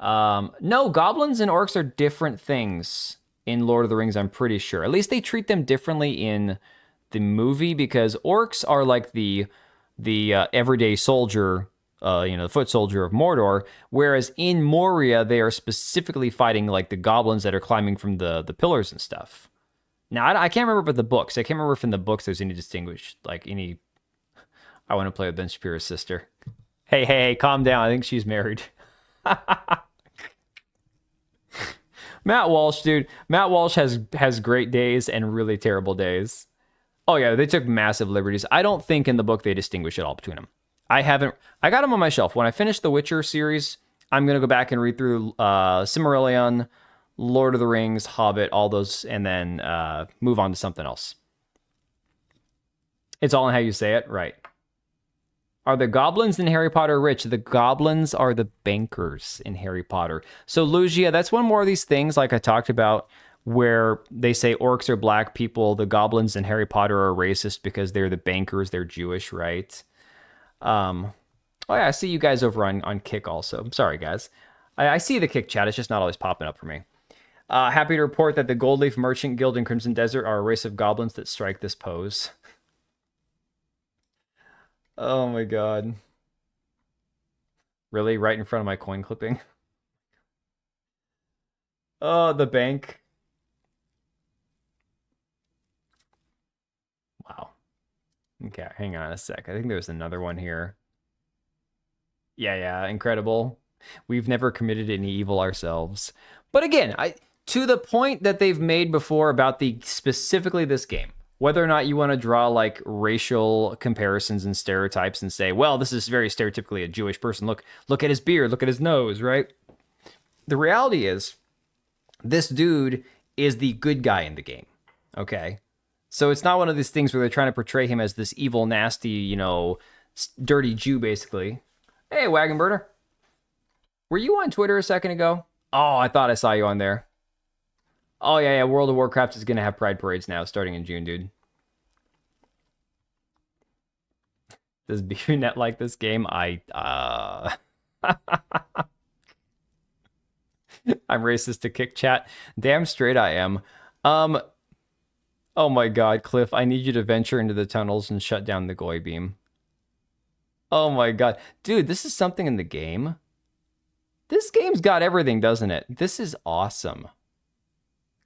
No, goblins and orcs are different things in Lord of the Rings, I'm pretty sure. At least they treat them differently in the movie, because orcs are like the everyday soldier, the foot soldier of Mordor, whereas in Moria, they are specifically fighting like the goblins that are climbing from the pillars and stuff. Now, I can't remember about the books. I can't remember if in the books there's any distinguished, like any... I want to play with Ben Shapiro's sister. Hey, calm down. I think she's married. Matt Walsh, dude. Matt Walsh has great days and really terrible days. Oh, yeah, they took massive liberties. I don't think in the book they distinguish at all between them. I got them on my shelf. When I finish the Witcher series, I'm going to go back and read through Silmarillion, Lord of the Rings, Hobbit, all those, and then move on to something else. It's all in how you say it, right? Are the goblins in Harry Potter rich? The goblins are the bankers in Harry Potter. So, Lugia, that's one more of these things, like I talked about, where they say orcs are black people, the goblins in Harry Potter are racist because they're the bankers, they're Jewish, right? Oh yeah, I see you guys over on Kick also. I'm sorry, guys. I see the Kick chat, it's just not always popping up for me. Happy to report that the Goldleaf Merchant Guild in Crimson Desert are a race of goblins that strike this pose. Oh my god. Really? Right in front of my coin clipping? Oh, the bank. Wow. Okay, hang on a sec. I think there's another one here. Yeah, incredible. We've never committed any evil ourselves. But again, to the point that they've made before about specifically this game, whether or not you want to draw like racial comparisons and stereotypes and say, well, this is very stereotypically a Jewish person. Look at his beard, look at his nose, right? The reality is, this dude is the good guy in the game, okay? So it's not one of these things where they're trying to portray him as this evil, nasty, dirty Jew, basically. Hey, Wagon Burner. Were you on Twitter a second ago? Oh, I thought I saw you on there. Oh, yeah, World of Warcraft is going to have Pride Parades now, starting in June, dude. Does BuNet like this game? I'm racist to Kick chat. Damn straight I am. Oh my god, Cliff, I need you to venture into the tunnels and shut down the Goy beam. Oh my god. Dude, this is something in the game. This game's got everything, doesn't it? This is awesome.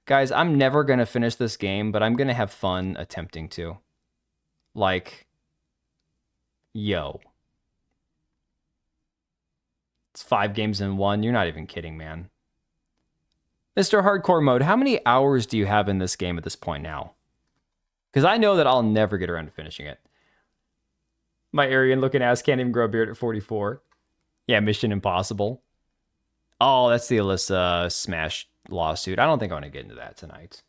Guys, I'm never going to finish this game, but I'm going to have fun attempting to. Like, yo. It's 5 games in 1. You're not even kidding, man. Mr. Hardcore Mode, how many hours do you have in this game at this point now? Because I know that I'll never get around to finishing it. My Aryan-looking ass can't even grow a beard at 44. Yeah, Mission Impossible. Oh, that's the Alyssa Smash lawsuit. I don't think I want to get into that tonight.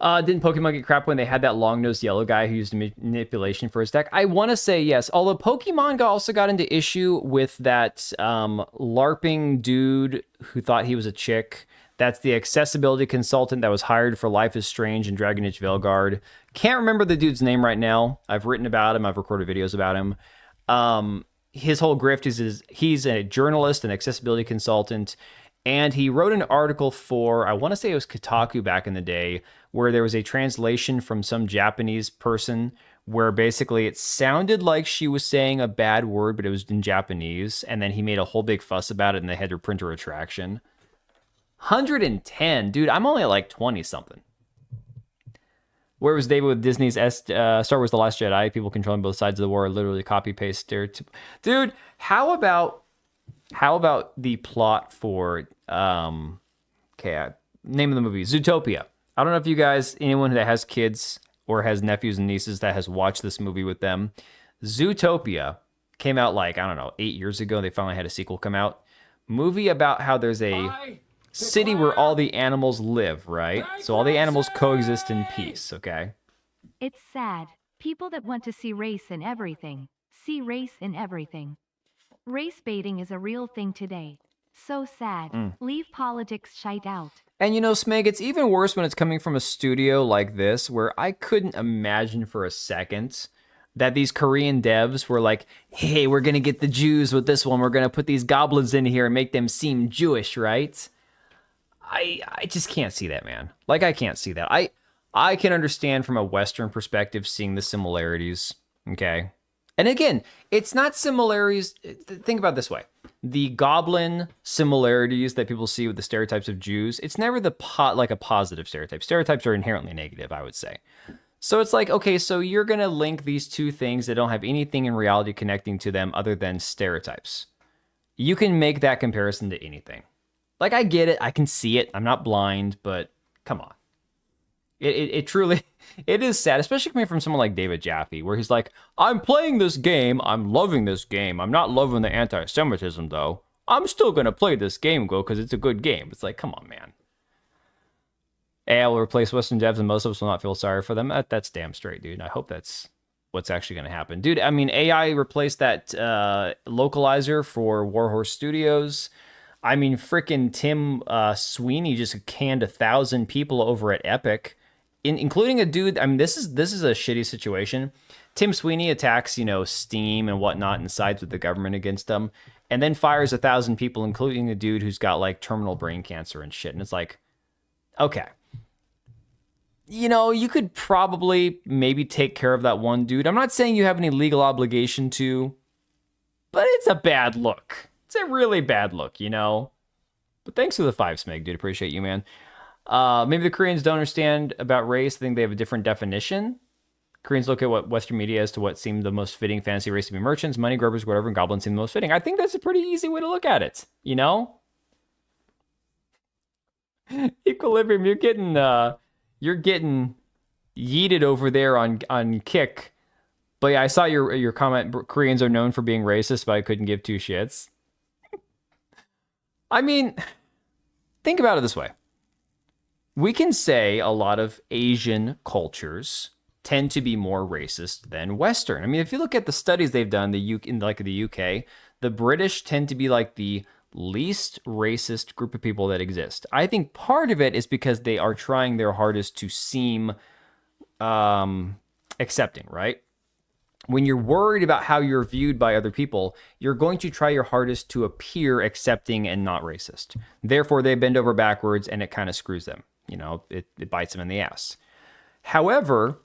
Didn't Pokemon get crap when they had that long-nosed yellow guy who used manipulation for his deck? I want to say yes. Although Pokemon also got into issue with that LARPing dude who thought he was a chick. That's the accessibility consultant that was hired for Life is Strange and Dragon Age Veilguard. Can't remember the dude's name right now. I've written about him. I've recorded videos about him. His whole grift is he's a journalist, an accessibility consultant, and he wrote an article for, I want to say it was Kotaku back in the day, where there was a translation from some Japanese person where basically it sounded like she was saying a bad word, but it was in Japanese, and then he made a whole big fuss about it, and they had to print a retraction. 110, dude, I'm only at like 20-something. Where was David with Disney's Star Wars The Last Jedi? People controlling both sides of the war are literally copy-paste stereotype. Dude, how about the plot for, name of the movie, Zootopia. I don't know if you guys, anyone that has kids or has nephews and nieces that has watched this movie with them. Zootopia came out 8 years ago. They finally had a sequel come out. Movie about how there's a... city where all the animals live, right? So all the animals coexist in peace, okay? It's sad. People that want to see race in everything, see race in everything. Race baiting is a real thing today. So sad. Leave politics shite out. And you know, Smeg, it's even worse when it's coming from a studio like this, where I couldn't imagine for a second that these Korean devs were like, hey, we're going to get the Jews with this one. We're going to put these goblins in here and make them seem Jewish, right? I just can't see that, man. Like, I can't see that. I can understand from a Western perspective seeing the similarities, okay? And again, it's not similarities. Think about it this way. The goblin similarities that people see with the stereotypes of Jews, it's never like a positive stereotype. Stereotypes are inherently negative, I would say. So it's like, okay, so you're going to link these two things that don't have anything in reality connecting to them other than stereotypes. You can make that comparison to anything. Like, I get it. I can see it. I'm not blind, but come on. It truly, it is sad, especially coming from someone like David Jaffe, where he's like, I'm playing this game. I'm loving this game. I'm not loving the anti-Semitism, though. I'm still going to play this game, because it's a good game. It's like, come on, man. AI will replace Western devs, and most of us will not feel sorry for them. That's damn straight, dude. I hope that's what's actually going to happen. Dude, I mean, AI replaced that localizer for Warhorse Studios. I mean, freaking Tim Sweeney just canned 1,000 people over at Epic. Including a dude, I mean, this is a shitty situation. Tim Sweeney attacks, you know, Steam and whatnot and sides with the government against them, and then fires 1,000 people, including a dude who's got, like, terminal brain cancer and shit. And it's like, okay. You know, you could probably maybe take care of that one dude. I'm not saying you have any legal obligation to, but it's a bad look. It's a really bad look, you know? But thanks for the 5, Smeg, dude. Appreciate you, man. Maybe the Koreans don't understand about race. I think they have a different definition. Koreans look at what Western media as to what seemed the most fitting fantasy race to be merchants, money grubbers, whatever, and goblins seem the most fitting. I think that's a pretty easy way to look at it, you know? Equilibrium, you're getting yeeted over there on Kick. But yeah, I saw your comment. Koreans are known for being racist, but I couldn't give two shits. I mean, think about it this way. We can say a lot of Asian cultures tend to be more racist than Western. I mean, if you look at the studies they've done, in the UK, the British tend to be like the least racist group of people that exist. I think part of it is because they are trying their hardest to seem accepting, right? When you're worried about how you're viewed by other people, you're going to try your hardest to appear accepting and not racist. Therefore, they bend over backwards and it kind of screws them. You know, it bites them in the ass. However,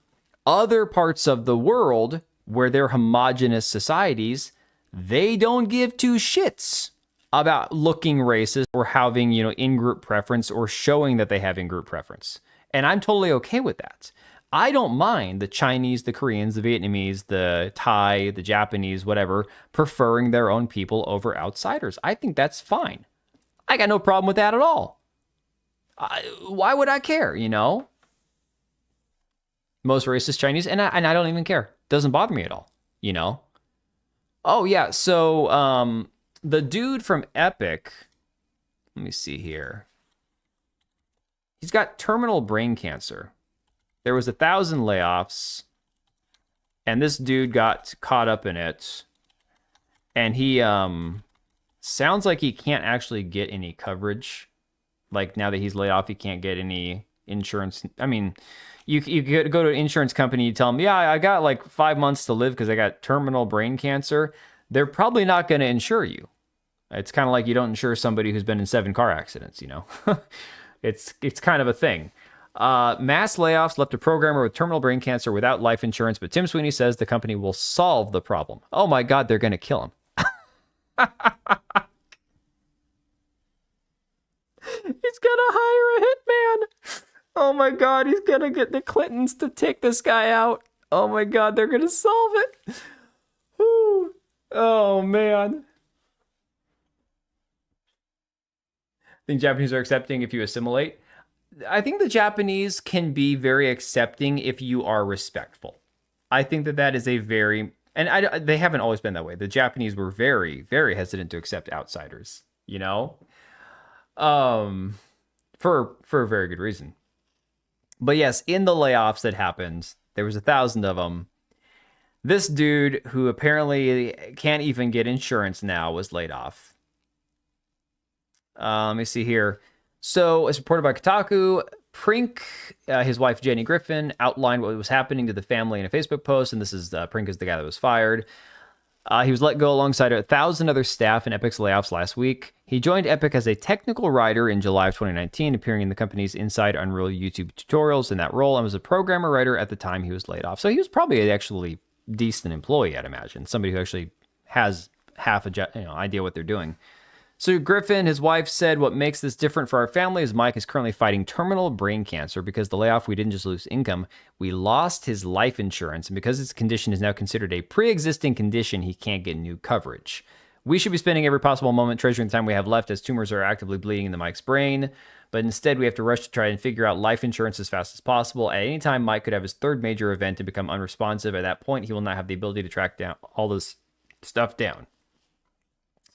other parts of the world where they're homogenous societies, they don't give two shits about looking racist or having, you know, in-group preference or showing that they have in-group preference. And I'm totally okay with that. I don't mind the Chinese, the Koreans, the Vietnamese, the Thai, the Japanese, whatever, preferring their own people over outsiders. I think that's fine. I got no problem with that at all. Why would I care, you know? Most racist Chinese, and I don't even care. Doesn't bother me at all, you know? Oh, yeah, so the dude from Epic, let me see here. He's got terminal brain cancer. There was 1,000 layoffs, and this dude got caught up in it, and he sounds like he can't actually get any coverage. Like, now that he's laid off, he can't get any insurance. I mean, you go to an insurance company, you tell them, yeah, I got like 5 months to live because I got terminal brain cancer. They're probably not going to insure you. It's kind of like you don't insure somebody who's been in 7 car accidents, you know? It's kind of a thing. Mass layoffs left a programmer with terminal brain cancer without life insurance, but Tim Sweeney says the company will solve the problem. Oh my God, they're going to kill him. He's gonna hire a hitman. Oh my God, he's gonna get the Clintons to take this guy out. Oh my God, they're gonna solve it. Whew. Oh man. I think Japanese are accepting if you assimilate. I think the Japanese can be very accepting if you are respectful. I think that is a very, and they haven't always been that way. The Japanese were very, very hesitant to accept outsiders, you know? For a very good reason. But yes, in the layoffs that happened, there was 1,000 of them. This dude, who apparently can't even get insurance now, was laid off. Let me see here. So, as reported by Kotaku, Prink, his wife Jenny Griffin, outlined what was happening to the family in a Facebook post, and this is Prink is the guy that was fired. He was let go alongside 1,000 other staff in Epic's layoffs last week. He joined Epic as a technical writer in July of 2019, appearing in the company's Inside Unreal YouTube tutorials in that role, and was a programmer writer at the time he was laid off. So he was probably an actually decent employee, I'd imagine. Somebody who actually has half a idea what they're doing. So Griffin, his wife, said, what makes this different for our family is Mike is currently fighting terminal brain cancer. Because the layoff, we didn't just lose income, we lost his life insurance. And because his condition is now considered a pre-existing condition, he can't get new coverage. We should be spending every possible moment treasuring the time we have left as tumors are actively bleeding into Mike's brain. But instead, we have to rush to try and figure out life insurance as fast as possible. At any time, Mike could have his third major event and become unresponsive. At that point, he will not have the ability to track down all this stuff down.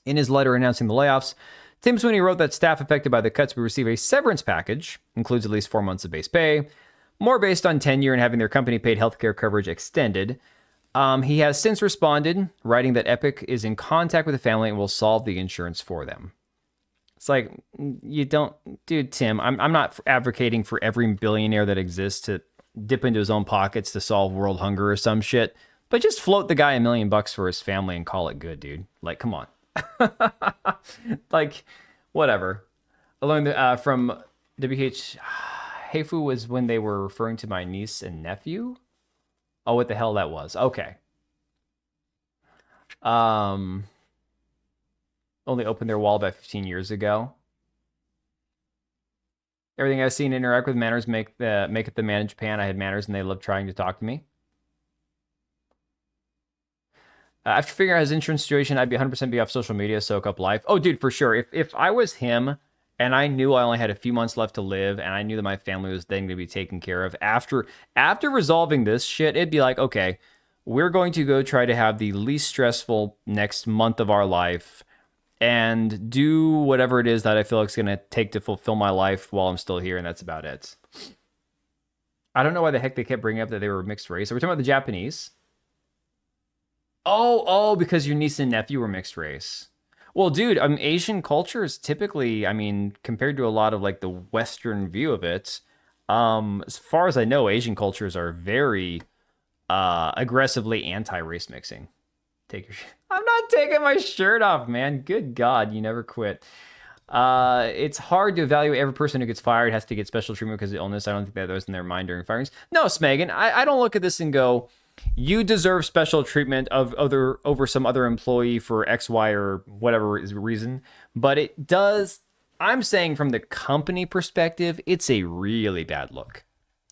In his letter announcing the layoffs, Tim Sweeney wrote that staff affected by the cuts will receive a severance package, includes at least 4 months of base pay, more based on tenure and having their company paid healthcare coverage extended. He has since responded, writing that Epic is in contact with the family and will solve the insurance for them. It's like, you don't, dude, Tim, I'm not advocating for every billionaire that exists to dip into his own pockets to solve world hunger or some shit, but just float the guy $1 million for his family and call it good, dude. Like, come on. Like, whatever. I learned from WH Heifu was when they were referring to my niece and nephew. Oh, what the hell that was. Okay. Only opened their wall about 15 years ago. Everything I've seen interact with manners make it the man in Japan. I had manners and they loved trying to talk to me. After figuring out his insurance situation, I'd be 100% be off social media, soak up life. Oh, dude, for sure. If I was him and I knew I only had a few months left to live and I knew that my family was then going to be taken care of, after resolving this shit, it'd be like, okay, we're going to go try to have the least stressful next month of our life and do whatever it is that I feel like it's going to take to fulfill my life while I'm still here, and that's about it. I don't know why the heck they kept bringing up that they were mixed race. So we're talking about the Japanese. Oh, because your niece and nephew were mixed race. Well, dude, Asian culture is typically, compared to a lot of like the Western view of it, as far as I know, Asian cultures are very aggressively anti-race mixing. I'm not taking my shirt off, man. Good God, you never quit. It's hard to evaluate every person who gets fired has to get special treatment because of illness. I don't think that was in their mind during firings. No, Smegan, I don't look at this and go, you deserve special treatment over some other employee for X, Y, or whatever is reason. But it does, I'm saying from the company perspective, it's a really bad look.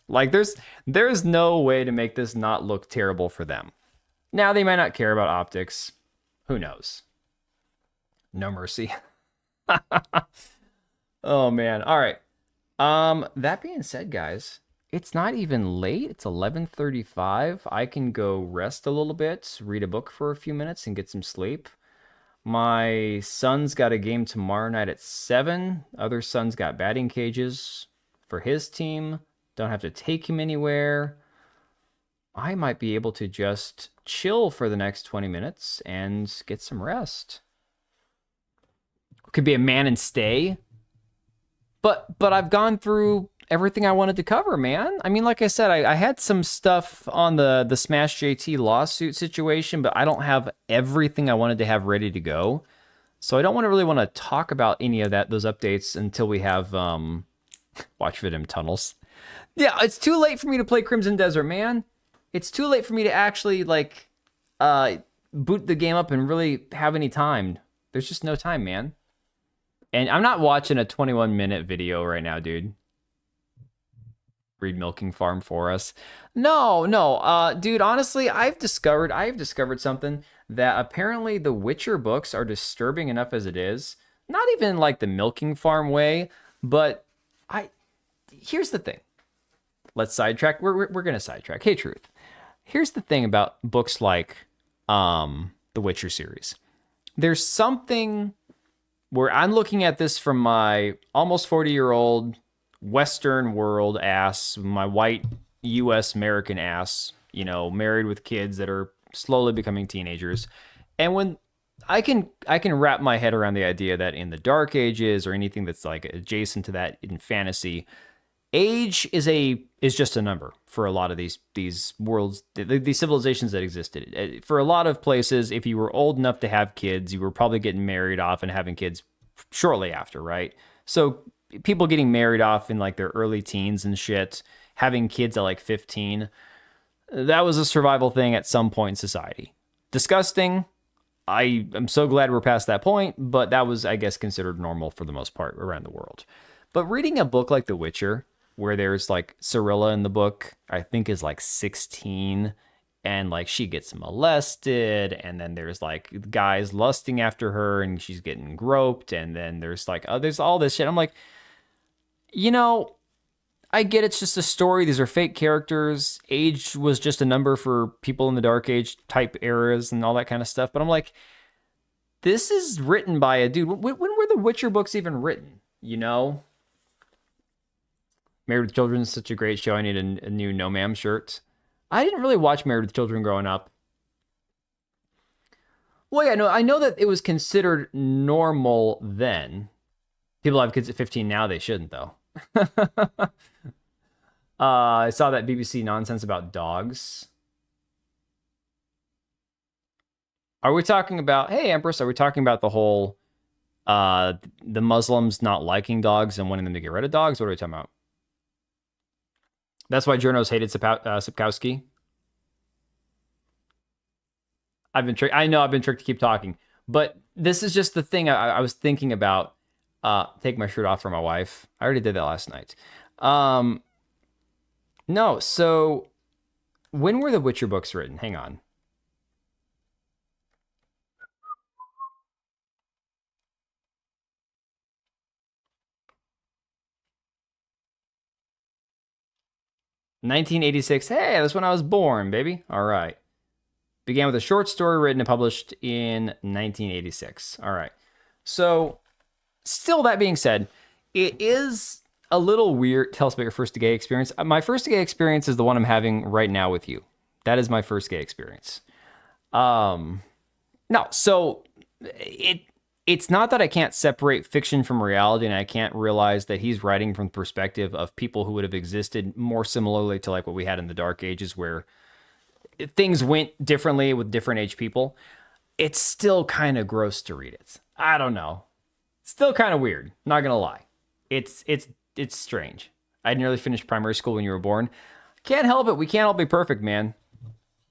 Like there's no way to make this not look terrible for them. Now they might not care about optics. Who knows? No mercy. Oh man. All right. That being said, guys, it's not even late. It's 11:35. I can go rest a little bit, read a book for a few minutes, and get some sleep. My son's got a game tomorrow night at 7. Other son's got batting cages for his team. Don't have to take him anywhere. I might be able to just chill for the next 20 minutes and get some rest. Could be a man and stay. But I've gone through everything I wanted to cover, man. Like I said, I had some stuff on the Smash JT lawsuit situation, but I don't have everything I wanted to have ready to go. So I don't really want to talk about any of those updates until we have watch for them tunnels. Yeah, it's too late for me to play Crimson Desert, man. It's too late for me to actually boot the game up and really have any time. There's just no time, man. And I'm not watching a 21-minute video right now, dude. Read Milking Farm for us. No, dude, honestly, I've discovered something that apparently the Witcher books are disturbing enough as it is. Not even like the Milking Farm way, but here's the thing. Let's sidetrack. We're going to sidetrack. Hey, Truth. Here's the thing about books like the Witcher series. There's something where I'm looking at this from my almost 40-year-old Western world ass, my white U.S. American ass, you know, married with kids that are slowly becoming teenagers. And when I can wrap my head around the idea that in the Dark Ages or anything that's like adjacent to that in fantasy, age is just a number for a lot of these worlds, these civilizations that existed. For a lot of places, if you were old enough to have kids, you were probably getting married off and having kids shortly after, right? So people getting married off in like their early teens and shit, having kids at like 15, that was a survival thing at some point in society. Disgusting. I am so glad we're past that point, but that was, I guess, considered normal for the most part around the world. But reading a book like The Witcher, where there's like Cirilla in the book, I think is like 16, and like she gets molested, and then there's like guys lusting after her and she's getting groped, and then there's like, oh, there's all this shit. I'm like, you know, I get it's just a story. These are fake characters. Age was just a number for people in the Dark Age type eras and all that kind of stuff. But I'm like, this is written by a dude. When were the Witcher books even written? You know? Married with Children is such a great show. I need a new No Ma'am shirt. I didn't really watch Married with Children growing up. Well, yeah, no, I know that it was considered normal then. People have kids at 15 now. They shouldn't, though. I saw that BBC nonsense about dogs. Are we talking about, hey, Empress, are we talking about the whole, the Muslims not liking dogs and wanting them to get rid of dogs? What are we talking about? That's why journos hated Sapkowski. I know I've been tricked to keep talking, but this is just the thing I was thinking about. Take my shirt off for my wife. I already did that last night. No, so when were the Witcher books written? Hang on. "1986. Hey, that's when I was born, baby. All right. Began with a short story written and published in 1986. All right. So, still that being said, it is a little weird. Tell us about your first gay experience. My first gay experience is the one I'm having right now with you. That is my first gay experience. No, so it's not that I can't separate fiction from reality, and I can't realize that he's writing from the perspective of people who would have existed more similarly to like what we had in the Dark Ages, where things went differently with different age people. It's still kind of gross to read it. I don't know. Still kind of weird. Not gonna lie. It's strange. I nearly finished primary school when you were born. Can't help it. We can't all be perfect, man.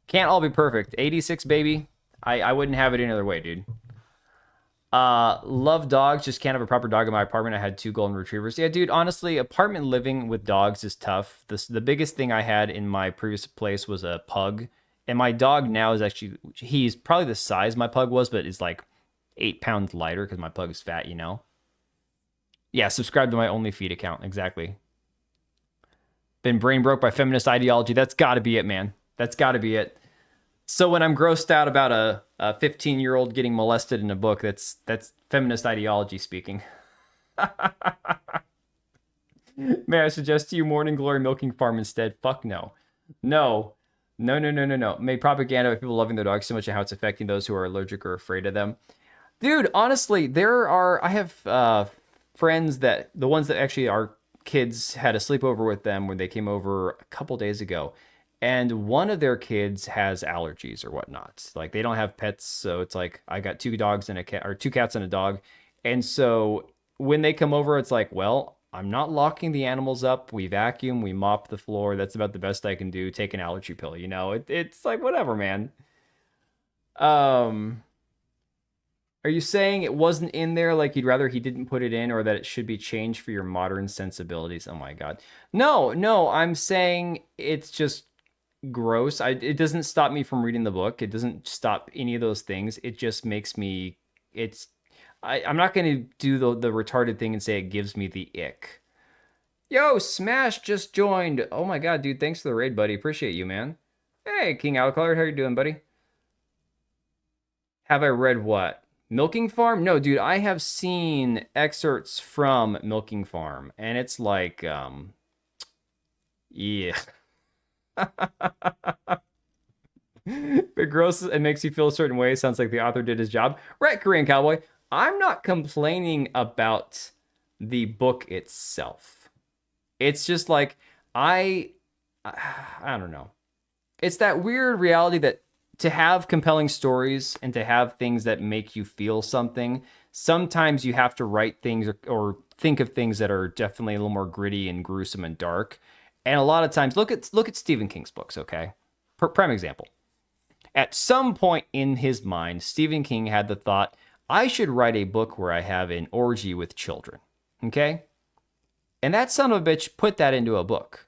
Can't all be perfect. 86, baby. I wouldn't have it any other way, dude. Love dogs. Just can't have a proper dog in my apartment. I had 2 golden retrievers. Yeah, dude, honestly, apartment living with dogs is tough. The biggest thing I had in my previous place was a pug. And my dog now is actually, he's probably the size my pug was, but is like 8 pounds lighter because my pug is fat, you know? Yeah, subscribe to my OnlyFeed account. Exactly. Been brain broke by feminist ideology. That's got to be it, man. That's got to be it. So when I'm grossed out about a 15-year-old getting molested in a book, that's feminist ideology speaking. May I suggest to you Morning Glory Milking Farm instead? Fuck no. No. Made propaganda by people loving their dogs so much and how it's affecting those who are allergic or afraid of them. Dude, honestly, I have friends that, the ones that actually our kids had a sleepover with them when they came over a couple days ago. And one of their kids has allergies or whatnot. Like, they don't have pets, so it's like, I got 2 dogs and a cat, or 2 cats and a dog. And so when they come over, it's like, well, I'm not locking the animals up. We vacuum, we mop the floor. That's about the best I can do. Take an allergy pill, you know? It's like, whatever, man. Are you saying it wasn't in there, like you'd rather he didn't put it in, or that it should be changed for your modern sensibilities? Oh my God. No, I'm saying it's just gross. It doesn't stop me from reading the book. It doesn't stop any of those things. It just makes me, I'm not going to do the retarded thing and say it gives me the ick. Yo, Smash just joined. Oh my God, dude. Thanks for the raid, buddy. Appreciate you, man. Hey, King Alcolored. How you doing, buddy? Have I read what? Milking Farm? No, dude, I have seen excerpts from Milking Farm, and it's like, yeah. It grosses and makes you feel a certain way. Sounds like the author did his job. Right, Korean Cowboy. I'm not complaining about the book itself. It's just like, I don't know. It's that weird reality that to have compelling stories and to have things that make you feel something, sometimes you have to write things or think of things that are definitely a little more gritty and gruesome and dark. And a lot of times, look at Stephen King's books, okay? Prime example. At some point in his mind, Stephen King had the thought, I should write a book where I have an orgy with children, okay? And that son of a bitch put that into a book.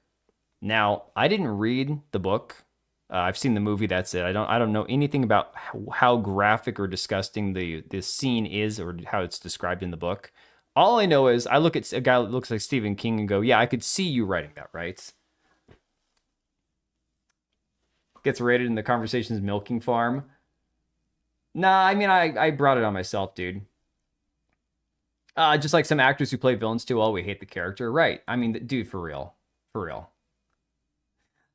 Now, I didn't read the book. I've seen the movie, that's it. I don't know anything about how graphic or disgusting this scene is or how it's described in the book. All I know is I look at a guy that looks like Stephen King and go, yeah, I could see you writing that, right? Gets rated in the Conversations Milking Farm. Nah, I mean, I brought it on myself, dude. Just like some actors who play villains too, we hate the character. Right. I mean, dude, for real. For real.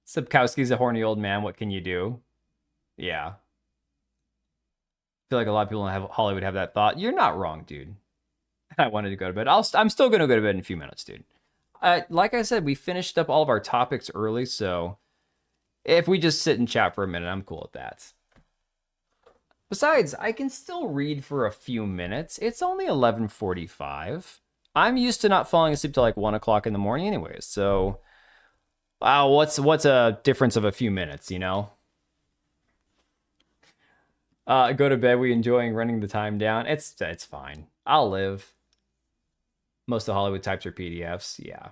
Sapkowski's a horny old man. What can you do? Yeah. I feel like a lot of people in Hollywood have that thought. You're not wrong, dude. I wanted to go to bed. I'm still going to go to bed in a few minutes, dude. Like I said, we finished up all of our topics early, so if we just sit and chat for a minute, I'm cool with that. Besides, I can still read for a few minutes. It's only 11:45. I'm used to not falling asleep till like 1 o'clock in the morning anyways, so what's a difference of a few minutes, you know? Go to bed. We enjoying running the time down. It's fine. I'll live. Most of the Hollywood types are PDFs. Yeah.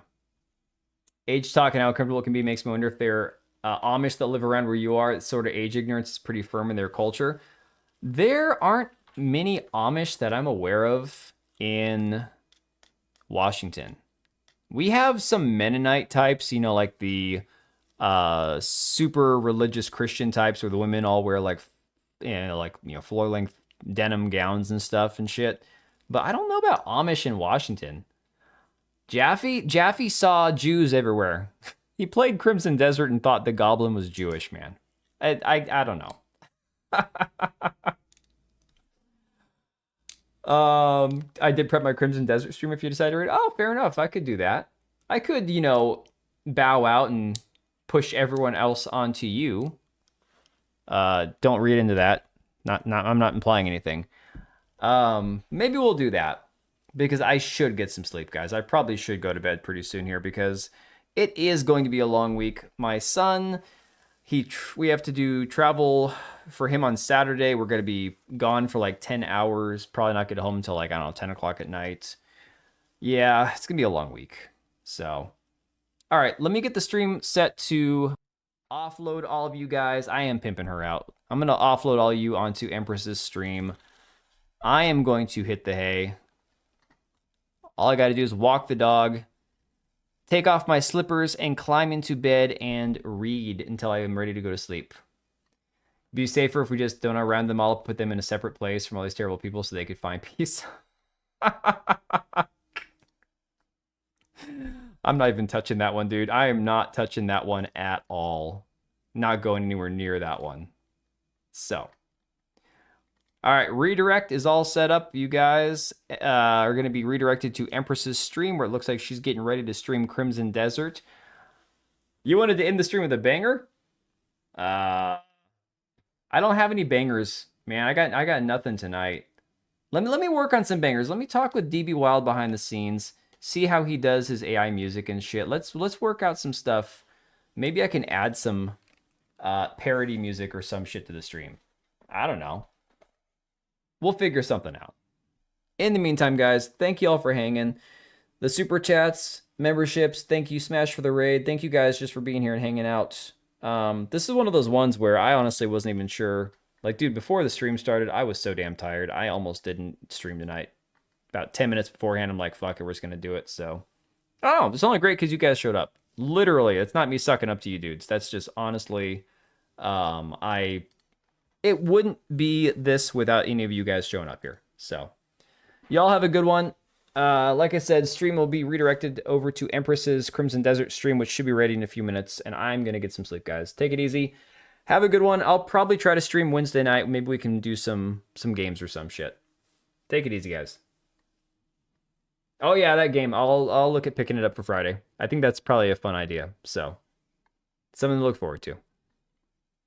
Age talk and how comfortable it can be makes me wonder if they're Amish that live around where you are. It's sort of age ignorance is pretty firm in their culture. There aren't many Amish that I'm aware of in Washington. We have some Mennonite types, you know, like the super religious Christian types where the women all wear floor length denim gowns and stuff and shit. But I don't know about Amish in Washington. Jaffe saw Jews everywhere. He played Crimson Desert and thought the Goblin was Jewish, man. I don't know. I did prep my Crimson Desert stream if you decide to read. Oh, fair enough. I could do that. I could, bow out and push everyone else onto you. Don't read into that. I'm not implying anything. Maybe we'll do that because I should get some sleep, guys. I probably should go to bed pretty soon here because it is going to be a long week. My son, we have to do travel for him on Saturday. We're going to be gone for like 10 hours. Probably not get home until like, 10 o'clock at night. Yeah, it's going to be a long week. So, all right, let me get the stream set to offload all of you guys. I am pimping her out. I'm going to offload all of you onto Empress's stream. I am going to hit the hay. All I got to do is walk the dog, take off my slippers, and climb into bed and read until I am ready to go to sleep. Be safer if we just don't round them all up, put them in a separate place from all these terrible people so they could find peace. I'm not even touching that one, dude. I am not touching that one at all. Not going anywhere near that one. So. All right, redirect is all set up. You guys are going to be redirected to Empress's stream where it looks like she's getting ready to stream Crimson Desert. You wanted to end the stream with a banger? I don't have any bangers, man. I got nothing tonight. Let me work on some bangers. Let me talk with DB Wild behind the scenes. See how he does his AI music and shit. Let's work out some stuff. Maybe I can add some parody music or some shit to the stream. I don't know. We'll figure something out. In the meantime, guys, thank you all for hanging. The super chats, memberships, thank you, Smash, for the raid. Thank you guys just for being here and hanging out. This is one of those ones where I honestly wasn't even sure. Like, dude, before the stream started, I was so damn tired. I almost didn't stream tonight. About 10 minutes beforehand, I'm like, fuck it, we're just going to do it. So, oh, it's only great because you guys showed up. Literally, it's not me sucking up to you dudes. That's just honestly, it wouldn't be this without any of you guys showing up here. So, y'all have a good one. Like I said, stream will be redirected over to Empress's Crimson Desert stream, which should be ready in a few minutes. And I'm going to get some sleep, guys. Take it easy. Have a good one. I'll probably try to stream Wednesday night. Maybe we can do some games or some shit. Take it easy, guys. Oh, yeah, that game. I'll look at picking it up for Friday. I think that's probably a fun idea. So, something to look forward to.